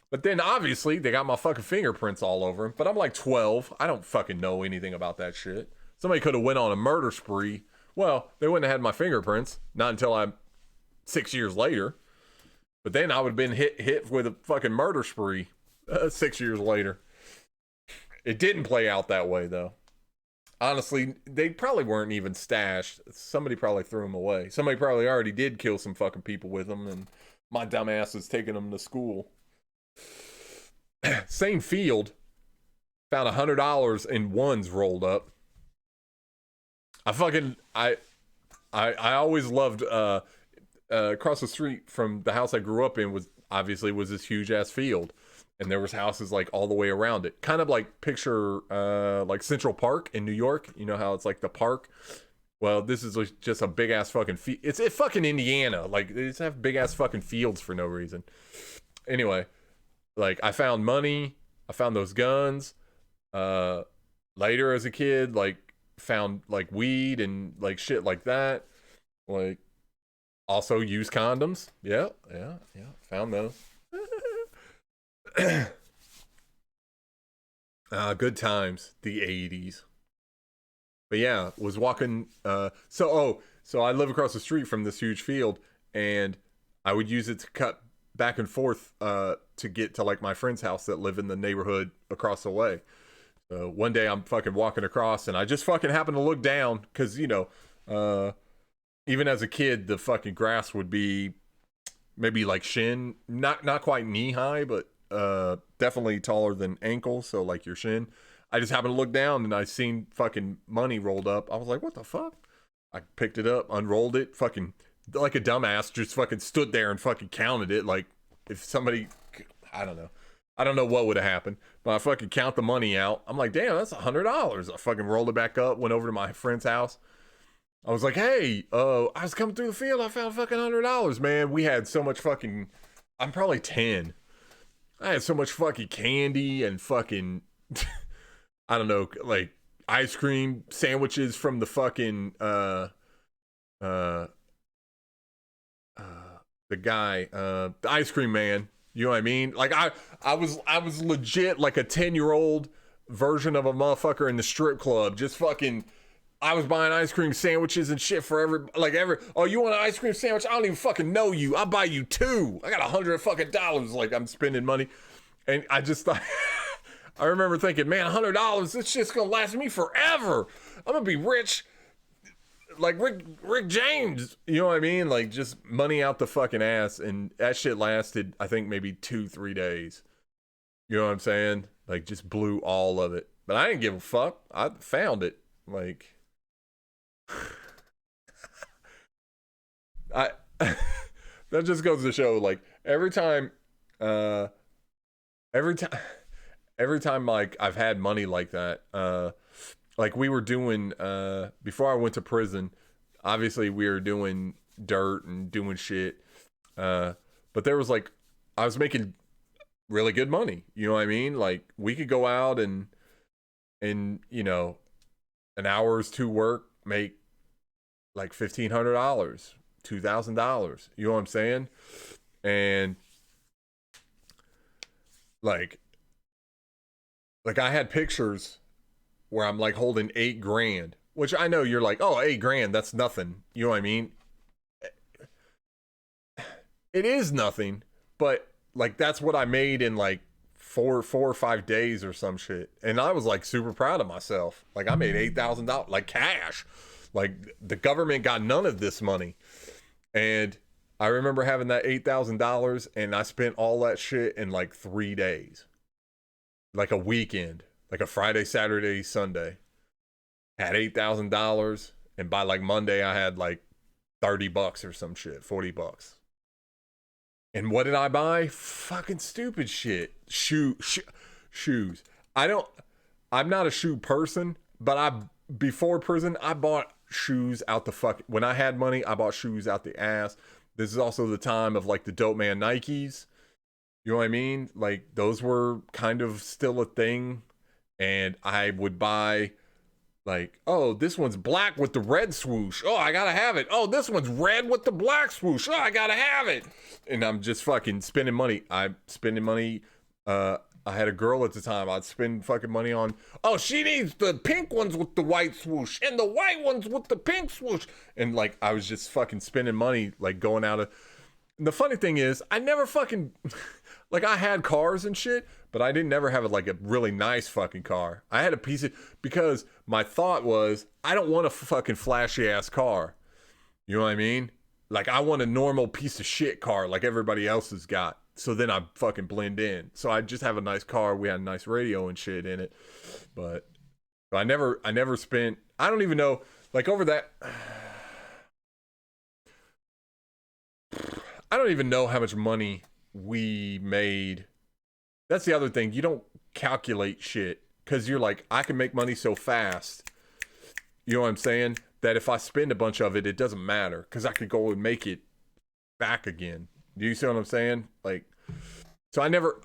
But then obviously they got my fucking fingerprints all over them. But I'm like 12. I don't fucking know anything about that shit. Somebody could have went on a murder spree. Well, they wouldn't have had my fingerprints. Not until I'm 6 years later. But then I would have been hit with a fucking murder spree 6 years later. It didn't play out that way though. Honestly, they probably weren't even stashed. Somebody probably threw them away. Somebody probably already did kill some fucking people with them, and my dumb ass was taking them to school. Same field, found $100 in ones rolled up. I always loved across the street from the house I grew up in was this huge ass field, and there was houses like all the way around it, kind of like picture like Central Park in New York. You know how it's like the park. Well, this is just a big ass fucking field. It's fucking Indiana. Like they just have big ass fucking fields for no reason. Anyway, like I found money, I found those guns. Later as a kid, like found like weed and like shit like that. Like also used condoms. Yeah. Found those. Good times, the 80s. But yeah, was walking so I live across the street from this huge field, and I would use it to cut back and forth to get to like my friend's house that live in the neighborhood across the way. So one day I'm fucking walking across, and I just fucking happened to look down because, you know, even as a kid, the fucking grass would be maybe like shin, not quite knee high, but definitely taller than ankle, so like your shin. I just happened to look down, and I seen fucking money rolled up. I was like, what the fuck? I picked it up, unrolled it, fucking like a dumbass, just fucking stood there and fucking counted it. Like if somebody, I don't know what would have happened, but I fucking count the money out. I'm like, damn, that's $100. I fucking rolled it back up, went over to my friend's house. I was like, hey, I was coming through the field. I found fucking $100, man. We had so much fucking, I'm probably 10. I had so much fucking candy and fucking, I don't know, like ice cream sandwiches from the fucking, the guy, the ice cream man. You know what I mean? Like I was legit like a 10-year-old version of a motherfucker in the strip club. Just fucking, I was buying ice cream sandwiches and shit for every, oh, you want an ice cream sandwich? I don't even fucking know you. I'll buy you 2. I got $100 fucking dollars. Like I'm spending money. And I just thought, I remember thinking, man, $100, this shit's gonna last me forever. I'm gonna be rich. Like Rick James, you know what I mean? Like just money out the fucking ass, and that shit lasted, I think maybe 2-3 days. You know what I'm saying? Like just blew all of it. But I didn't give a fuck. I found it. Like I that just goes to show, like every time like I've had money like that, like we were doing before I went to prison, obviously we were doing dirt and doing shit, but there was like I was making really good money, you know what I mean? Like we could go out and you know, an hour's to work, make like $1,500, $2,000, you know what I'm saying? And like I had pictures where I'm like holding $8,000, which I know you're like, oh, $8,000, that's nothing. You know what I mean? It is nothing, but like that's what I made in like four or 5 days or some shit. And I was like super proud of myself. Like I made $8,000, like cash. Like the government got none of this money. And I remember having that $8,000, and I spent all that shit in like 3 days. Like a weekend, like a Friday, Saturday, Sunday. Had $8,000, and by like Monday I had like $30 or some shit, $40. And what did I buy? Fucking stupid shit. Shoes. I'm not a shoe person, but before prison, I bought shoes out the fuck. When I had money, I bought shoes out the ass. This is also the time of like the Dope Man Nikes. You know what I mean? Like those were kind of still a thing. And I would buy like, oh, this one's black with the red swoosh. Oh, I gotta have it. Oh, this one's red with the black swoosh. Oh, I gotta have it. And I'm just fucking spending money. I had a girl at the time. I'd spend fucking money on, oh, she needs the pink ones with the white swoosh and the white ones with the pink swoosh. And like, I was just fucking spending money, like going out of, And the funny thing is, I never fucking like I had cars and shit, but I didn't never have like a really nice fucking car. I had a piece of because my thought was I don't want a fucking flashy ass car. You know what I mean? Like I want a normal piece of shit car like everybody else has got. So then I fucking blend in. So I just have a nice car. We had a nice radio and shit in it. But I never spent I don't even know like over that I don't even know how much money we made. That's the other thing. You don't calculate shit because you're like, I can make money so fast. You know what I'm saying? That if I spend a bunch of it, it doesn't matter because I could go and make it back again. Do you see what I'm saying? Like, so I never,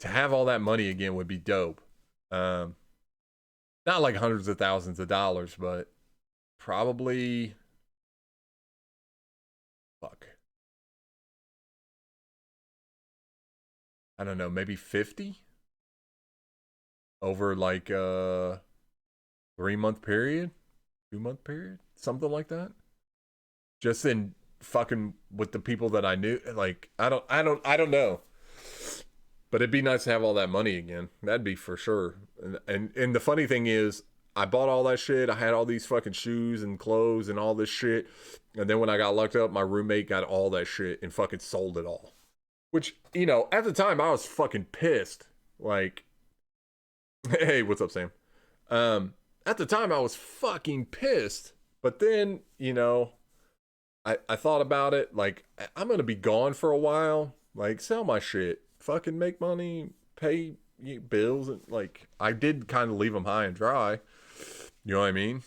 to have all that money again would be dope. Not like hundreds of thousands of dollars, but probably, fuck. I don't know, maybe 50 over like a 3-month period, 2-month period, something like that. Just in fucking with the people that I knew. Like I don't know. But it'd be nice to have all that money again. That'd be for sure. And the funny thing is, I bought all that shit. I had all these fucking shoes and clothes and all this shit. And then when I got locked up, my roommate got all that shit and fucking sold it all. Which, you know, at the time I was fucking pissed. Like, hey, what's up, Sam? At the time I was fucking pissed. But then, you know, I thought about it. Like, I'm gonna be gone for a while. Like, sell my shit. Fucking make money. Pay bills. And, like, I did kind of leave them high and dry. You know what I mean?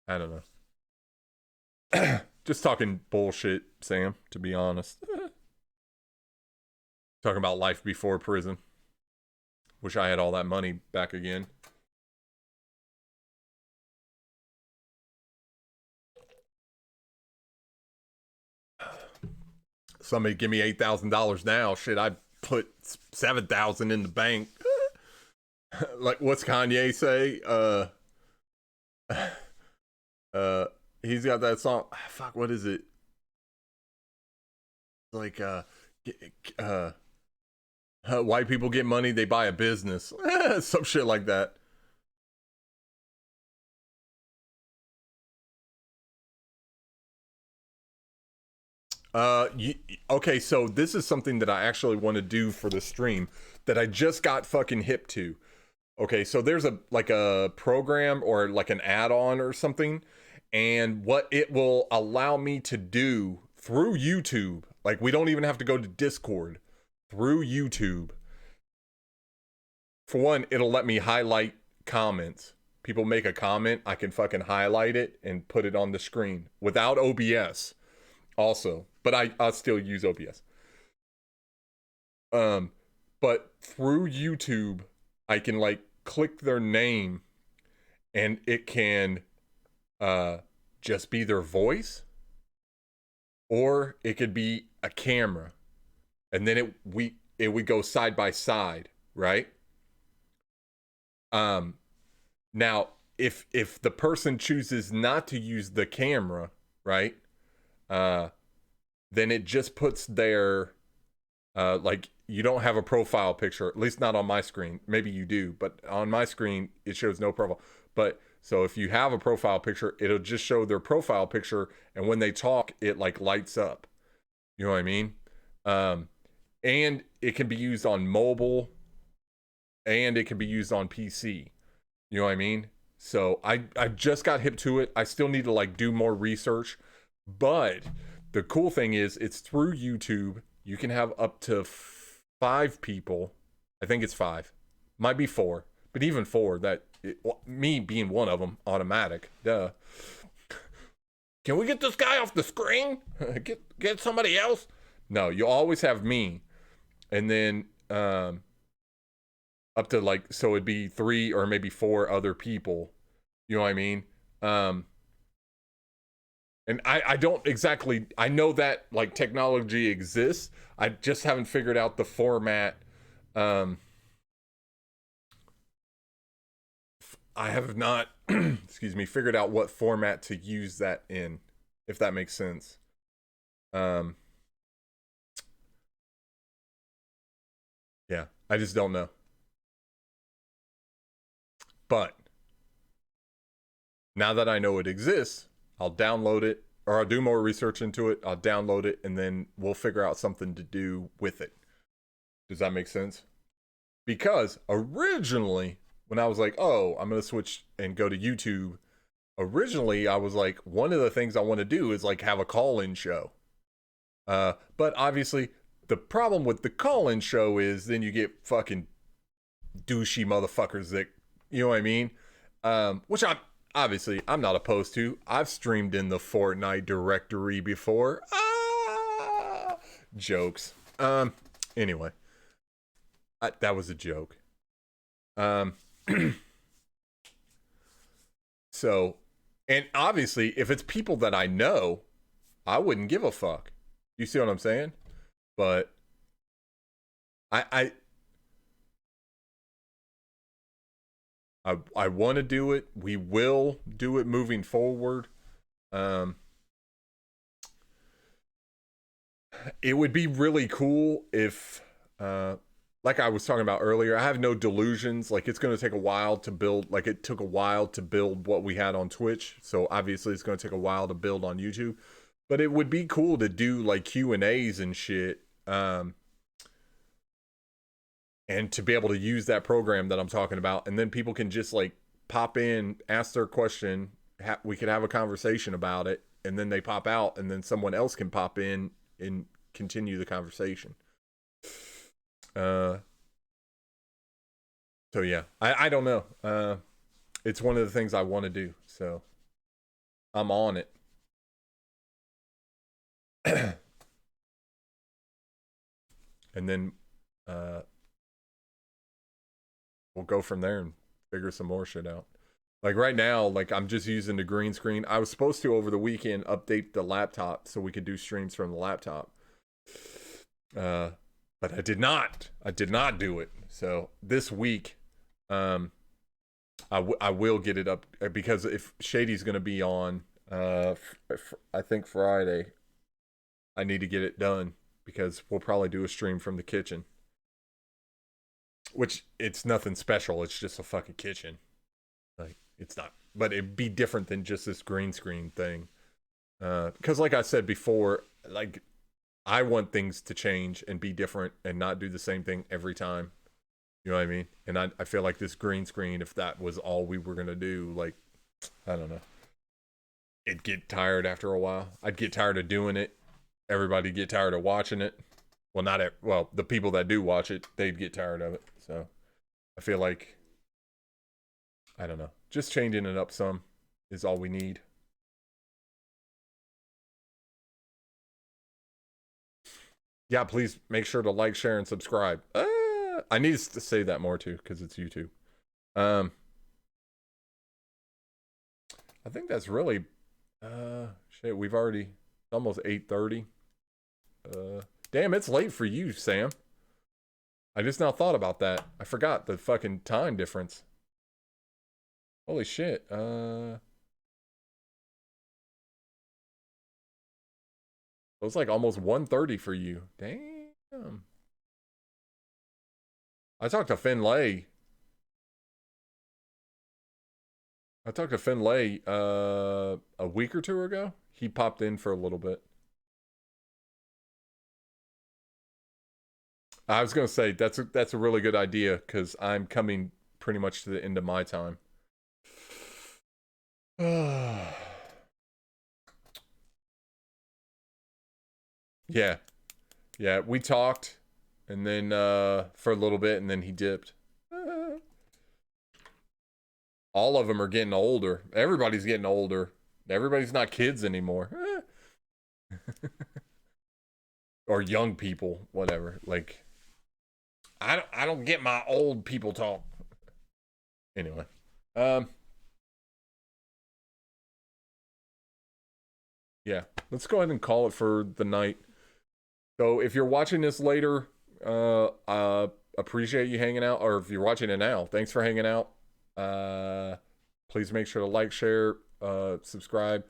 I don't know. Just talking bullshit, Sam, to be honest. Talking about life before prison. Wish I had all that money back again. Somebody give me $8,000 now. Shit, I put 7,000 in the bank. Like, what's Kanye say? He's got that song. Fuck, what is it? Like, white people get money, they buy a business. Some shit like that. Okay, so this is something that I actually want to do for the stream that I just got fucking hip to. Okay, so there's a like a program or like an add-on or something, and what it will allow me to do through YouTube, like we don't even have to go to Discord, through YouTube. For one, it'll let me highlight comments. People make a comment, I can fucking highlight it and put it on the screen without OBS. Also, but I still use OBS. But through YouTube, I can like click their name, and it can just be their voice, or it could be a camera, and then it would go side by side, right? Now if the person chooses not to use the camera, right? Then it just puts their like you don't have a profile picture, at least not on my screen. Maybe you do, but on my screen it shows no profile. But so if you have a profile picture, it'll just show their profile picture, and when they talk, it like lights up. You know what I mean? And it can be used on mobile, and it can be used on PC. You know what I mean? So I just got hip to it. I still need to like do more research, but the cool thing is it's through YouTube. You can have up to 5 people. I think it's 5. Might be 4, but even 4. Me being one of them, automatic. Duh. Can we get this guy off the screen? get somebody else? No, you always have me, and then up to like, so it'd be 3 or maybe 4 other people. You know what I mean? And I don't exactly, I know that like technology exists. I just haven't figured out the format. I have not, excuse me, figured out what format to use that in. if that makes sense. Um, yeah, I just don't know. But now that I know it exists, I'll download it or I'll do more research into it. I'll download it and then we'll figure out something to do with it. Does that make sense? Because originally, when I was like, oh, I'm going to switch and go to YouTube, originally I was like, one of the things I want to do is like have a call-in show. But obviously, the problem with the call-in show is then you get fucking douchey motherfuckers that, you know what I mean? Which I'm not opposed to. I've streamed in the Fortnite directory before. Jokes. Anyway, that was a joke. Um, so, and obviously, if it's people that I know, I wouldn't give a fuck. You see what I'm saying? But I I want to do it. We will do it moving forward. Um, it would be really cool if, like I was talking about earlier, I have no delusions. Like it's going to take a while to build. Like it took a while to build what we had on Twitch. So obviously it's going to take a while to build on YouTube. But it would be cool to do like Q&As and shit. And to be able to use that program that I'm talking about, and then people can just like pop in, ask their question, we could have a conversation about it, and then they pop out, and then someone else can pop in and continue the conversation. So yeah, I don't know. It's one of the things I want to do, so I'm on it. And then we'll go from there and figure some more shit out. Like right now, like I'm just using the green screen. I was supposed to over the weekend update the laptop so we could do streams from the laptop. But I did not. I did not do it. So this week, I will get it up because if Shady's going to be on, I think Friday, I need to get it done because we'll probably do a stream from the kitchen. Which it's nothing special. It's just a fucking kitchen. Like it's not, but it'd be different than just this green screen thing. Because like I said before, like I want things to change and be different and not do the same thing every time. You know what I mean? And I feel like this green screen, if that was all we were gonna do, like I don't know, it'd get tired after a while. I'd get tired of doing it. Everybody'd get tired of watching it. Well, well, the people that do watch it, they'd get tired of it. So I feel like, I don't know, just changing it up some is all we need. Yeah, please make sure to like, share, and subscribe. I need to say that more too, because it's YouTube. I think that's really, shit, we've already, it's almost 8:30. Damn, it's late for you, Sam. I just now thought about that. I forgot the fucking time difference. Holy shit. It was like almost 1:30 for you. Damn. I talked to Finlay. A week or two ago. He popped in for a little bit. I was gonna say that's a really good idea because I'm coming pretty much to the end of my time. Yeah, we talked, and then for a little bit, and then he dipped. All of them are getting older. Everybody's getting older. Everybody's not kids anymore. Or young people, whatever. Like, I don't get my old people talk. Anyway, yeah, let's go ahead and call it for the night. So if you're watching this later, appreciate you hanging out, or if you're watching it now, thanks for hanging out. Please make sure to like, share, subscribe.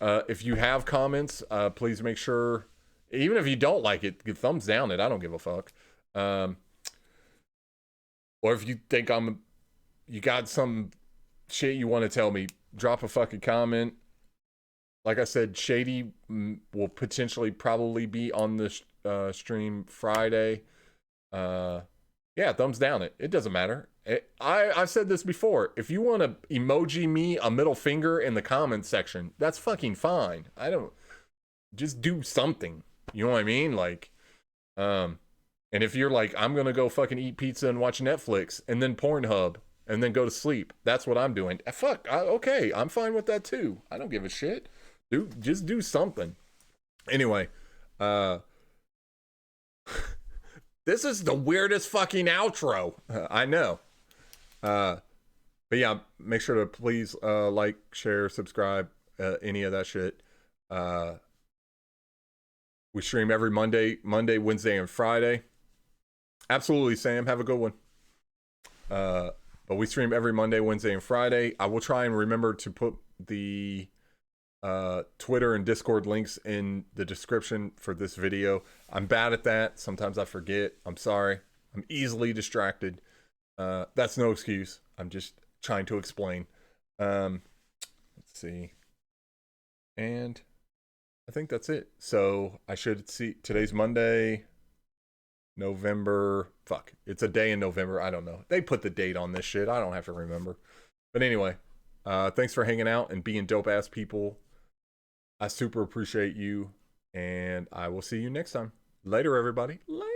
If you have comments, please make sure, even if you don't like it, thumbs down it. I don't give a fuck. Or if you think you got some shit you want to tell me, drop a fucking comment. Like I said, Shady will potentially probably be on the stream Friday. Yeah, thumbs down it. It doesn't matter. I've said this before. If you want to emoji me a middle finger in the comments section, that's fucking fine. I don't, just do something. You know what I mean? Like, and if you're like, I'm gonna go fucking eat pizza and watch Netflix and then Pornhub and then go to sleep, that's what I'm doing. Okay, I'm fine with that too. I don't give a shit. Just do something. Anyway, this is the weirdest fucking outro. I know. But yeah, make sure to please like, share, subscribe, any of that shit. We stream every Monday, Wednesday, and Friday. Absolutely, Sam. Have a good one. But we stream every Monday, Wednesday, and Friday. I will try and remember to put the Twitter and Discord links in the description for this video. I'm bad at that. Sometimes I forget. I'm sorry. I'm easily distracted. That's no excuse. I'm just trying to explain. Let's see. And I think that's it. So I should see, today's Monday, November. Fuck. It's a day in November. I don't know. They put the date on this shit. I don't have to remember. But anyway, thanks for hanging out and being dope ass people. I super appreciate you. And I will see you next time. Later, everybody. Later.